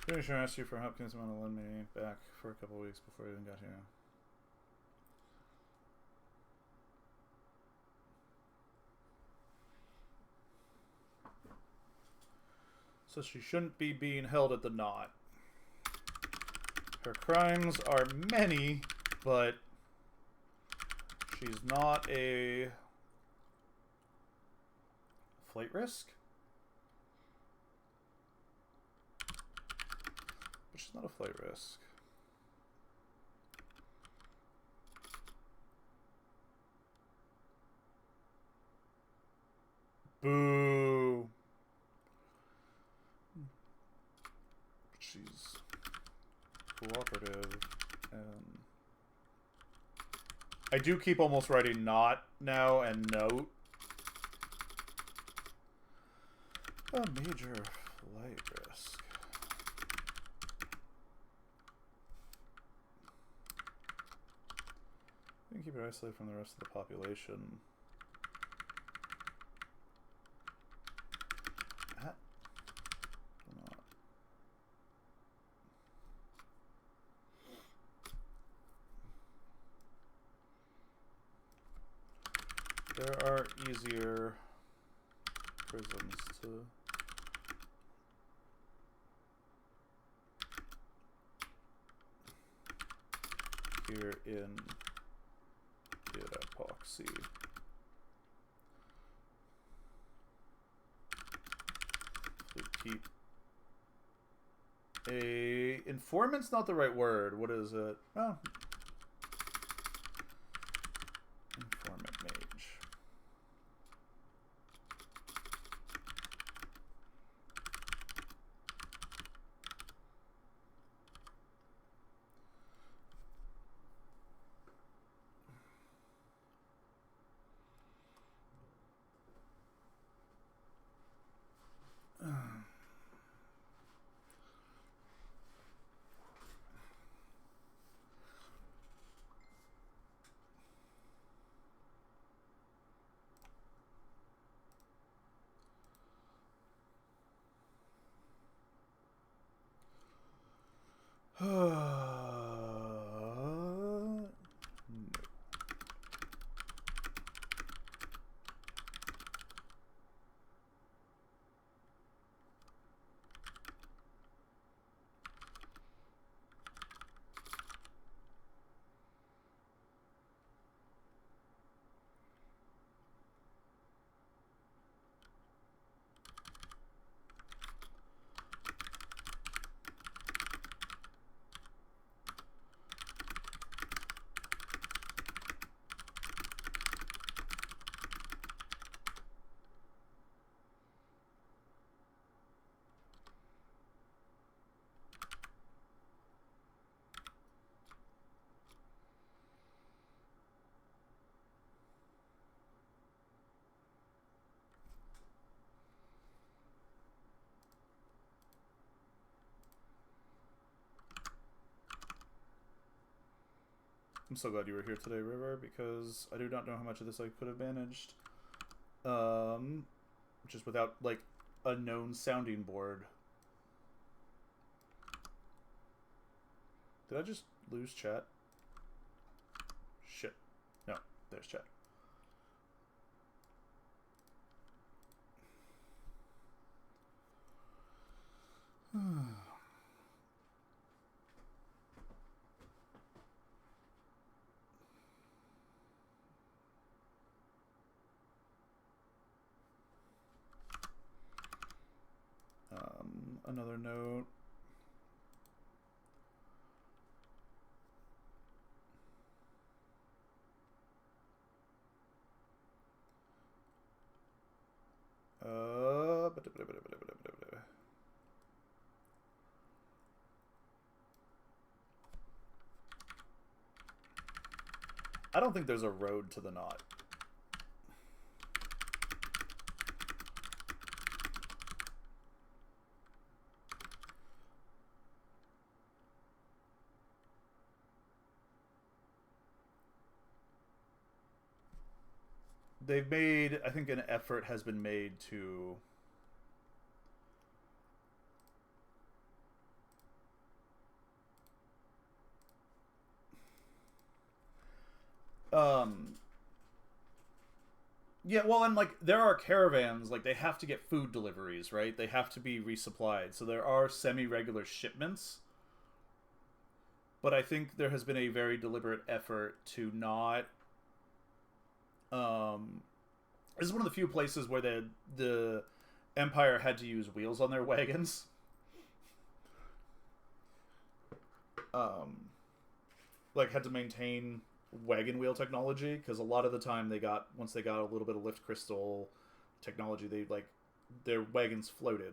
[SPEAKER 3] Pretty sure I asked you for Hopkins amount to lend me back for a couple of weeks before I even got here. So she shouldn't be being held at the Knot. Her crimes are many, but she's not a flight risk? But she's not a flight risk. Boo. She's cooperative, and I do keep almost writing not now and note. A major flight risk. You can keep it isolated from the rest of the population. There are easier prisms to... here in Git epoxy. To keep a informant's not the right word. What is it? Oh, informant mage. No. I'm so glad you were here today, River, because I do not know how much of this I could have managed. Just without, like, a known sounding board. Did I just lose chat? Shit. No, there's chat. Another note. I don't think there's a road to the knot. They've made, I think an effort has been made to yeah, well, and like there are caravans, like they have to get food deliveries, right? They have to be resupplied. So there are semi-regular shipments. But I think there has been a very deliberate effort to not this is one of the few places where the Empire had to use wheels on their wagons. Like had to maintain wagon wheel technology because a lot of the time once they got a little bit of lift crystal technology, they like their wagons floated.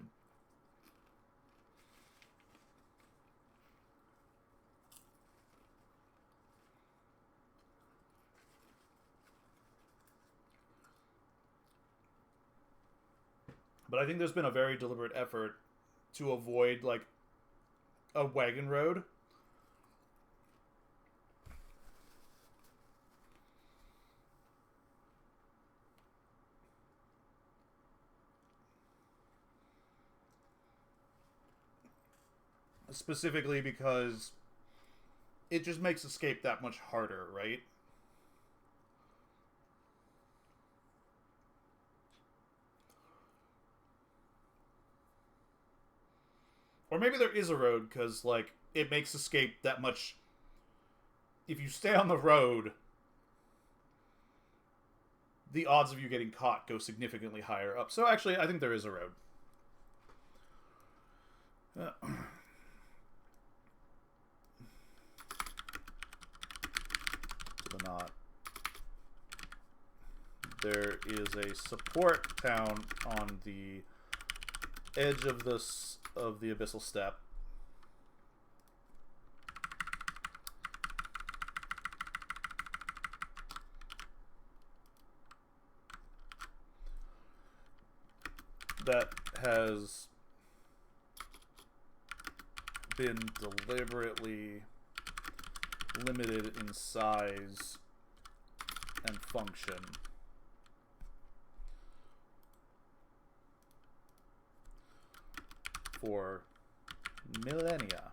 [SPEAKER 3] But I think there's been a very deliberate effort to avoid like a wagon road. Specifically because it just makes escape that much harder, right? Or maybe there is a road, because, like, it makes escape that much... If you stay on the road, the odds of you getting caught go significantly higher up. So, actually, I think there is a road. To the knot. There is a support town on the edge of the Abyssal Steppe. That has been deliberately limited in size and function. For millennia.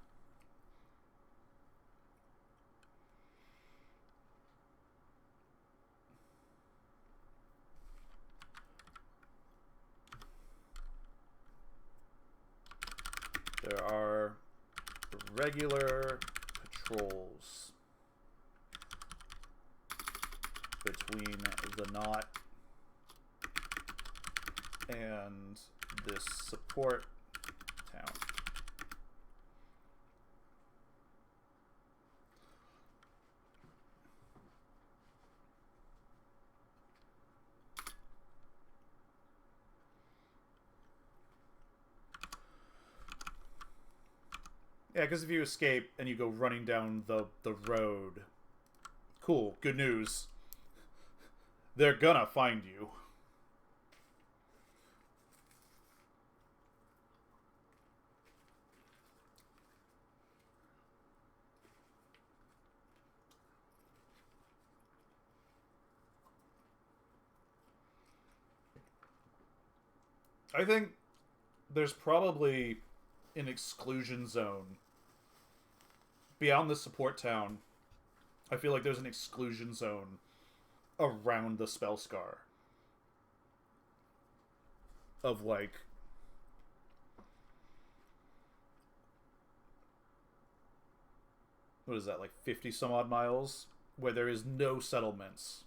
[SPEAKER 3] There are regular patrols between the knot and this support town. Yeah, because if you escape and you go running down the road, cool, good news. They're gonna find you. I think there's probably an exclusion zone beyond the support town. I feel like there's an exclusion zone around the Spellscar of, like, what is that, like 50 some odd miles, where there is no settlements.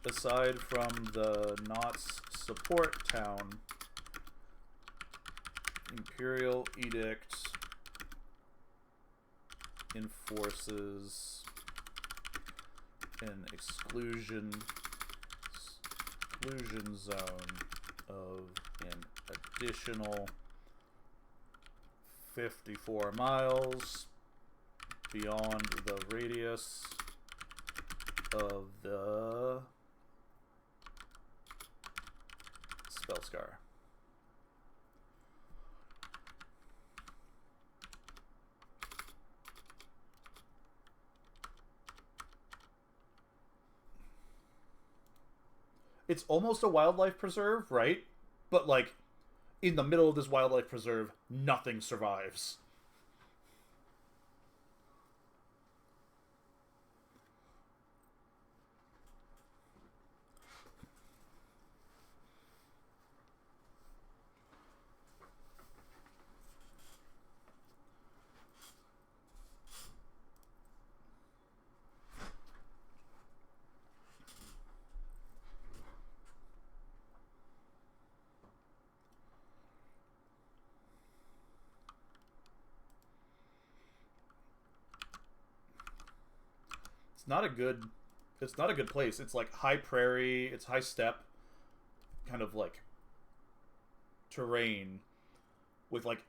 [SPEAKER 3] Aside from the Knots support town, Imperial Edict enforces an exclusion zone of an additional 54 miles beyond the radius of the Spellscar. It's almost a wildlife preserve, right? But, like, in the middle of this wildlife preserve, nothing survives. It's not a good place. It's like high prairie, it's high steppe, kind of like terrain with like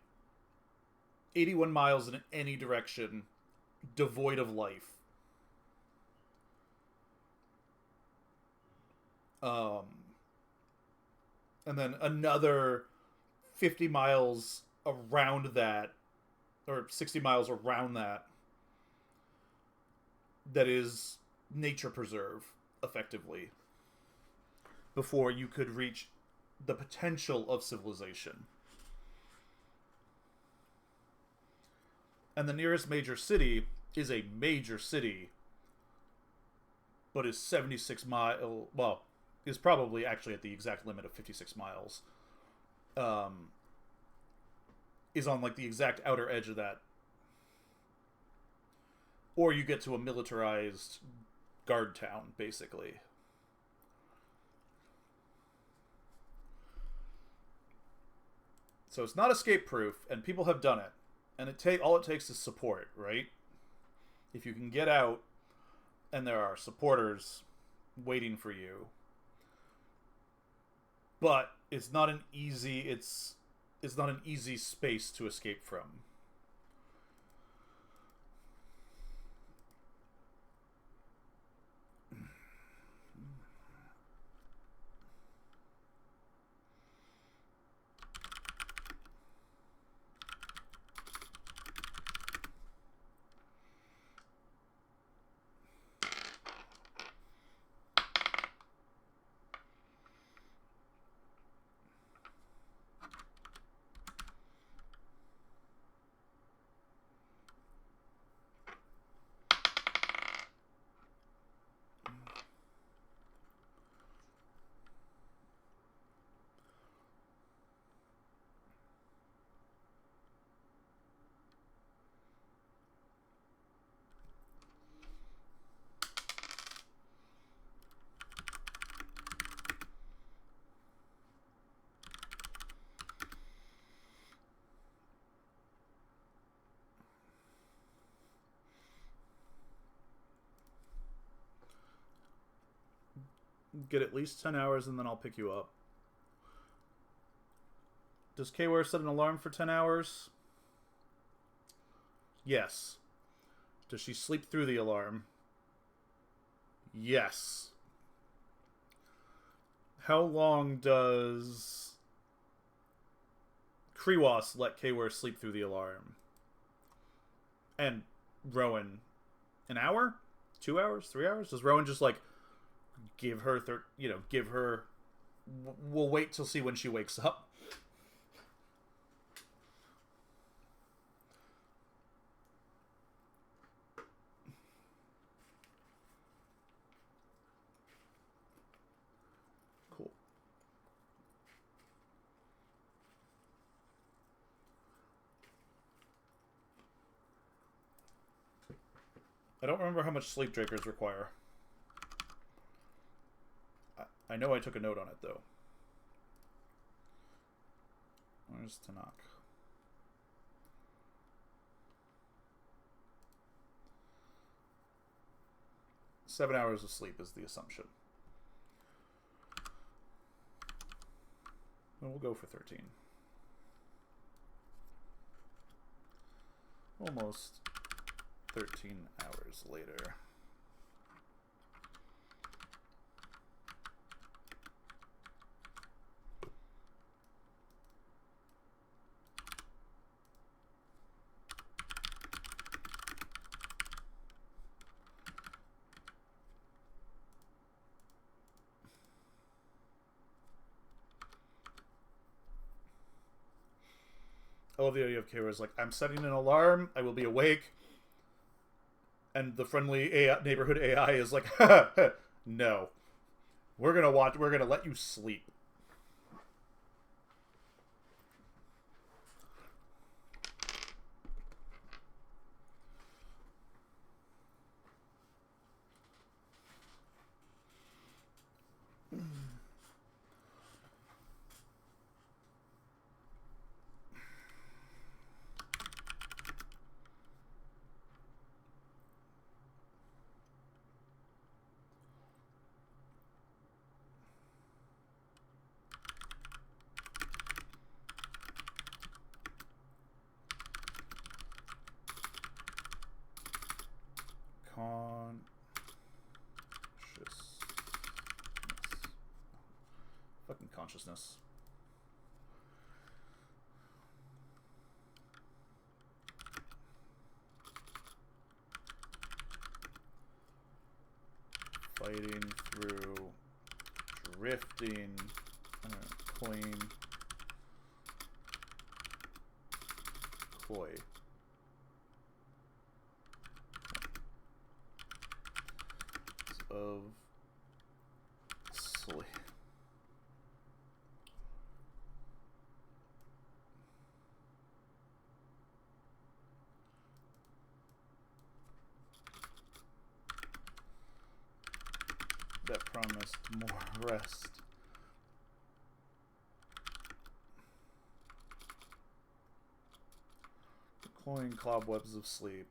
[SPEAKER 3] 81 miles in any direction, devoid of life. And then another 50 miles around that, or 60 miles around that, that is nature preserve, effectively, before you could reach the potential of civilization. And the nearest major city is a major city but is 76 mile. Well, is probably actually at the exact limit of 56 miles. Is on like the exact outer edge of that. Or you get to a militarized guard town, basically. So it's not escape proof, and people have done it. And all it takes is support, right? If you can get out, and there are supporters waiting for you. But it's not an easy space to escape from. Get at least 10 hours and then I'll pick you up. Does Kware set an alarm for 10 hours? Yes. Does she sleep through the alarm? Yes. How long does Krewas let Kware sleep through the alarm? And Rowan, an hour? 2 hours? 3 hours? Does Rowan just like give her, we'll wait till see when she wakes up. Cool. I don't remember how much sleep drakers require. I know I took a note on it, though. Where's Tanakh? Seven hours of sleep is the assumption. And we'll go for 13. Almost 13 hours later. I love the idea of Kira's like, I'm setting an alarm, I will be awake. And the friendly neighborhood AI is like, no. We're gonna let you sleep. Fucking consciousness. Fighting through, drifting, coin, koi. of sleep. That promised more rest. Deploying cobwebs of sleep.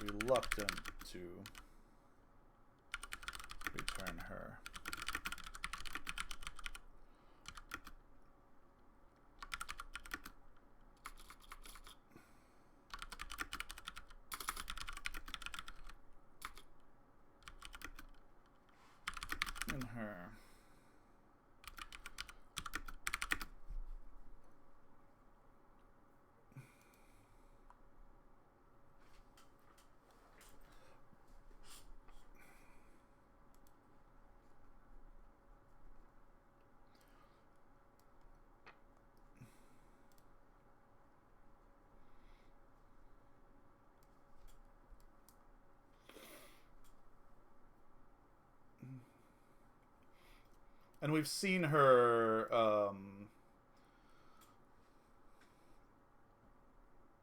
[SPEAKER 3] Reluctant to return her. In her. And we've seen her,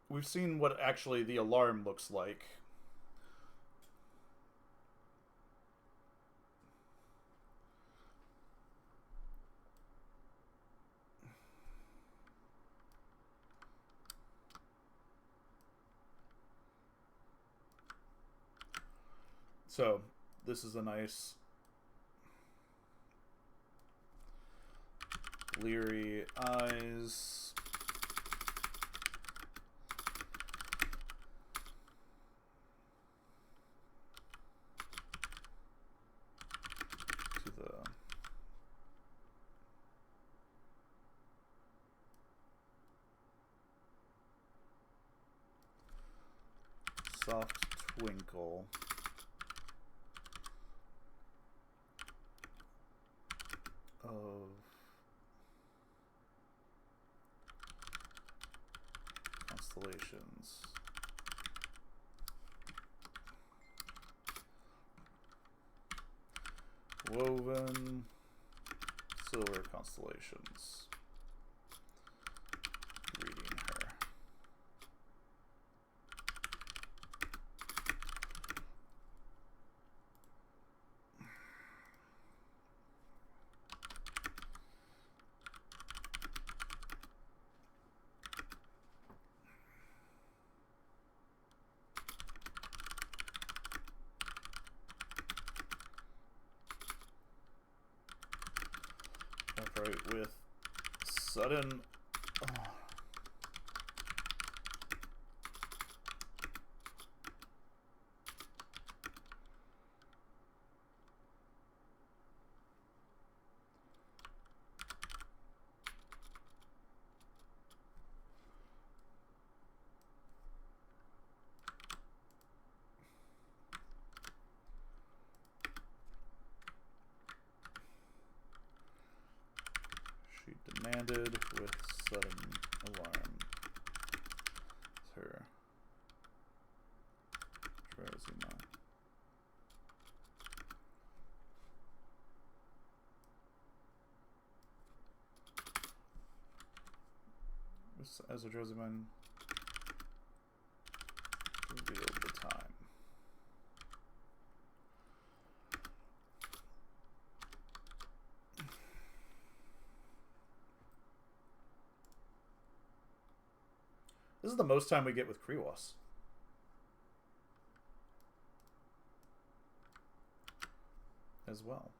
[SPEAKER 3] we've seen what actually the alarm looks like. So, this is a nice bleary eyes. To the soft twinkle. Of constellations. Woven silver constellations. Reading her. Right, with sudden demanded with sudden alarm. Her Drowsima. As a Drowsiman revealed the time. This is the most time we get with Kriwas. As well.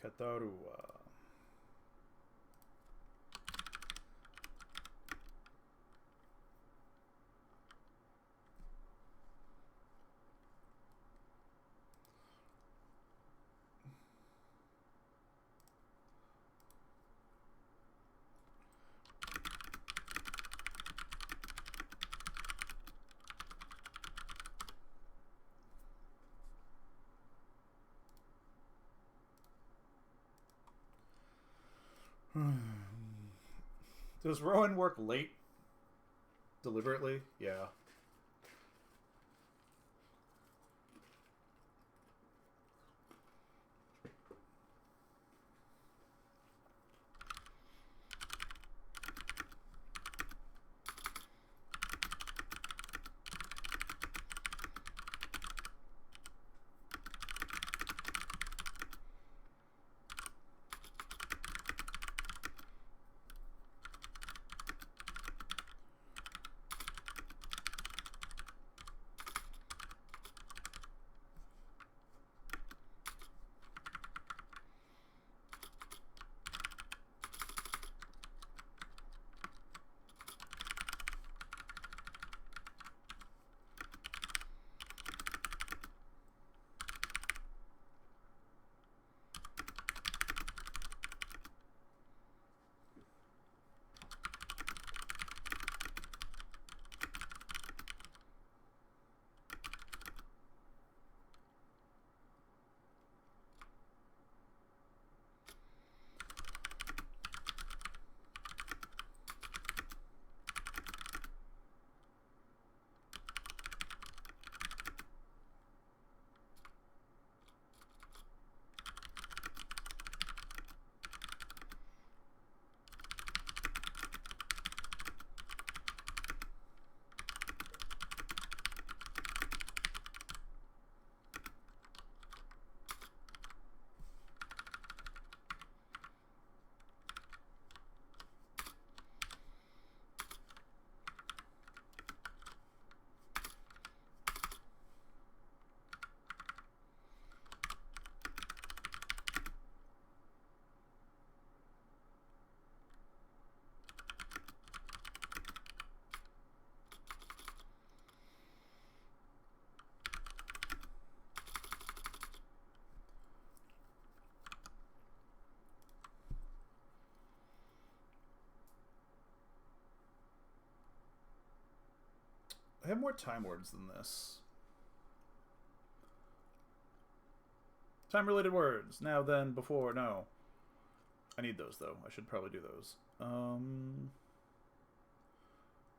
[SPEAKER 3] Katarua. Does Rowan work late? Deliberately? Yeah. I have more time words than this. Time-related words. Now, then, before, no. I need those, though. I should probably do those.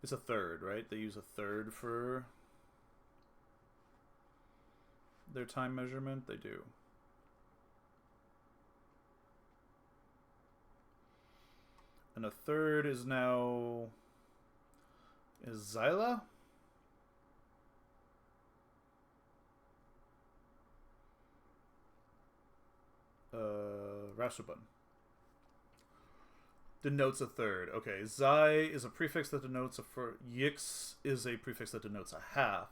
[SPEAKER 3] It's a third, right? They use a third for their time measurement. They do. And a third is now... is Zyla? Rasubun. Denotes a third. Okay, Zai is a prefix that denotes a Yix is a prefix that denotes a half.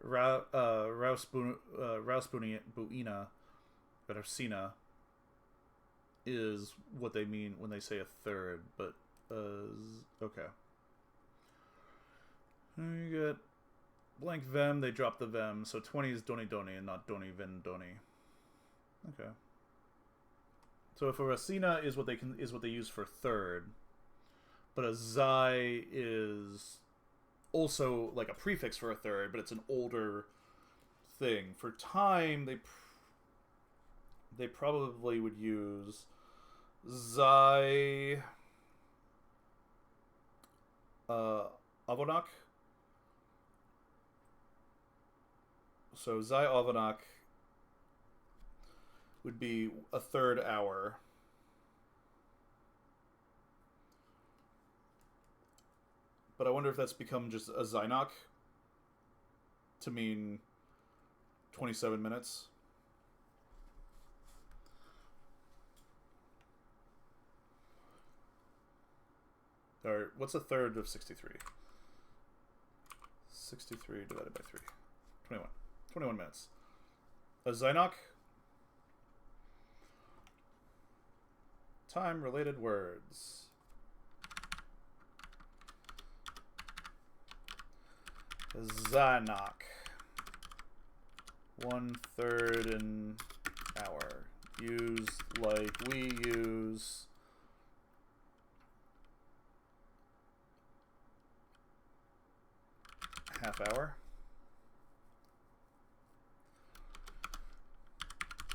[SPEAKER 3] Rausbuina, Rausina is what they mean when they say a third, but okay. You get blank Vem, they drop the Vem, so 20 is Doni Doni and not Doni Ven Doni. Okay. So if a Racina is what they use for third, but a Zai is also like a prefix for a third, but it's an older thing. For time, they probably would use Zai Avonak. So Zai Avonak would be a third hour. But I wonder if that's become just a Zynock to mean 27 minutes. Or what's a third of 63? 63 divided by 3. 21. 21 minutes. A Zynock time-related words. Zynoc. 1/3 an hour. Used like we use half hour.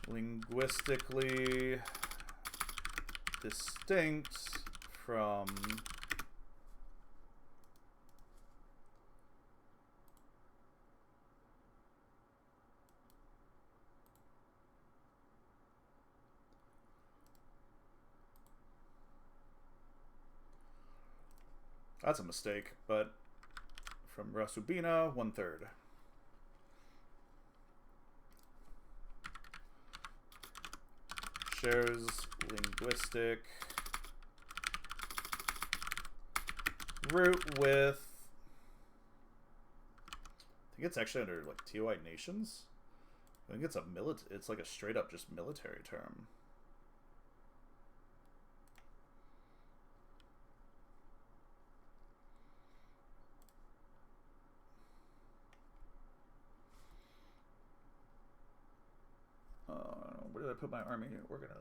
[SPEAKER 3] Linguistically distinct from that's a mistake, but from Rasubina, 1/3. Shares linguistic root with, I think it's actually under like TOI nations. I think it's a it's like a straight up just military term. Where did I put my army? We're gonna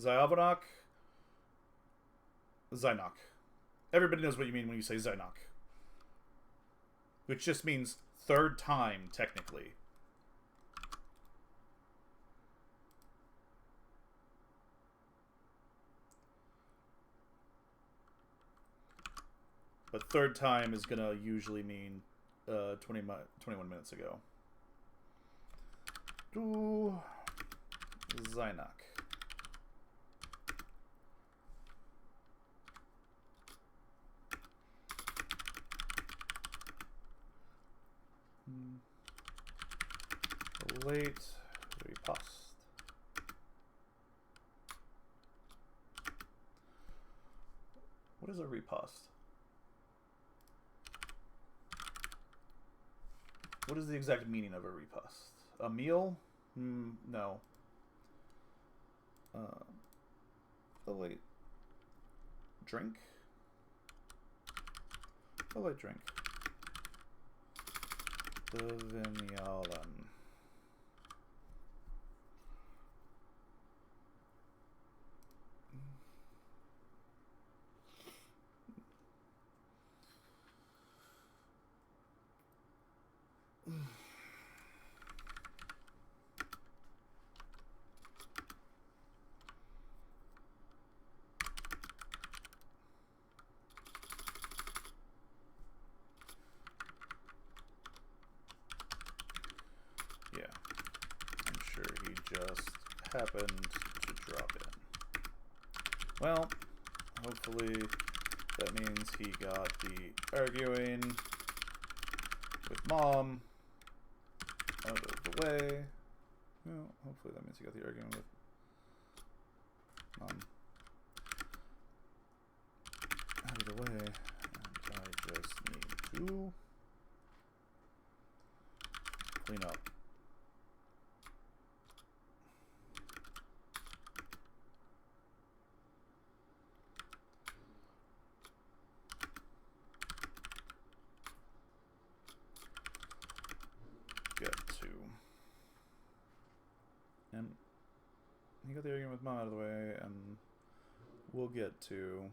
[SPEAKER 3] Zynoc. Zynoc. Everybody knows what you mean when you say Zynoc. Which just means third time, technically. But third time is going to usually mean 21 minutes ago. Zynoc. Late riposte. What is a riposte? What is the exact meaning of a riposte? A meal? No. A late drink? A late drink. The Vignalan. Happened to drop in. Well, hopefully that means he got the arguing with mom out of the way. Well, hopefully that means he got the arguing with mom out of the way. And I just need to clean up. And he got the argument with mom out of the way, and we'll get to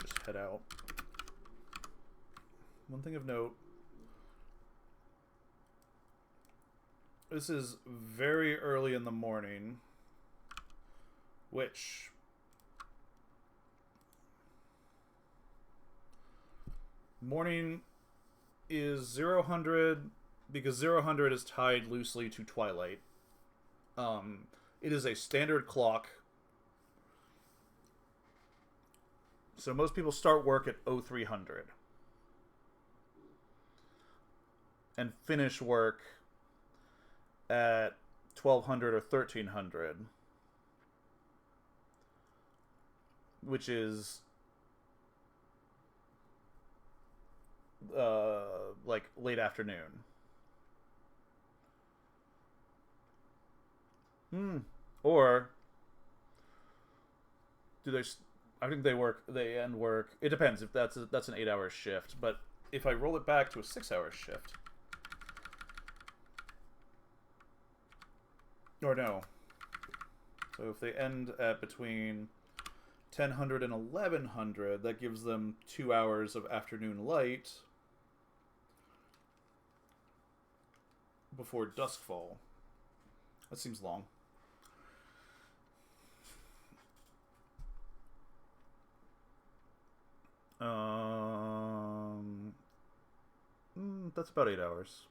[SPEAKER 3] just head out. One thing of note, this is very early in the morning, which morning is 0-100 because 0-100 is tied loosely to twilight. It is a standard clock. So most people start work at 0300 and finish work at 1200 or 1300, which is like late afternoon. Or do they? I think they work. They end work. It depends if that's an 8-hour shift. But if I roll it back to a 6-hour shift, or no. So if they end at between 1000 and 1100, that gives them 2 hours of afternoon light before duskfall. That seems long. That's about 8 hours.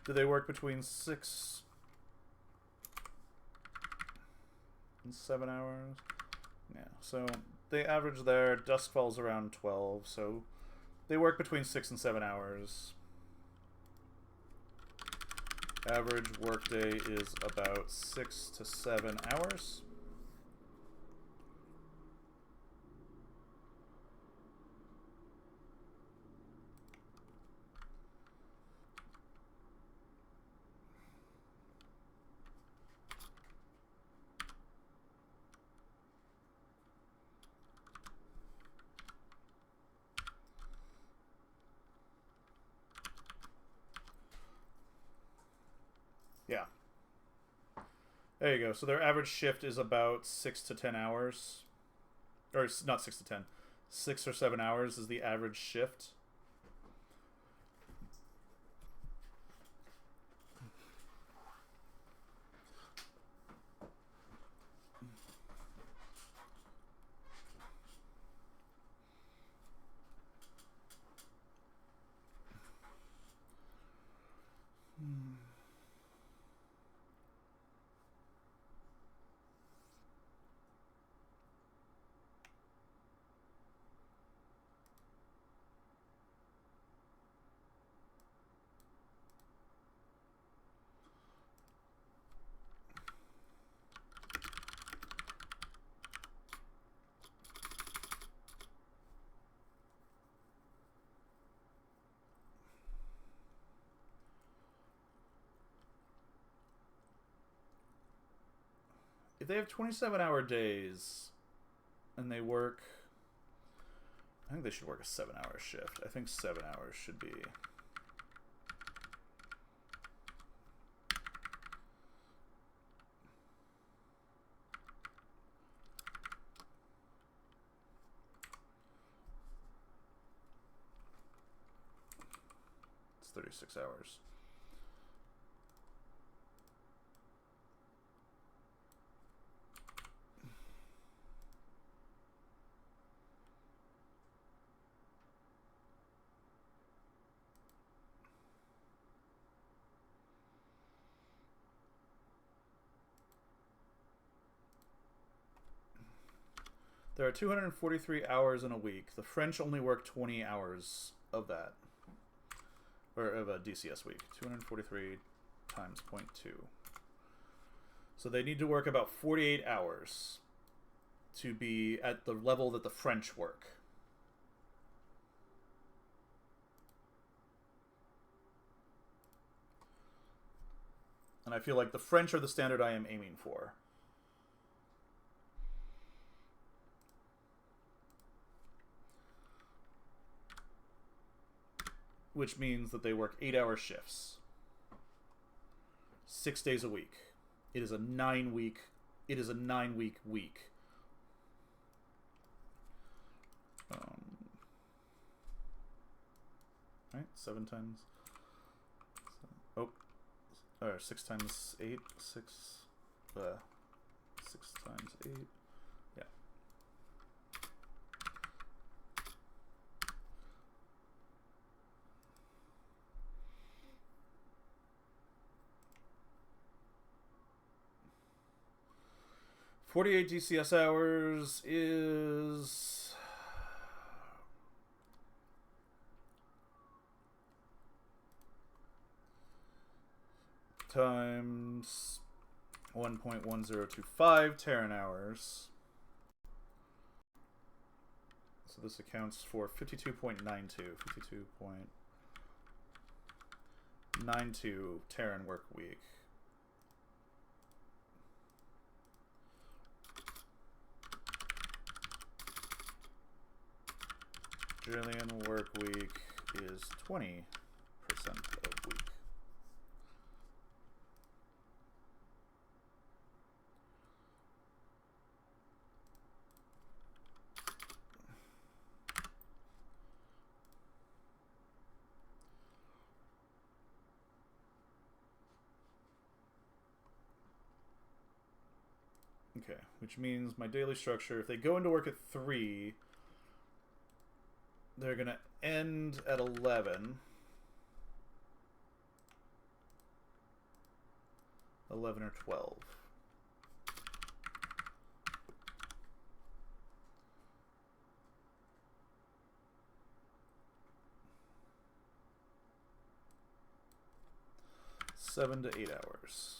[SPEAKER 3] Do they work between 6 and 7 hours? Yeah, so they average there. Dusk falls around 12, so they work between 6 and 7 hours. Average workday is about 6 to 7 hours. Yeah. There you go. So their average shift is about 6 to 10 hours. Or not 6 to 10. 6 or 7 hours is the average shift. If they have 27-hour days and they work, I think they should work a 7-hour shift. I think 7 hours should be. It's 36 hours. There are 243 hours in a week. The French only work 20 hours of that. Or of a DCS week. 243 times 0.2. So they need to work about 48 hours to be at the level that the French work. And I feel like the French are the standard I am aiming for. Which means that they work 8-hour shifts. 6 days a week. It is a 9-week. It is a 9-week week. Right, 7 times. Oh, or 6 times 8, 6 times 8, yeah. $48 DCS hours is times 1.1025 Terran hours. So this accounts for 52.92 Terran work week. Australian work week is 20% of week. Okay, which means my daily structure, if they go into work at 3, they're going to end at 11. 11 or 12. Seven to 8 hours.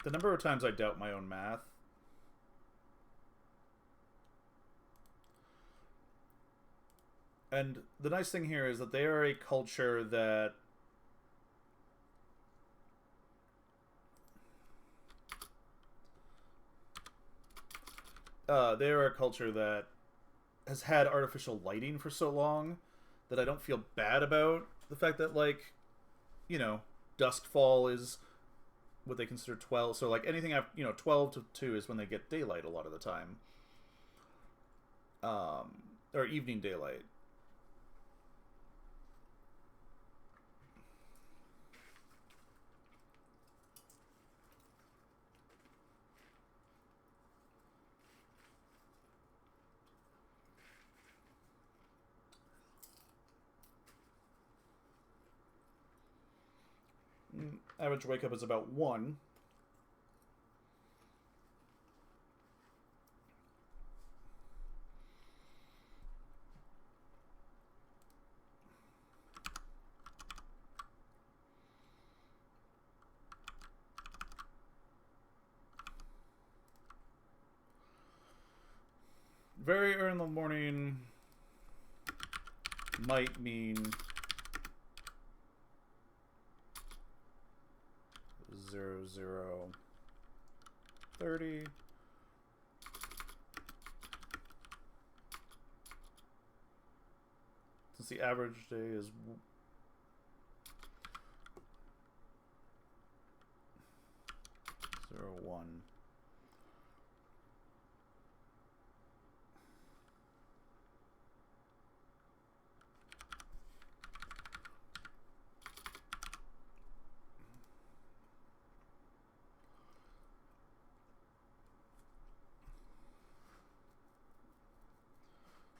[SPEAKER 3] The number of times I doubt my own math. And the nice thing here is that they are a culture that has had artificial lighting for so long that I don't feel bad about the fact that, like, you know, duskfall is what they consider 12. So, like, anything after, 12 to 2 is when they get daylight a lot of the time. Or evening daylight. Average wake up is about 1. Very early in the morning might mean 00:30. Since the average day is 01.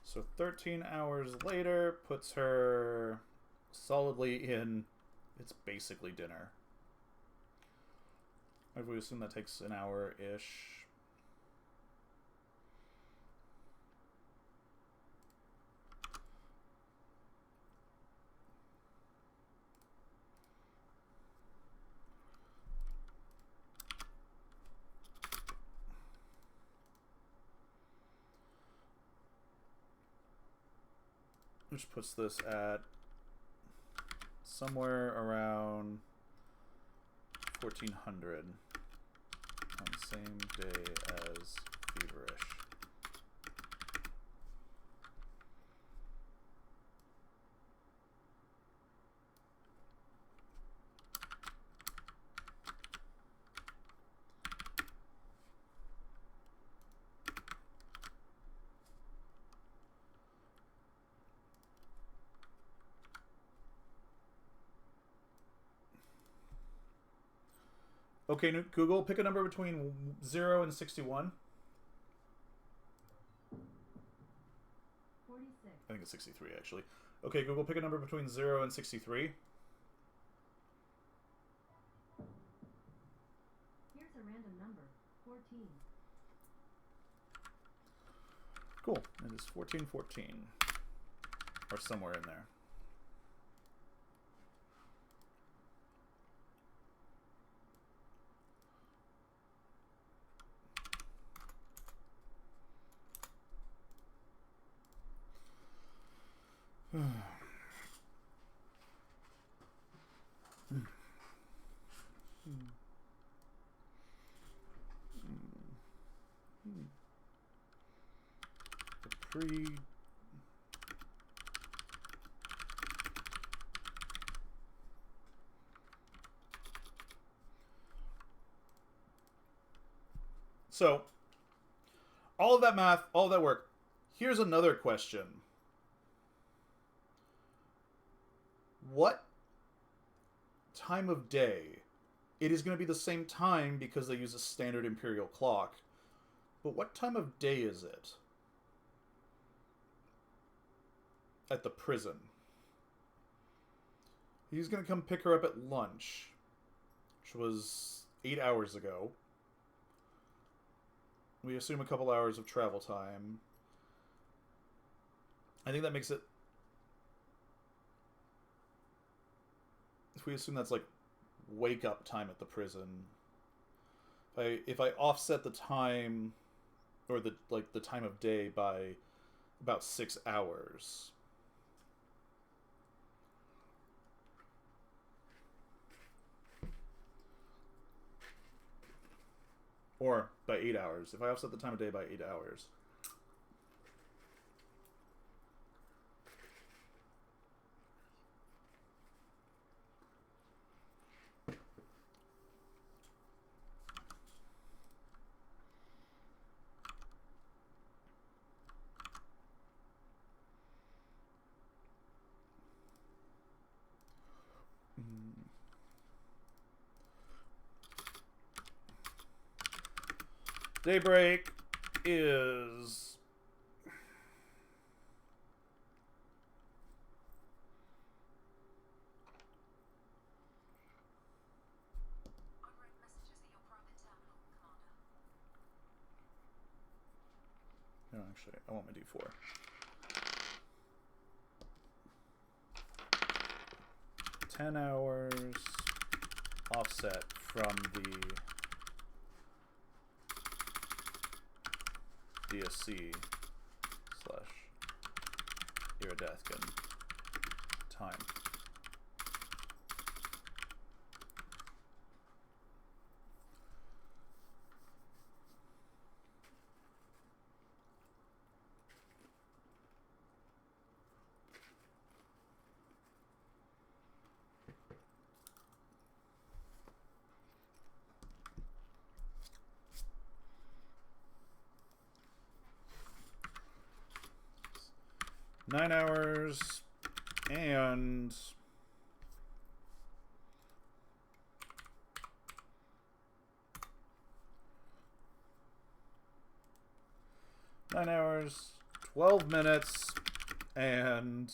[SPEAKER 3] So 13 hours later puts her solidly in, it's basically dinner. I would assume that takes an hour-ish. Which puts this at somewhere around 1400 on the same day as Feverish. Okay, Google, pick a number between 0 and 61.
[SPEAKER 4] 46.
[SPEAKER 3] I think it's 63, actually. Okay, Google, pick a number between 0 and 63.
[SPEAKER 4] Here's a random number. 14.
[SPEAKER 3] Cool. It is 1414. Or somewhere in there. Pre. So, all of that math, all of that work. Here's another question. What time of day? It is going to be the same time because they use a standard imperial clock. But what time of day is it? At the prison. He's going to come pick her up at lunch, which was 8 hours ago. We assume a couple hours of travel time. I think that makes it... If we assume that's like wake up time at the prison, if I offset the time, or the time of day by about 6 hours, or by 8 hours, if I offset the time of day by 8 hours. Daybreak is...
[SPEAKER 2] Unread messages at your private terminal, Commander.
[SPEAKER 3] No, actually, I want my D4. $10 offset from the DSC / Iridathkin time. Nine hours and 9 hours, 12 minutes, and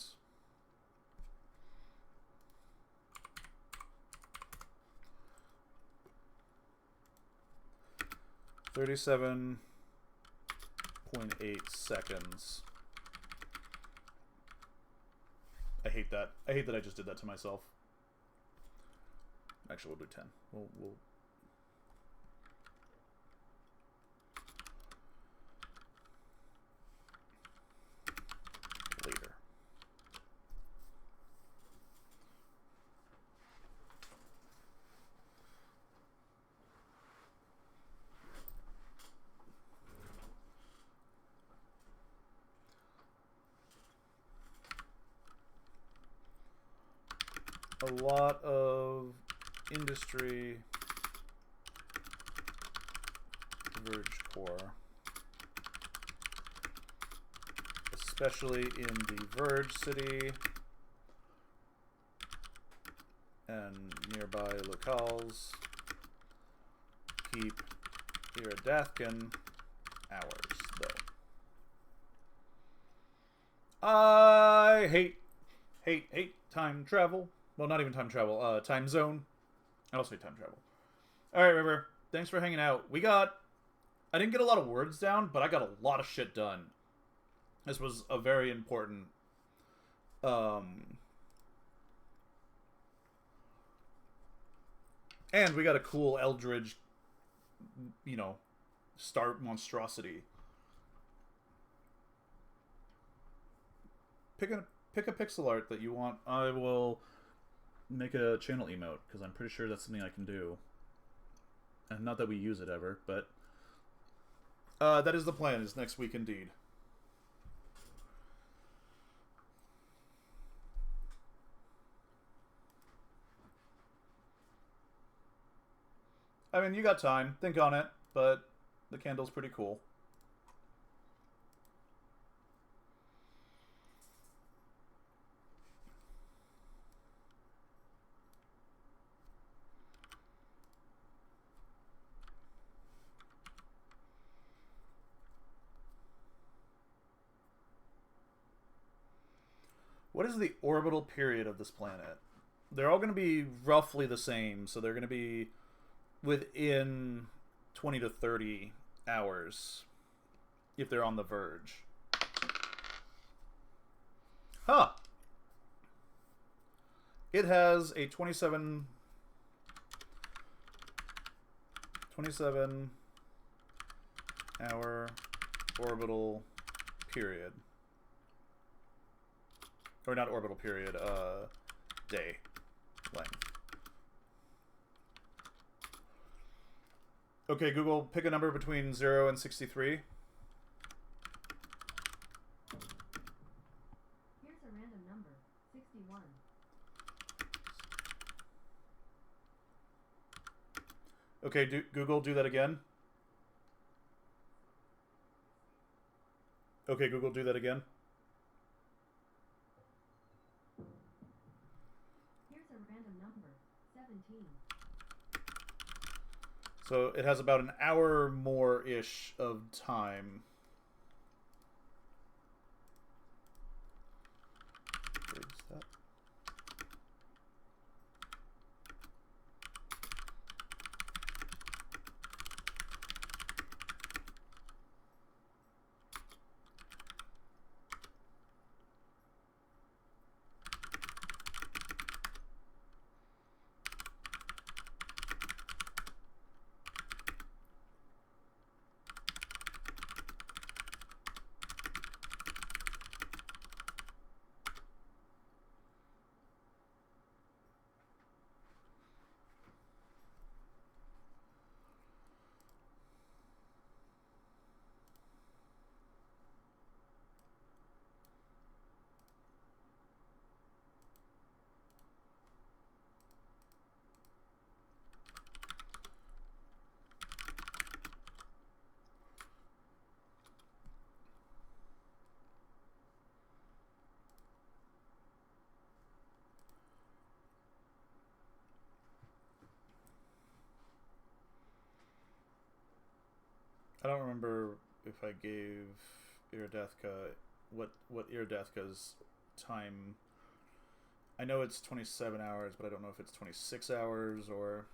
[SPEAKER 3] 37.8 seconds. I hate that. I hate that I just did that to myself. Actually, we'll do 10. We'll later. A lot of industry Verge core, especially in the Verge city and nearby locales. keep Iridathkin hours, though. I hate time travel. Well, not even time travel. Time zone. I also hate time travel. All right, River. Thanks for hanging out. I didn't get a lot of words down, but I got a lot of shit done. This was a very important, and we got a cool Eldridge, start monstrosity. Pick a pixel art that you want. I will make a channel emote, because I'm pretty sure that's something I can do. And not that we use it ever, but that is the plan, is next week indeed. I mean, you got time. Think on it, but the candle's pretty cool. What is the orbital period of this planet? They're all going to be roughly the same, so they're going to be within 20 to 30 hours if they're on the verge. Huh. It has a 27 hour orbital period. Or not orbital period, day length. Okay, Google, pick a number between 0 and 63.
[SPEAKER 4] Here's a random number. 61.
[SPEAKER 3] Okay, Google, do that again. Okay, Google, do that again.
[SPEAKER 4] Here's a random number. 17.
[SPEAKER 3] So it has about an hour more-ish of time. Where's that? I don't remember if I gave Iridathka what Iridathka's time. I know it's 27 hours, but I don't know if it's 26 hours or...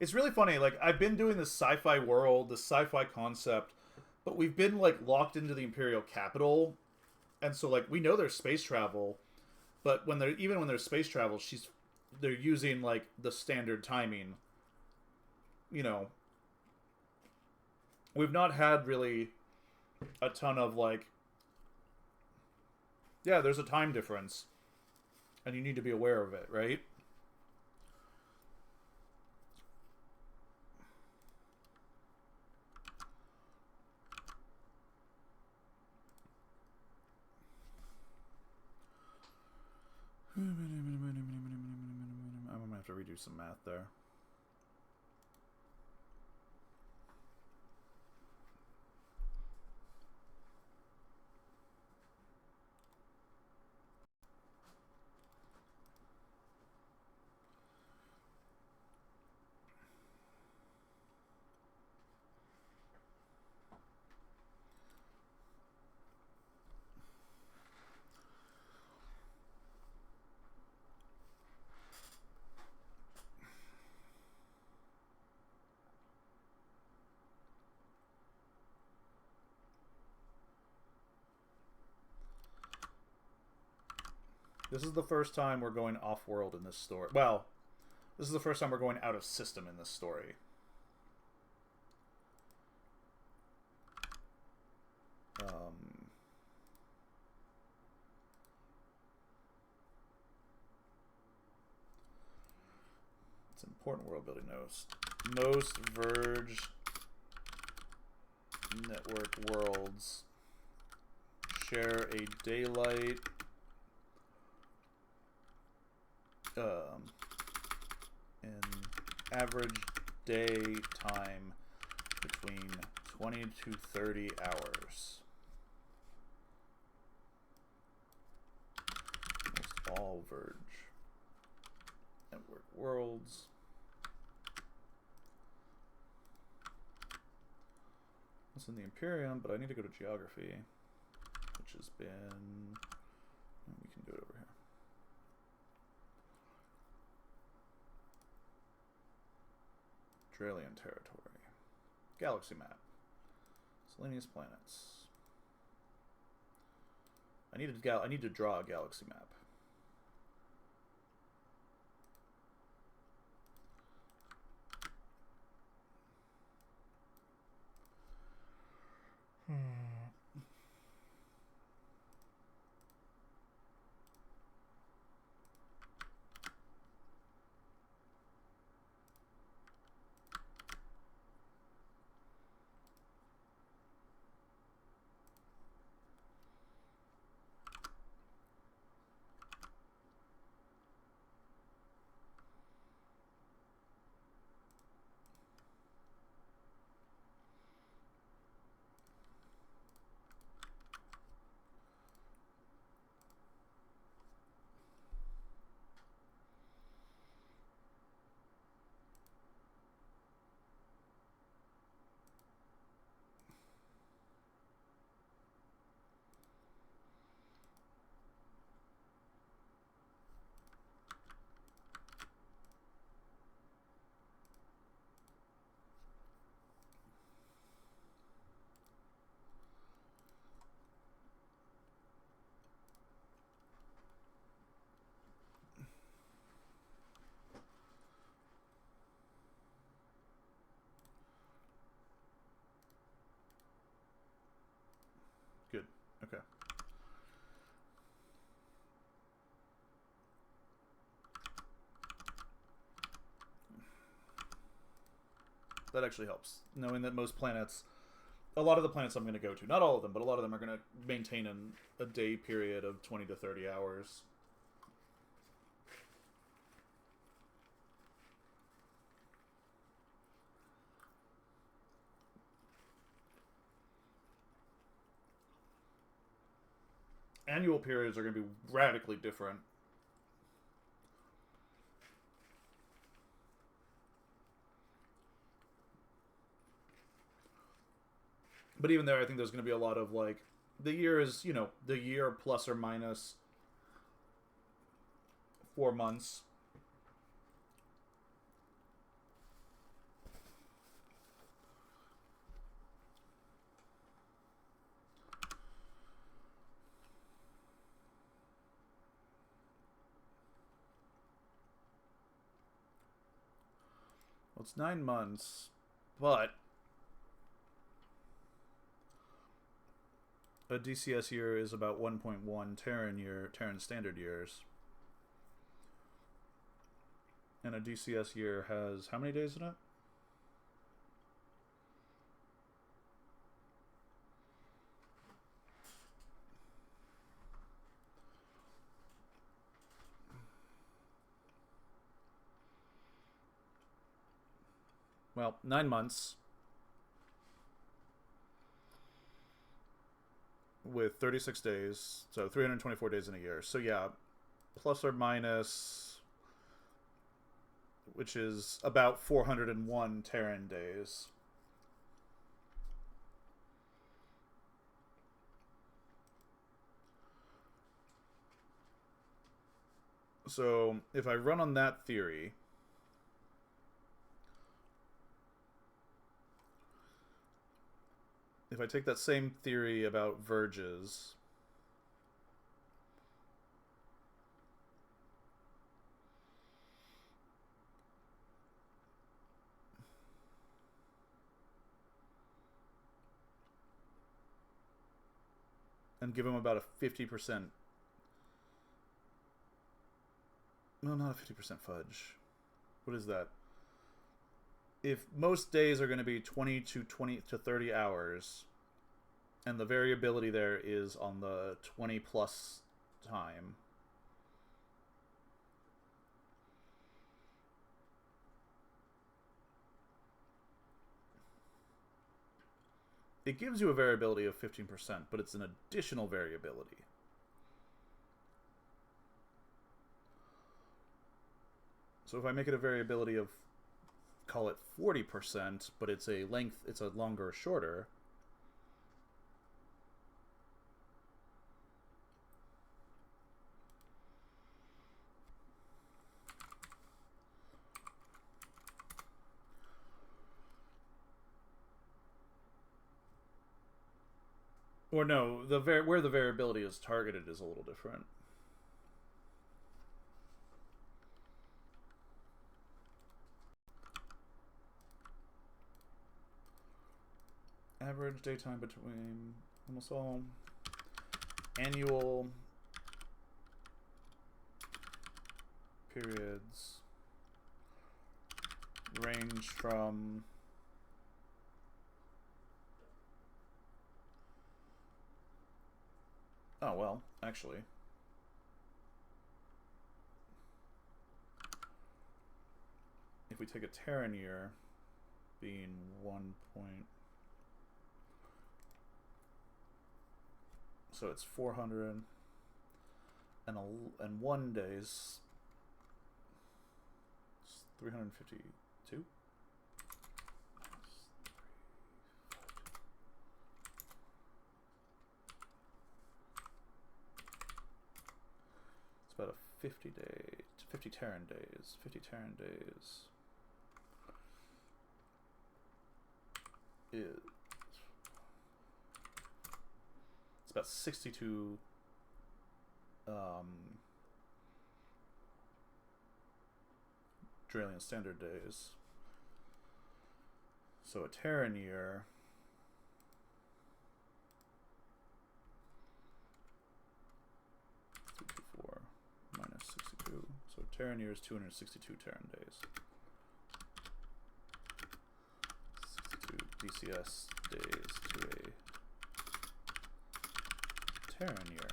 [SPEAKER 3] It's really funny, like, I've been doing this sci-fi world, this sci-fi concept, but we've been, like, locked into the Imperial capital, and so, like, we know there's space travel, but when there's space travel, they're using, like, the standard timing. You know, we've not had really a ton of, like, yeah, there's a time difference, and you need to be aware of it, right? I'm gonna have to redo some math there. This is the first time we're going off-world in this story. Well, this is the first time we're going out of system in this story. It's an important world building note. Most Verge network worlds share a daylight in average day time between 20 to 30 hours. Almost all Verge network worlds. It's in the Imperium, but I need to go to geography, which has been... We can do it over here. Dralian territory. Galaxy map. Selenius planets. I need to draw a galaxy map. Good. Okay. That actually helps. Knowing that most planets, a lot of the planets I'm going to go to, not all of them, but a lot of them are going to maintain a day period of 20 to 30 hours. Annual periods are going to be radically different. But even there, I think there's going to be a lot of, like, the year is, you know, the year plus or minus 4 months. Well, it's 9 months, but a DCS year is about 1.1 Terran standard years. And a DCS year has how many days in it? Well, 9 months with 36 days, so 324 days in a year. So yeah, plus or minus, which is about 401 Terran days. So if I run on that theory, if I take that same theory about verges, and give them about a 50%. No, not a 50% fudge. What is that? If most days are going to be 20 to 30 hours, and the variability there is on the 20 plus time. It gives you a variability of 15%, but it's an additional variability. So if I make it a variability of, call it 40%, but it's a length, it's a longer or shorter. Or no, where the variability is targeted is a little different. Average daytime between almost all annual periods range from oh well, actually if we take a Terran year being 1 point, so it's 401 days. It's 352. It's about a 50 Terran days. 50 Terran days is it's about 62 Dralian Standard days. So a Terran year minus 62. So Terran year is 262 Terran days. 62 DCS days to a Terran year.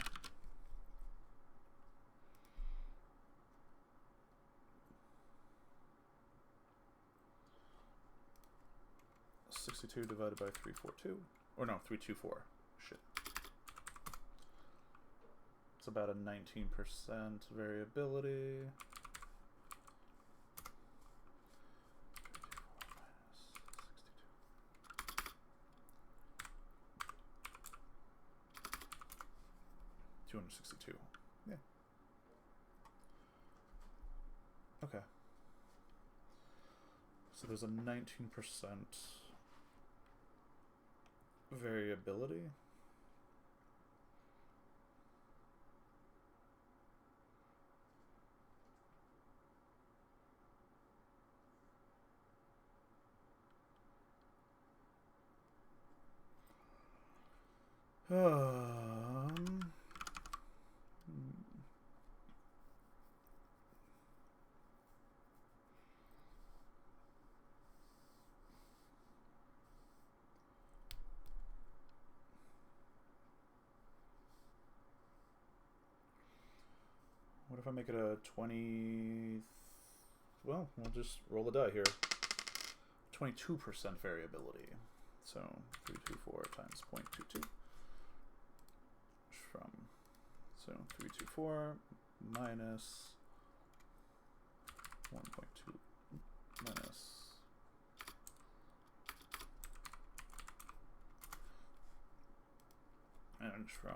[SPEAKER 3] $62 divided by 342, or no, 324. Shit. It's about a 19% variability. 262. Yeah. Okay. So there's a 19% variability. What if I make it a 20? Well, we'll just roll a die here. 22% variability. So 324 times 0.22 from, so 324 minus 1.2 minus and from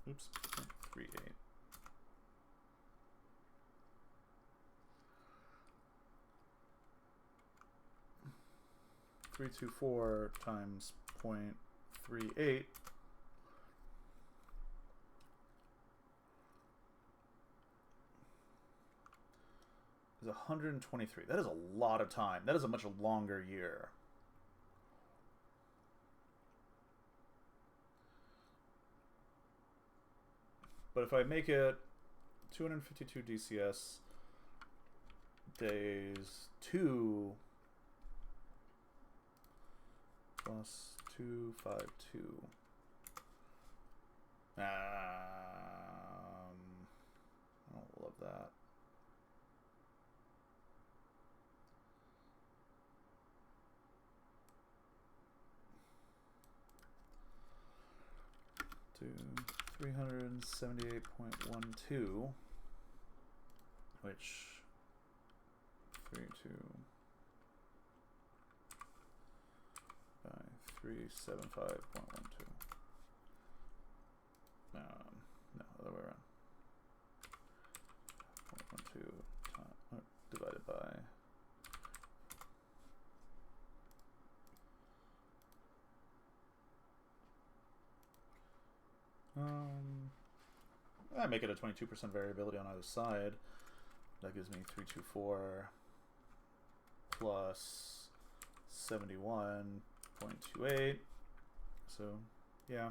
[SPEAKER 3] Oops, 0.38. .324 times 0.38 is 123. That is a lot of time. That is a much longer year. But if I make it 252 DCS days 2 plus 252. I don't love that. To 378.12, which 32 by 375.12. No, other way around. 0.12 divided by I make it a 22% variability on either side. That gives me 324 plus 71.28. So, yeah.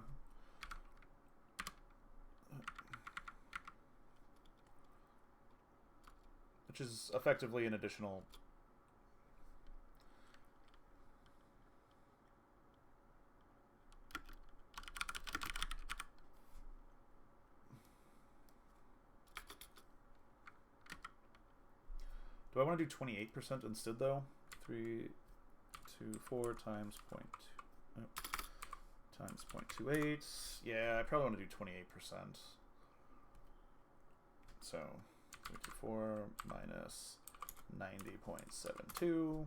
[SPEAKER 3] Which is effectively an additional... Do I want to do 28% instead, though? 324 times times 0.28. Yeah, I probably want to do 28%. So, 324 minus 90.72.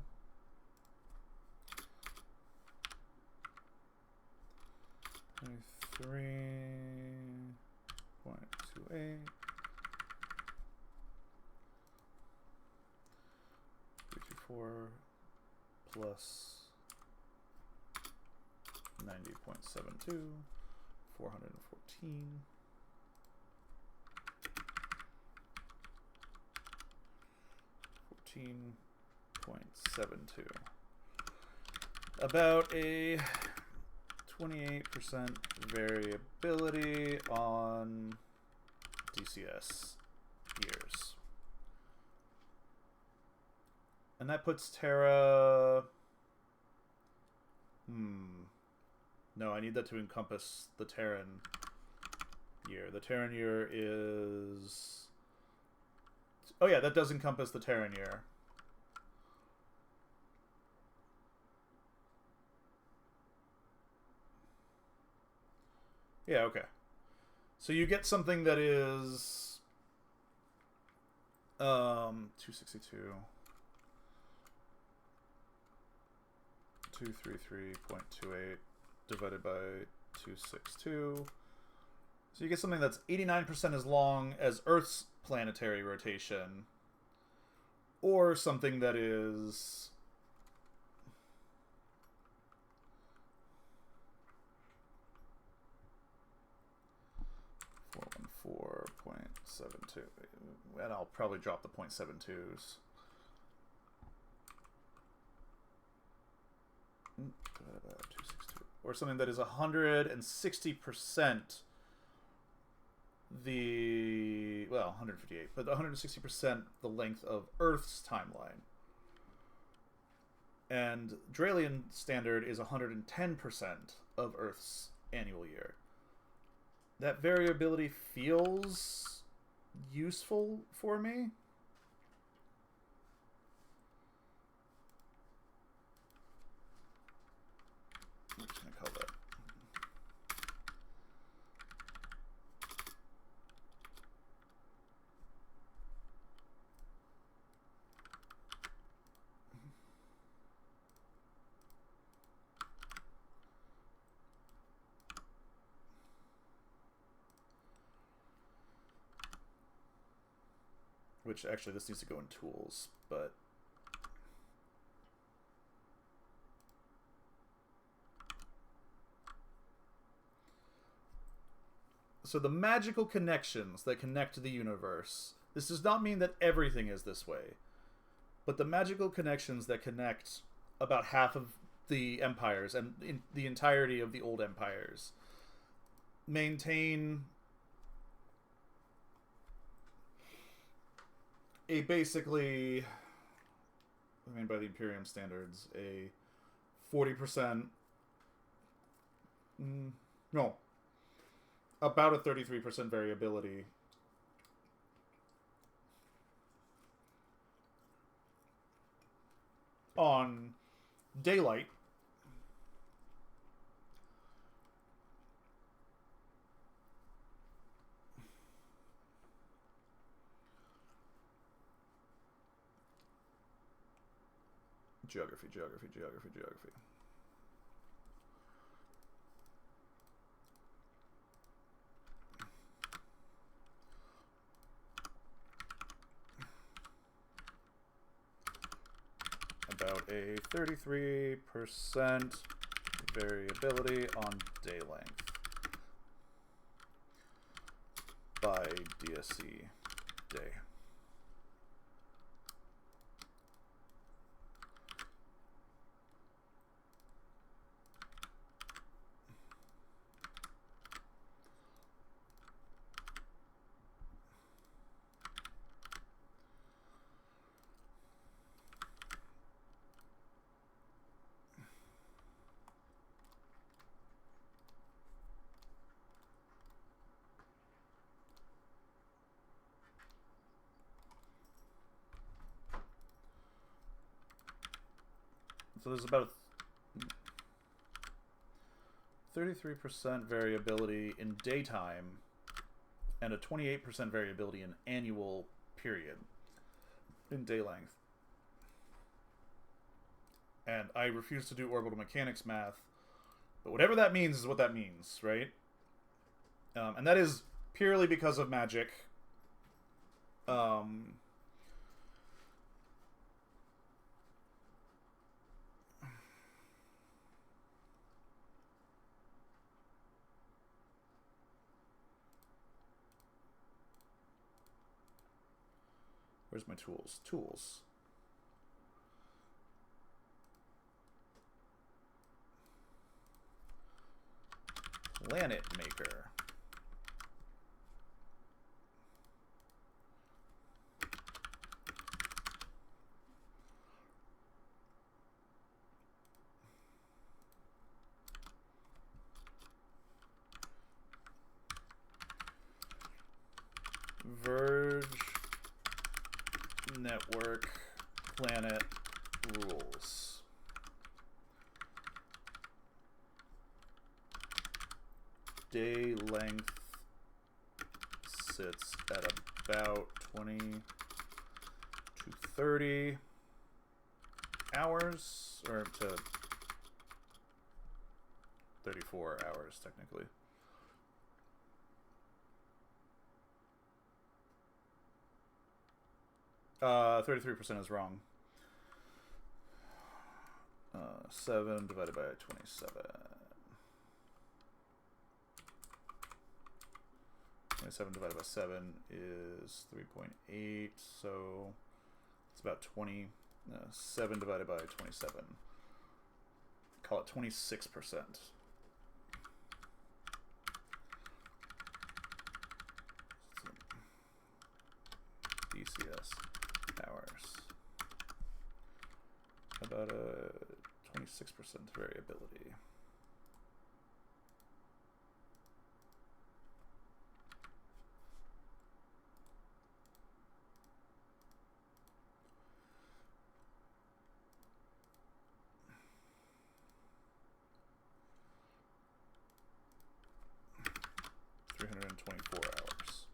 [SPEAKER 3] .28 324 plus 90.72, 414. .72. About a 28% variability on DCS years. And that puts Terra... No, I need that to encompass the Terran year. The Terran year is... Oh yeah, that does encompass the Terran year. Yeah, okay. So you get something that is 262 233.28 divided by 262. So you get something that's 89% as long as Earth's planetary rotation, or something that is 414.72, and I'll probably drop the 0.72s. Or something that is 160% the, well, 158, but 160% the length of Earth's timeline. And Dralian standard is 110% of Earth's annual year. That variability feels useful for me. I'm just going to call that. Which, actually, this needs to go in tools, but... So the magical connections that connect the universe. This does not mean that everything is this way. But the magical connections that connect about half of the empires and in the entirety of the old empires maintain a basically, I mean by the Imperium standards, a 40%, no, about a 33% variability on daylight. Geography. About a 33% variability on day length by DSC day. So there's about a 33% variability in daytime and a 28% variability in annual period in day length. And I refuse to do orbital mechanics math, but whatever that means is what that means, right? And that is purely because of magic. Where's my tools? Tools. Planet Maker. Verge network planet rules. Day length sits at about 20 to 30 hours, or to 34 hours technically. 33% is wrong. 7 divided by 27. 27 divided by 7 is 3.8, so it's about 20. 7 divided by 27. Call it 26%. DCS hours. About a 26% variability. Hours.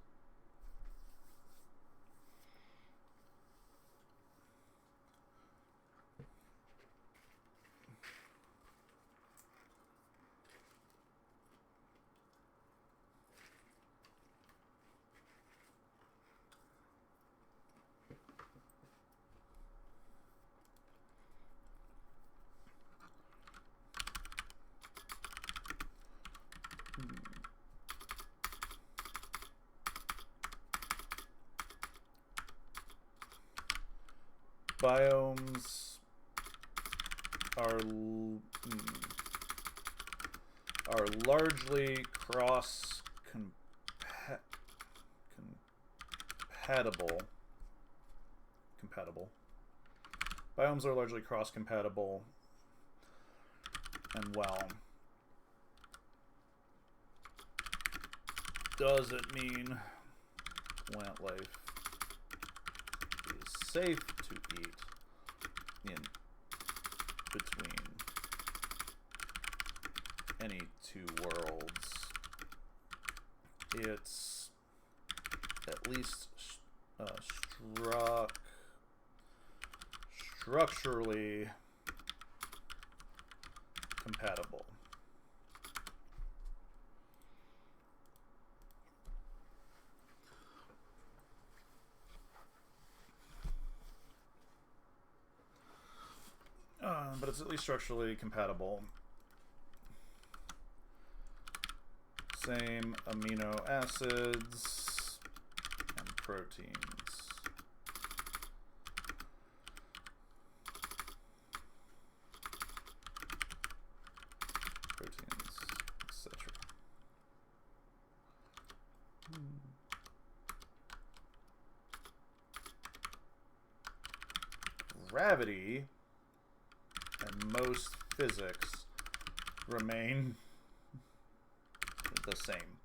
[SPEAKER 3] Biomes are are largely cross compatible. Biomes are largely cross compatible, and well, does it mean plant life is safe to eat in between any two worlds? It's at least structurally compatible. But it's at least structurally compatible. Same amino acids and proteins. Etc. Gravity and most physics remain the same.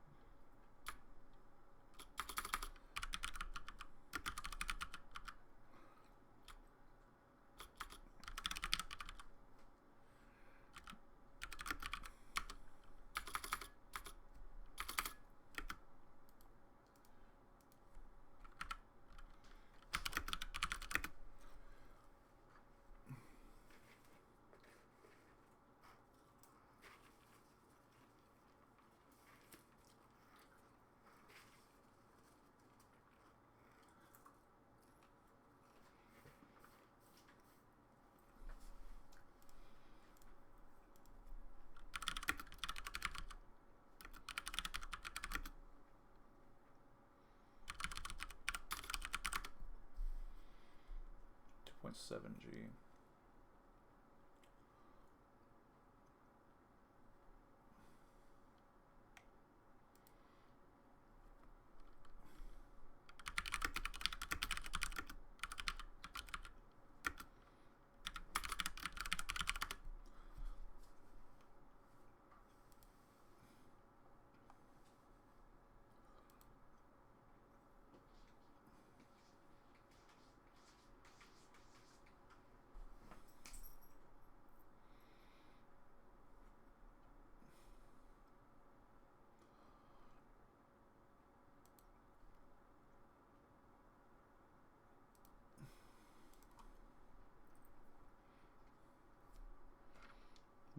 [SPEAKER 3] Seven G.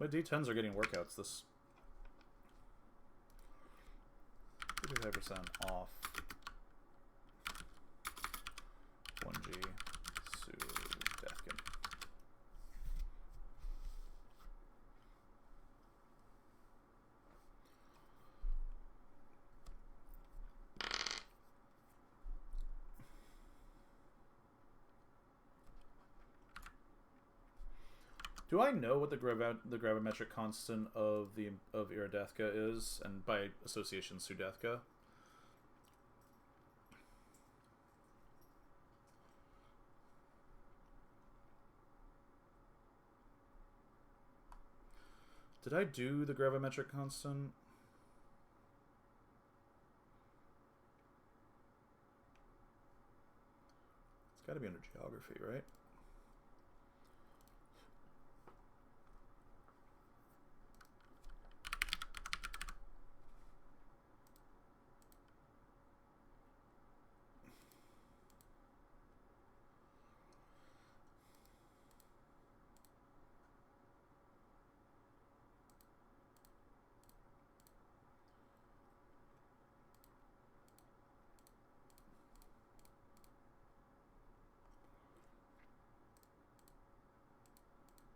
[SPEAKER 3] My D10s are getting workouts this 35% off. 1G Sudafkin. Do I know what the gravimetric constant of Iridathka is, and by association Sudathka? Did I do the gravimetric constant? It's got to be under geography, right?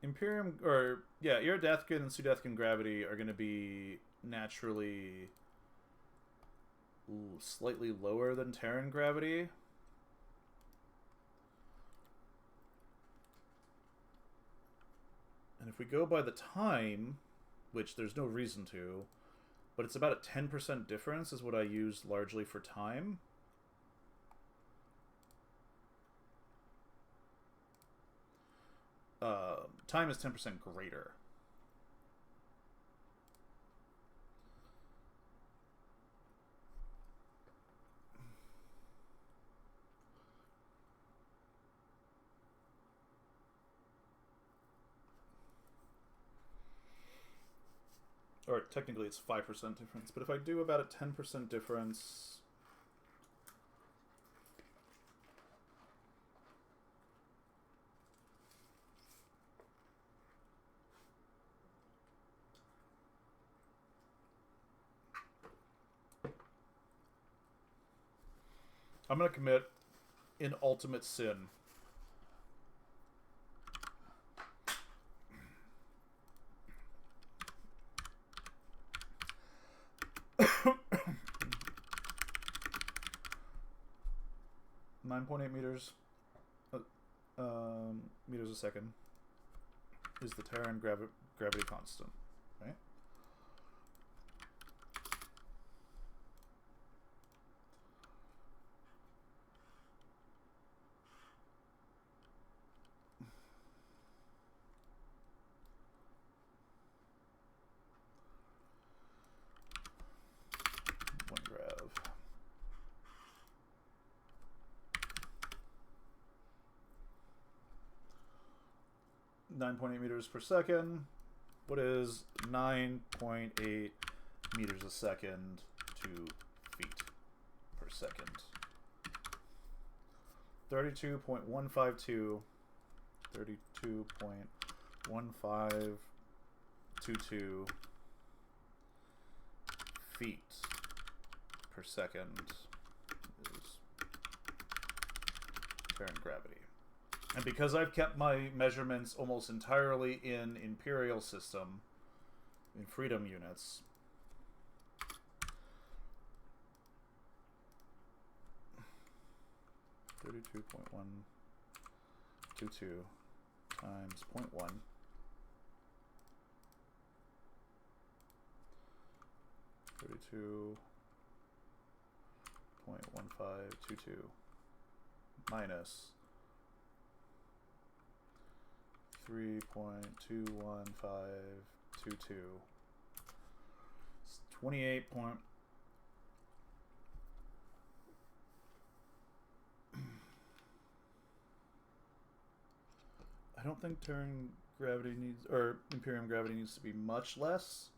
[SPEAKER 3] Imperium, or yeah, Iridathkan and Sudathkan gravity are going to be naturally slightly lower than Terran gravity. if we go by the time, which there's no reason to, but it's about a 10% difference is what I use largely for time. Time is 10% greater. Or technically it's 5% difference, but if I do about a 10% difference... I'm going to commit an ultimate sin. .8 meters meters a second is the Terran gravity constant, right? One grav. 9.8 meters per second. What is 9.8 meters a second to feet per second? 32.152. 32.1522 feet per second is Terran gravity. And because I've kept my measurements almost entirely in Imperial system, in freedom units, (32.122 times 0.1) (32.1522) minus 3.21522. It's 28 point. I don't think Terran gravity needs, or Imperium gravity needs to be much less.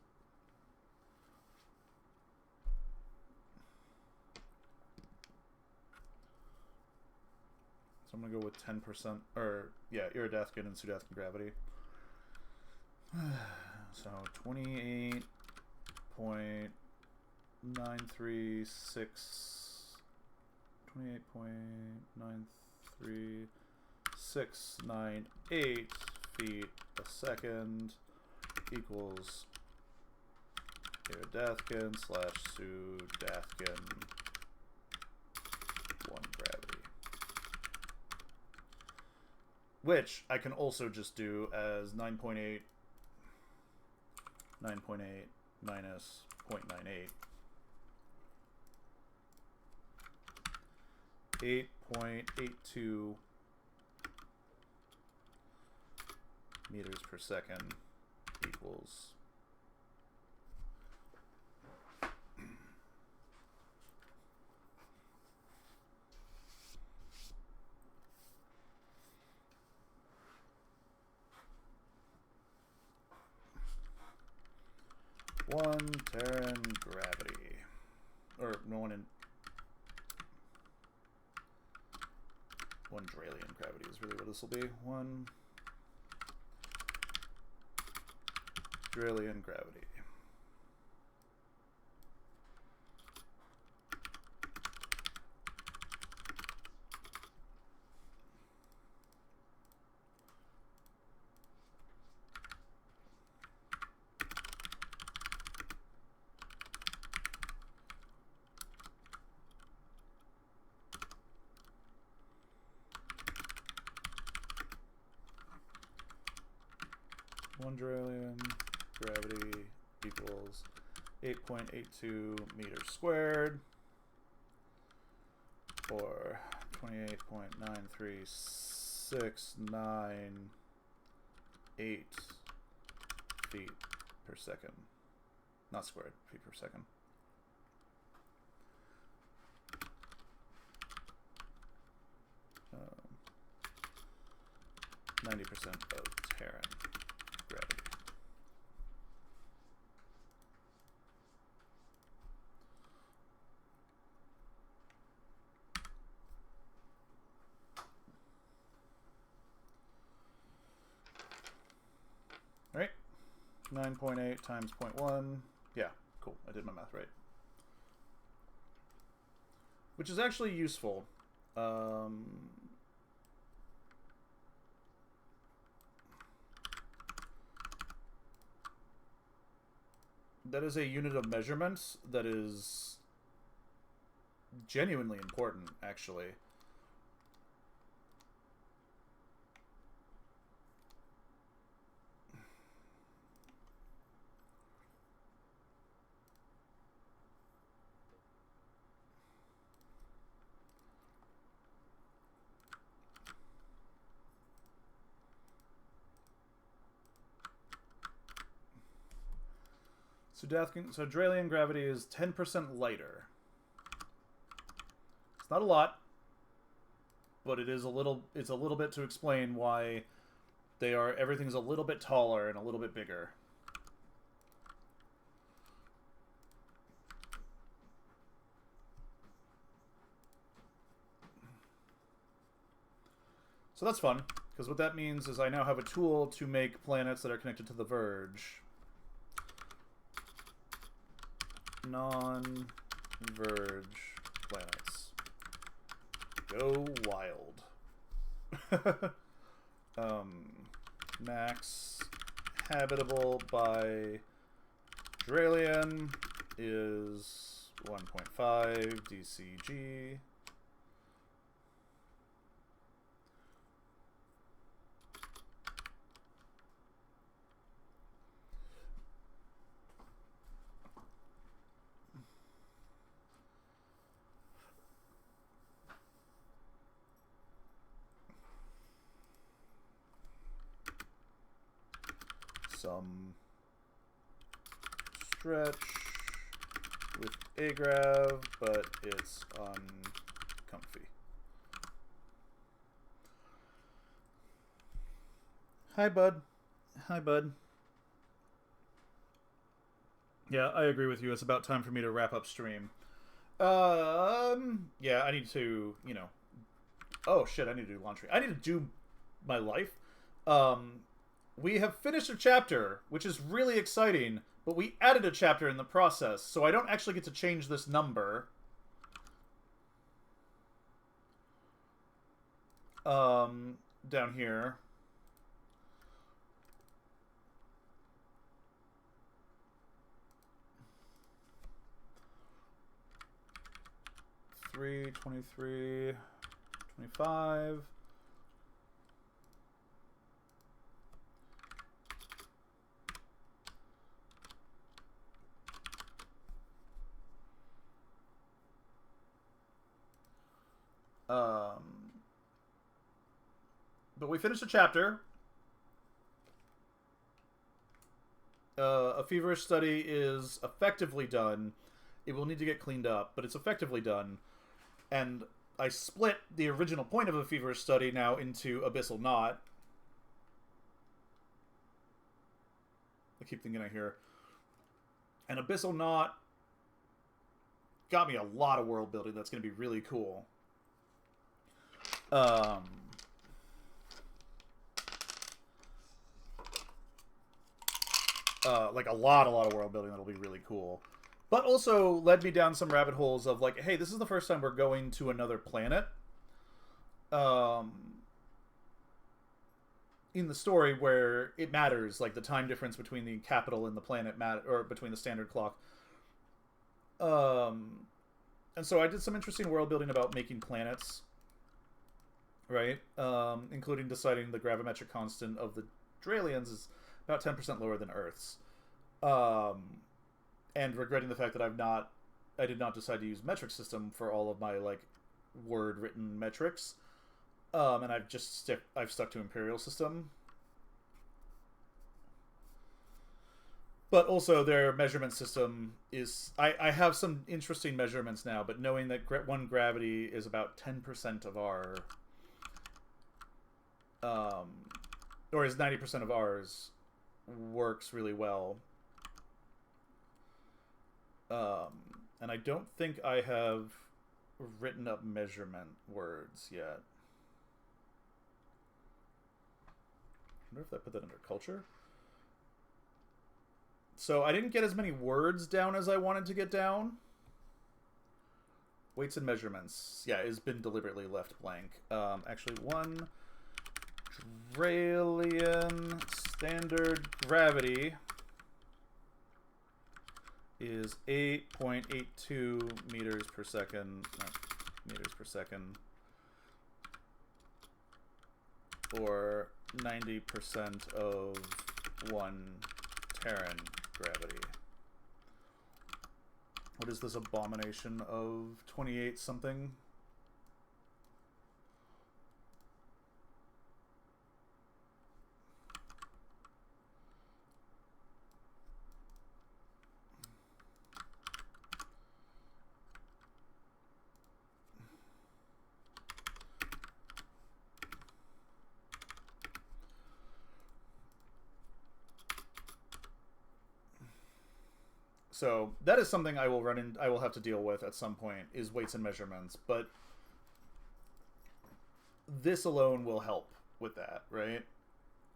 [SPEAKER 3] So I'm gonna go with 10%, or yeah, Iridathkin and Sudathkin gravity. So 28.698 feet a second equals Iridathkin slash Sudathkin 1 gravity. Which I can also just do as 9.8 minus 0.98. 8.82 meters per second equals 1 Terran gravity. Or no, 1 Dralian gravity is really what this will be. 1 Dralian gravity. 1 Dralian gravity equals 8.82 meters squared, or 28.93698 feet per second. Not squared, feet per second. Um, 90% of Terran gravity. Right? 9.8 times 0.1. Yeah, cool. I did my math right. Which is actually useful. That is a unit of measurement that is genuinely important, actually. So Dralian gravity is 10% lighter. It's not a lot, but it is a little. It's a little bit to explain why they are. Everything's a little bit taller and a little bit bigger. So that's fun, because what that means is I now have a tool to make planets that are connected to the Verge. Non-Verge planets. Go wild. Max habitable by Dralian is 1.5 DCG. Some stretch with agrav, but it's uncomfy. Hi, bud. Hi, bud. Yeah, I agree with you. It's about time for me to wrap up stream. Yeah, I need to, you know. Oh shit, I need to do laundry. I need to do my life. We have finished a chapter, which is really exciting, but we added a chapter in the process, so I don't actually get to change this number. Down here. Three, 23, 25. But we finished a chapter. A feverish study is effectively done. It will need to get cleaned up, but it's effectively done. And I split the original point of a feverish study now into Abyssal Knot. I keep thinking I hear. And Abyssal Knot got me a lot of world building that's going to be really cool. Like a lot of world building that'll be really cool. But also led me down some rabbit holes of like, hey, this is the first time we're going to another planet. In the story where it matters, like the time difference between the capital and the planet or between the standard clock. And so I did some interesting world building about making planets. Right? Including deciding the gravimetric constant of the Dralians is about 10% lower than Earth's. And regretting the fact that I did not decide to use metric system for all of my like word written metrics. And I've stuck to Imperial system. But also their measurement system is... I have some interesting measurements now, but knowing that one gravity is about 10% of our... or is 90% of ours, works really well. And I don't think I have written up measurement words yet. I wonder if I put that under culture. So I didn't get as many words down as I wanted to get down. Weights and measurements. Yeah, it's been deliberately left blank. Actually, one Dralian standard gravity is 8.82 meters per second. Meters per second. Or 90% of 1 Terran gravity. What is this abomination of 28 something? So that is something I will have to deal with at some point, is weights and measurements, but this alone will help with that, right?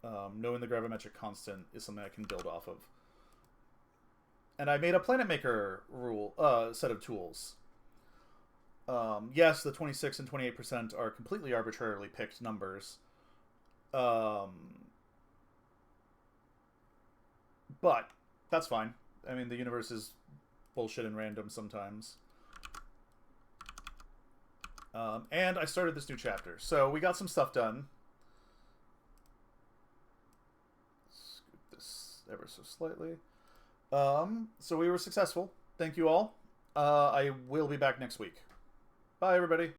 [SPEAKER 3] Knowing the gravimetric constant is something I can build off of. And I made a Planet Maker set of tools. Yes, the 26 and 28% are completely arbitrarily picked numbers. But that's fine. I mean, the universe is bullshit and random sometimes. And I started this new chapter. So we got some stuff done. Scoot this ever so slightly. So we were successful. Thank you all. I will be back next week. Bye, everybody.